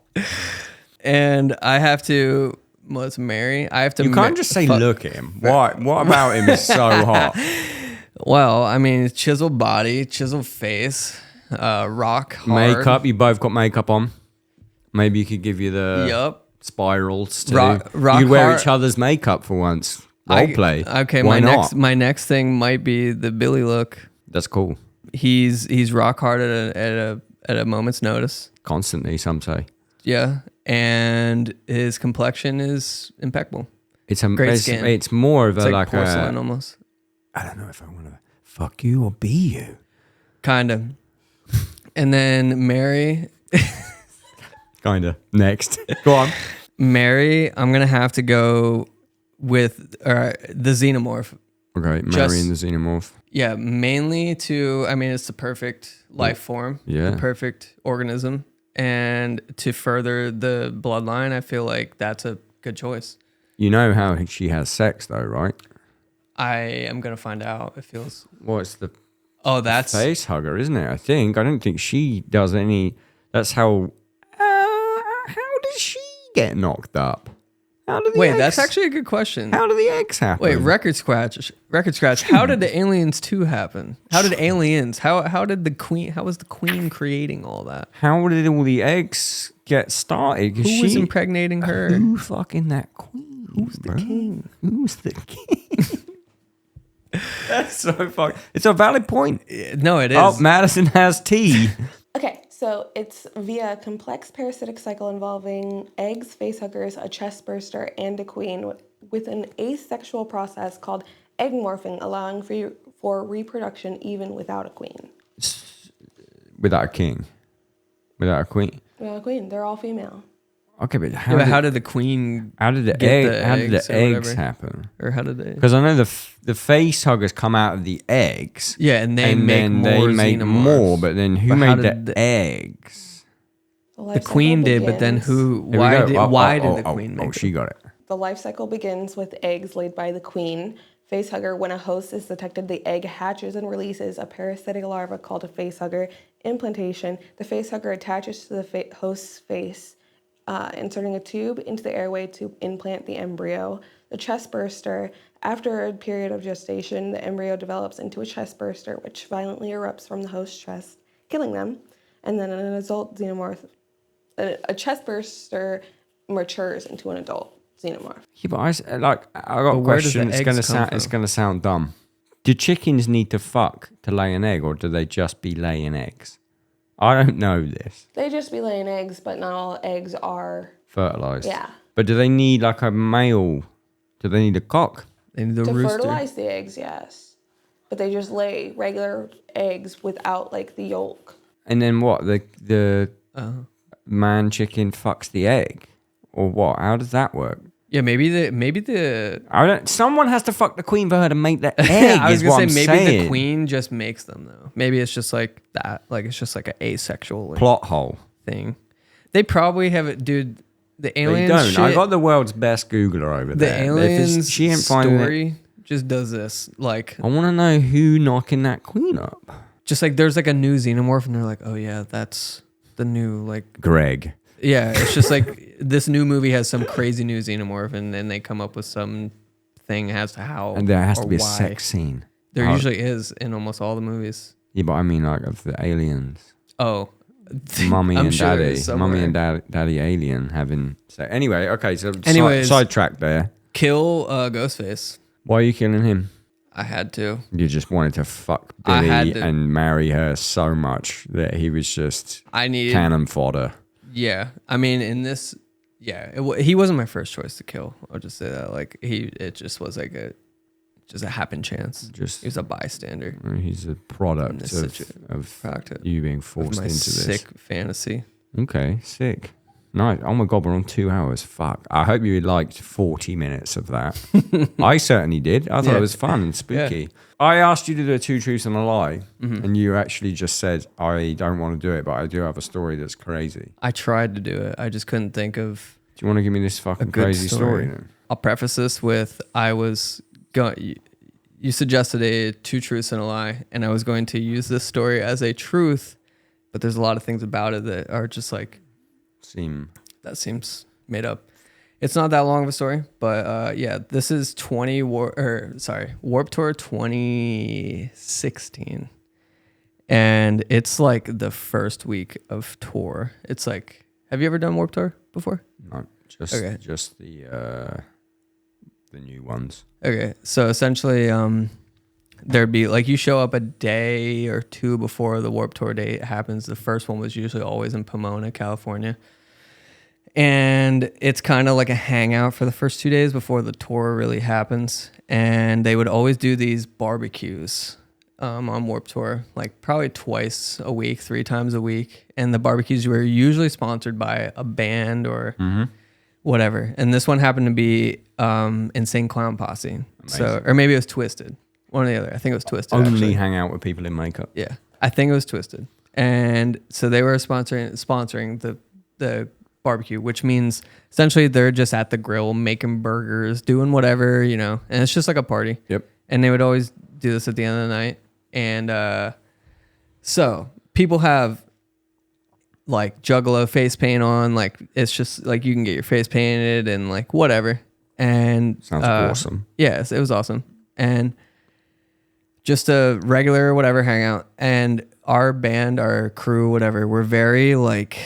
And I have to... Let's marry. I have to... You can't just say look at him. What about him is so hot? Well, I mean, chiseled body, chiseled face, rock hard. Makeup. You both got makeup on. Maybe you could give you the spirals too. Rock You'd wear hard. each other's makeup for once. Role play. Okay, Why not? my next thing might be the Billy look. That's cool. He's rock hard at a moment's notice. Constantly, some say. Yeah, and his complexion is impeccable. It's a great skin. It's more of It's a like like porcelain a. almost. I don't know if I want to fuck you or be you. Kind of. And then Mary. Kinda. Next. Go on. Mary, I'm gonna have to go with the Xenomorph. Okay, marrying the Xenomorph. Yeah, mainly it's the perfect life form. Yeah. The perfect organism. And to further the bloodline, I feel like that's a good choice. You know how she has sex though, right? I am gonna find out. It feels. Well, it's the that's face hugger, isn't it? I don't think she does any. That's how. How does she get knocked up? How do the Wait, eggs, that's actually a good question. How do the eggs happen? Wait, record scratch. How did the Aliens 2 happen? How did Aliens? How did the Queen? How was the Queen creating all that? How did all the eggs get started? Who was impregnating her? Who fucking that queen? Who's the king? Who's the king? That's so fucking. It's a valid point. No, it is. Oh, Madison has tea. Okay, so it's via a complex parasitic cycle involving eggs, facehuggers, a chest burster, and a queen with an asexual process called egg morphing, allowing for reproduction even without a queen. Without a king. Without a queen. Without a queen, they're all female. Okay, but how did the Queen? How did the eggs happen? Or how did they? Because I know the face huggers come out of the eggs. Yeah, and they make make more. But then who made the eggs? The Queen did, but then who? Why did the Queen make? Oh, she got it. The life cycle begins with eggs laid by the queen. Facehugger, when a host is detected, the egg hatches and releases a parasitic larva called a facehugger. Implantation, the facehugger attaches to the host's face, inserting a tube into the airway to implant the embryo. The chest burster, after a period of gestation, the embryo develops into a chest burster, which violently erupts from the host's chest, killing them. And then an adult xenomorph, a chest burster matures into an adult xenomorph. Yeah, but I got a question. It's gonna sound dumb. Do chickens need to fuck to lay an egg, or do they just be laying eggs? I don't know this. They just be laying eggs, but not all eggs are fertilized. Yeah. But do they need like a male? Do they need a cock? They need the to rooster. Fertilize the eggs, yes. But they just lay regular eggs without like the yolk. And then what? The man chicken fucks the egg, or what? How does that work? Yeah, maybe the. Someone has to fuck the queen for her to make that egg. I was gonna say maybe saying. The queen just makes them though. Maybe it's just like that. Like it's just like an asexual plot hole thing. They probably have it, dude. The aliens. They don't. Shit, I got the world's best Googler over there. The aliens she ain't finding story just does this. Like I want to know who knocking that queen up. just like there's like a new xenomorph, and they're like, oh yeah, that's the new like Greg. Yeah, it's just like this new movie has some crazy new xenomorph, and then they come up with some thing as to how. And there has to be a why. sex scene. There usually is in almost all the movies. Yeah, but I mean like of the aliens. Oh, Mummy I'm and sure daddy. it's somewhere. Mummy and daddy alien having sex. Anyway, okay, so Anyways. sidetrack there. Kill Ghostface. Why are you killing him? I had to. You just wanted to fuck I Billy had to. and marry her so much that he was just I needed. cannon fodder. Yeah, I mean, in this, he wasn't my first choice to kill. I'll just say that. Like it just was like a happen chance. Just He was a bystander. he's a product this of Product you being of forced my into sick this. fantasy. Okay, sick. Nice. Oh my God, we're on 2 hours. Fuck. I hope you liked 40 minutes of that. I certainly did. I thought Yeah. it was fun and spooky. I asked you to do a 2 truths and a lie, and you actually just said, I don't want to do it, but I do have a story that's crazy. I tried to do it. I just couldn't think of Do you want to give me this fucking good crazy story story. then? I'll preface this with I was going. You suggested a 2 truths and a lie, and I was going to use this story as a truth, but there's a lot of things about it that are just like that seems made up. It's not that long of a story, but yeah, this is Warp Tour 2016, and it's like the first week of tour. It's like, have you ever done Warp Tour before? No, just the new ones. Okay, so essentially, there'd be like you show up a day or 2 before the Warp Tour date happens. The first one was usually always in Pomona, California. And it's kind of like a hangout for the first 2 days before the tour really happens. And they would always do these barbecues on Warp Tour, like probably twice a week, 3 times a week. And the barbecues were usually sponsored by a band or whatever. And this one happened to be Insane Clown Posse. So, or maybe it was Twisted. One or the other. I think it was Twisted. Only actually. hang out with people in makeup. Yeah, I think it was Twisted. And so they were sponsoring the barbecue, which means essentially they're just at the grill making burgers, doing whatever, you know, and it's just like a party. Yep. And they would always do this at the end of the night. And so people have like Juggalo face paint on, like it's just like you can get your face painted and like whatever. And Sounds awesome. Yes, it was awesome. And just a regular whatever hangout. And our band, our crew, whatever, we're very like,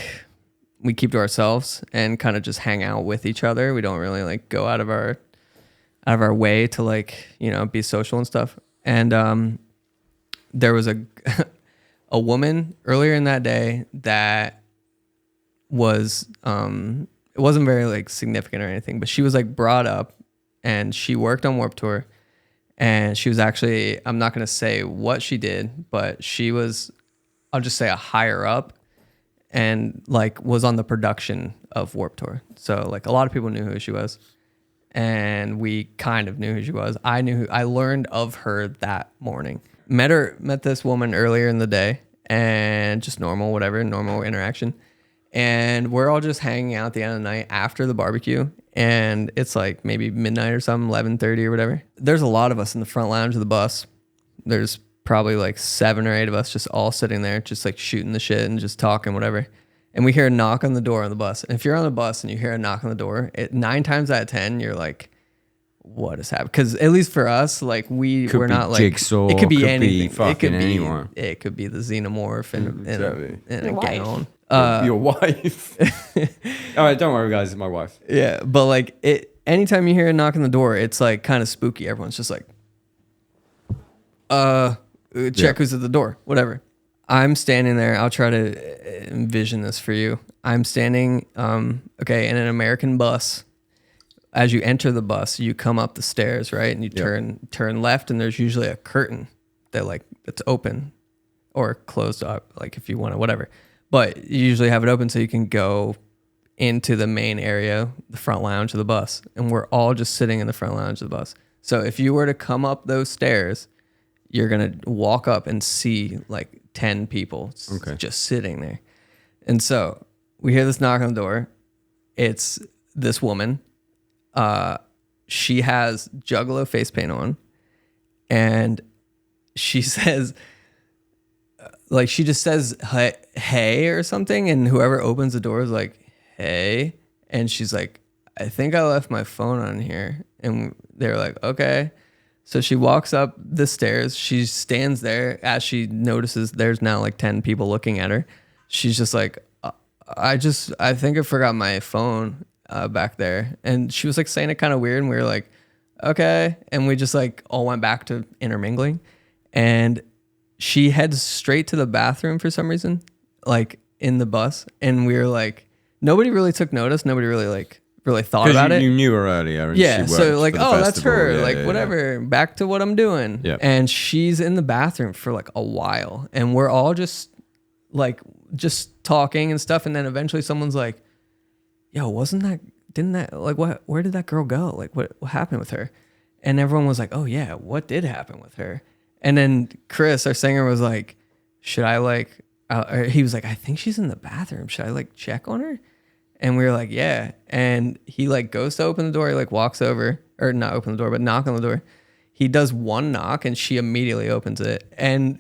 we keep to ourselves and kind of just hang out with each other. We don't really like go out of our way to like, you know, be social and stuff. And there was a woman earlier in that day that was it wasn't very like significant or anything, but she was like brought up and she worked on Warp Tour. And she was actually, I'm not going to say what she did, but she was, I'll just say a higher up and like was on the production of Warp Tour. So like a lot of people knew who she was and we kind of knew who she was. I learned of her that morning. Met this woman earlier in the day and just normal interaction. And we're all just hanging out at the end of the night after the barbecue. And it's like maybe midnight or something, 11:30 or whatever. There's a lot of us in the front lounge of the bus. There's probably like 7 or 8 of us just all sitting there, just like shooting the shit and just talking, whatever. And we hear a knock on the door on the bus. And if you're on the bus and you hear a knock on the door, 9 times out of 10, you're like, what is happening? Because at least for us, like we're not like Jigsaw, it could be could be anything. fucking anyone. It could be the xenomorph and Your a wife. gown. Your wife. All right, don't worry, guys. It's my wife. Yeah, but like anytime you hear a knock on the door, it's like kind of spooky. Everyone's just like, check who's at the door, whatever. I'm standing there. I'll try to envision this for you. I'm standing, in an American bus. As you enter the bus, you come up the stairs, right? And you turn left, and there's usually a curtain that like it's open or closed up, like if you want to, whatever. But you usually have it open so you can go into the main area, the front lounge of the bus. And we're all just sitting in the front lounge of the bus. So if you were to come up those stairs, you're going to walk up and see like 10 people just sitting there. And so we hear this knock on the door. It's this woman. She has Juggalo face paint on. And she says, like she just says hey or something, and whoever opens the door is like, hey, and she's like, I think I left my phone on here, and they're like, okay. So she walks up the stairs. She stands there as she notices there's now like 10 people looking at her. She's just like, I think I forgot my phone back there. And she was like saying it kind of weird. And we were like, okay. And we just like all went back to intermingling. And she heads straight to the bathroom for some reason, like in the bus. And we were like, nobody really took notice. Nobody really thought about it. You knew her earlier. And yeah. she So like, for the oh, that's festival. her. Yeah, like yeah, whatever. Back to what I'm doing. Yeah. And she's in the bathroom for like a while, and we're all just talking and stuff. And then eventually someone's like, yo, where did that girl go? Like what happened with her? And everyone was like, oh yeah, what did happen with her? And then Chris, our singer, was like, should I like, he was like, I think she's in the bathroom. Should I like check on her? And we were like, yeah. And he like goes to open the door. He like walks over, or not open the door, but knock on the door. He does one knock and she immediately opens it. And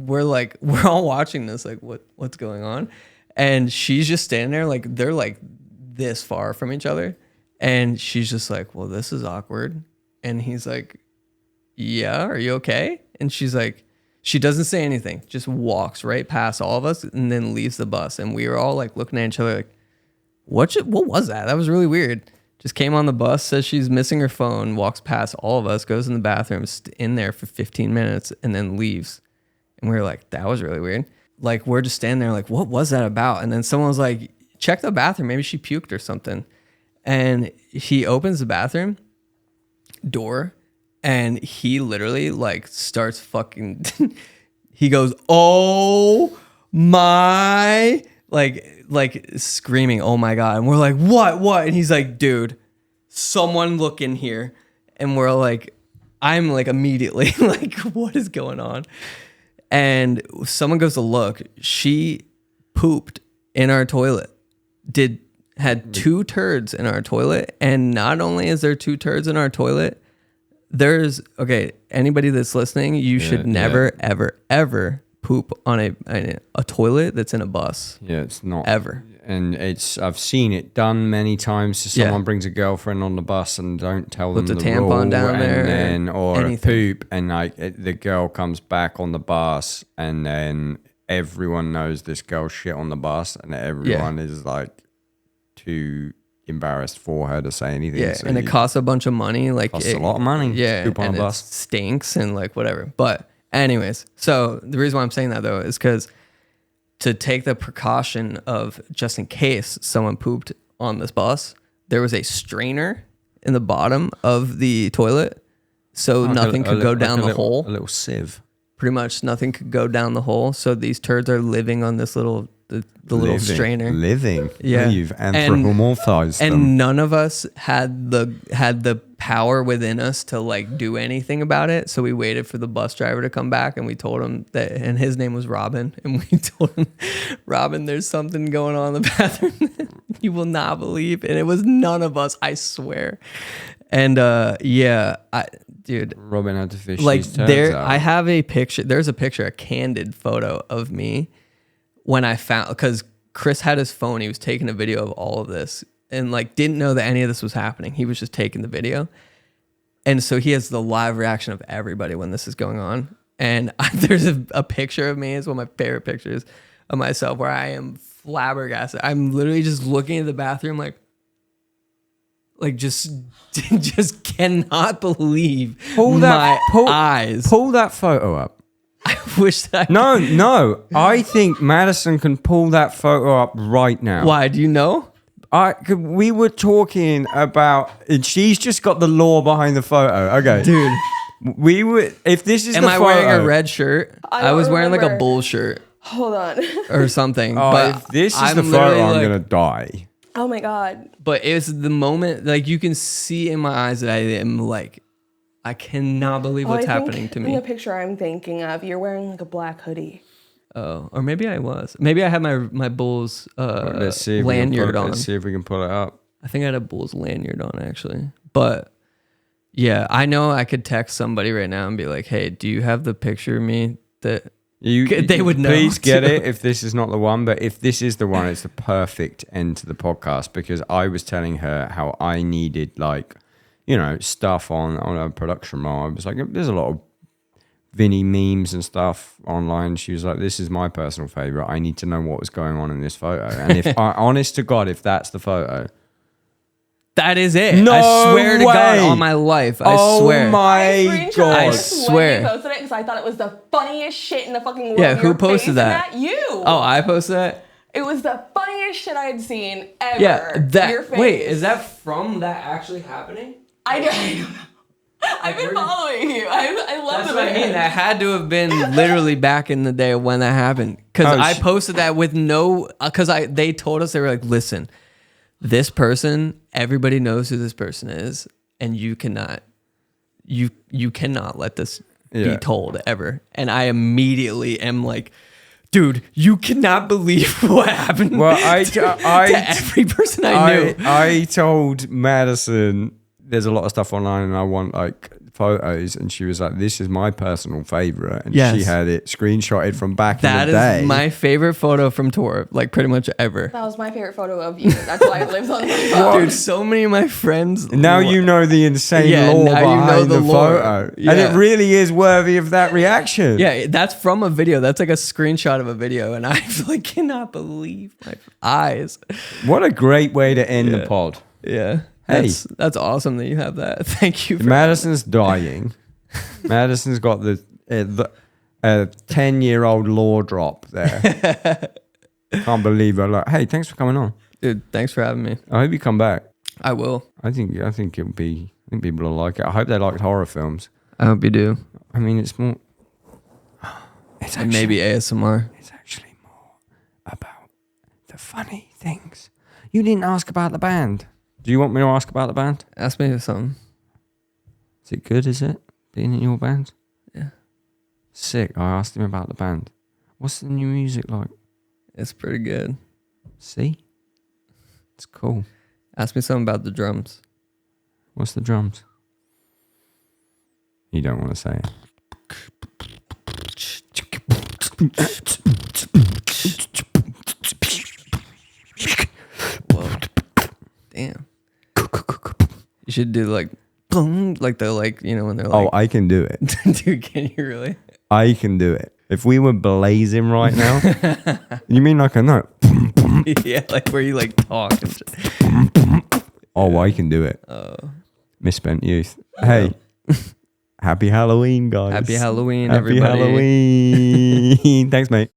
we're like, we're all watching this, like what's going on? And she's just standing there, like they're like this far from each other. And she's just like, well, this is awkward. And he's like, yeah, are you okay? And she's like, she doesn't say anything, just walks right past all of us and then leaves the bus. And we were all like looking at each other like, what was that? That was really weird. Just came on the bus, says she's missing her phone, walks past all of us, goes in the bathroom, in there for 15 minutes, and then leaves. And we were like, that was really weird. Like, we're just standing there like, what was that about? And then someone was like, check the bathroom. Maybe she puked or something. And he opens the bathroom door, and he literally like starts fucking, he goes, oh my, like screaming, oh my God. And we're like, what? And he's like, dude, someone look in here. And we're like, I'm like immediately like, what is going on? And someone goes to look. She pooped in our toilet. Had 2 turds in our toilet. And not only is there 2 turds in our toilet, anybody that's listening, you should never, ever poop on a toilet that's in a bus. Yeah, it's not ever. And I've seen it done many times. So someone brings a girlfriend on the bus and don't tell them the the tampon rule, down there, and then or anything. a poop, and like the girl comes back on the bus, and then everyone knows this girl shit on the bus, and everyone is like too embarrassed for her to say anything. Yeah, So and it costs a bunch of money. Like costs a lot of money. Yeah, to poop on and a bus. it stinks and like whatever. But anyways, so the reason why I'm saying that though is because to take the precaution of just in case someone pooped on this bus, there was a strainer in the bottom of the toilet, so nothing could go down the hole. A little sieve. Pretty much nothing could go down the hole. So these turds are living on this little little strainer. Living. Yeah. You've anthropomorphized them. And none of us had the power within us to like do anything about it. So we waited for the bus driver to come back, and we told him that, and his name was Robin. And we told him, Robin, there's something going on in the bathroom that you will not believe. And it was none of us, I swear. And dude, Robin had to fish like these turds out. I have a picture. There's a picture, a candid photo of me when I found, because Chris had his phone. He was taking a video of all of this and like didn't know that any of this was happening. He was just taking the video. And so he has the live reaction of everybody when this is going on. And there's a picture of me. It's one of my favorite pictures of myself where I am flabbergasted. I'm literally just looking at the bathroom like just cannot believe my eyes. Pull that photo up. I wish that No. I think Madison can pull that photo up right now. Why? Do you know? We were talking about, and she's just got the lore behind the photo. Okay, Dude. We would, if this is Am the I photo, wearing a red shirt? I was wearing like a remember. bull shirt Hold on. or something. Oh, but if this is I'm the photo, literally I'm like- gonna die. Oh my God. But it's the moment, like you can see in my eyes that I am like, I cannot believe what's I think happening to In me. the picture I'm thinking of, you're wearing like a black hoodie. Oh, or maybe I was. Maybe I had my Bulls Let's see if lanyard on. Let's see if we can pull it up. I think I had a Bulls lanyard on actually. But yeah, I know I could text somebody right now and be like, hey, do you have the picture of me that They would know. Please get it if this is not the one. But if this is the one, it's the perfect end to the podcast, because I was telling her how I needed, like, stuff on a production role. I was like, there's a lot of Vinny memes and stuff online. She was like, this is my personal favorite. I need to know what was going on in this photo. And if honest to God, if that's the photo, that is it. No I swear to God way. on my life. I swear. Oh my God. I swear. When you posted it because I thought it was the funniest shit in the fucking world. Yeah, who Your posted face in that? You. Oh, I posted that? It was the funniest shit I had seen ever. Yeah, Your face. wait, is that from that actually happening? I've been following you. I love That's the what I video. mean. That had to have been literally back in the day when that happened. Because I posted that with they told us, they were like, listen, this person, everybody knows who this person is, and you cannot let this be told ever. And I immediately am like, dude, you cannot believe what happened to every person I knew. I told Madison there's a lot of stuff online and I want like photos, and she was like, this is my personal favorite, and she had it screenshotted from back in the day. That is my favorite photo from tour, like pretty much ever. That was my favorite photo of you. That's why it lives on my phone. Dude, so many of my friends. Now you know the insane lore behind the photo. Yeah. And it really is worthy of that reaction. Yeah, that's from a video. That's like a screenshot of a video, and I like cannot believe my eyes. What a great way to end the pod. Yeah. Hey. That's awesome that you have that. Thank you. Madison's dying. Madison's got the 10-year-old lore drop there. Can't believe it. Like, hey, thanks for coming on. Dude, thanks for having me. I hope you come back. I will. I think it'll be. I think people will like it. I hope they liked horror films. I hope you do. I mean, it's more. It's And maybe ASMR. It's actually more about the funny things. You didn't ask about the band. Do you want me to ask about the band? Ask me something. Is it good, is it? Being in your band? Yeah. Sick. I asked him about the band. What's the new music like? It's pretty good. See? It's cool. Ask me something about the drums. What's the drums? You don't want to say it. Whoa. Damn. You should do like boom, like the when they're like. Oh, I can do it. Dude, can you really? I can do it. If we were blazing right now, you mean like a note? Yeah, like where you like talk and shit. Oh, I can do it. Misspent youth. Hey, happy Halloween, guys. Happy Halloween, Happy everybody. Halloween. Thanks, mate.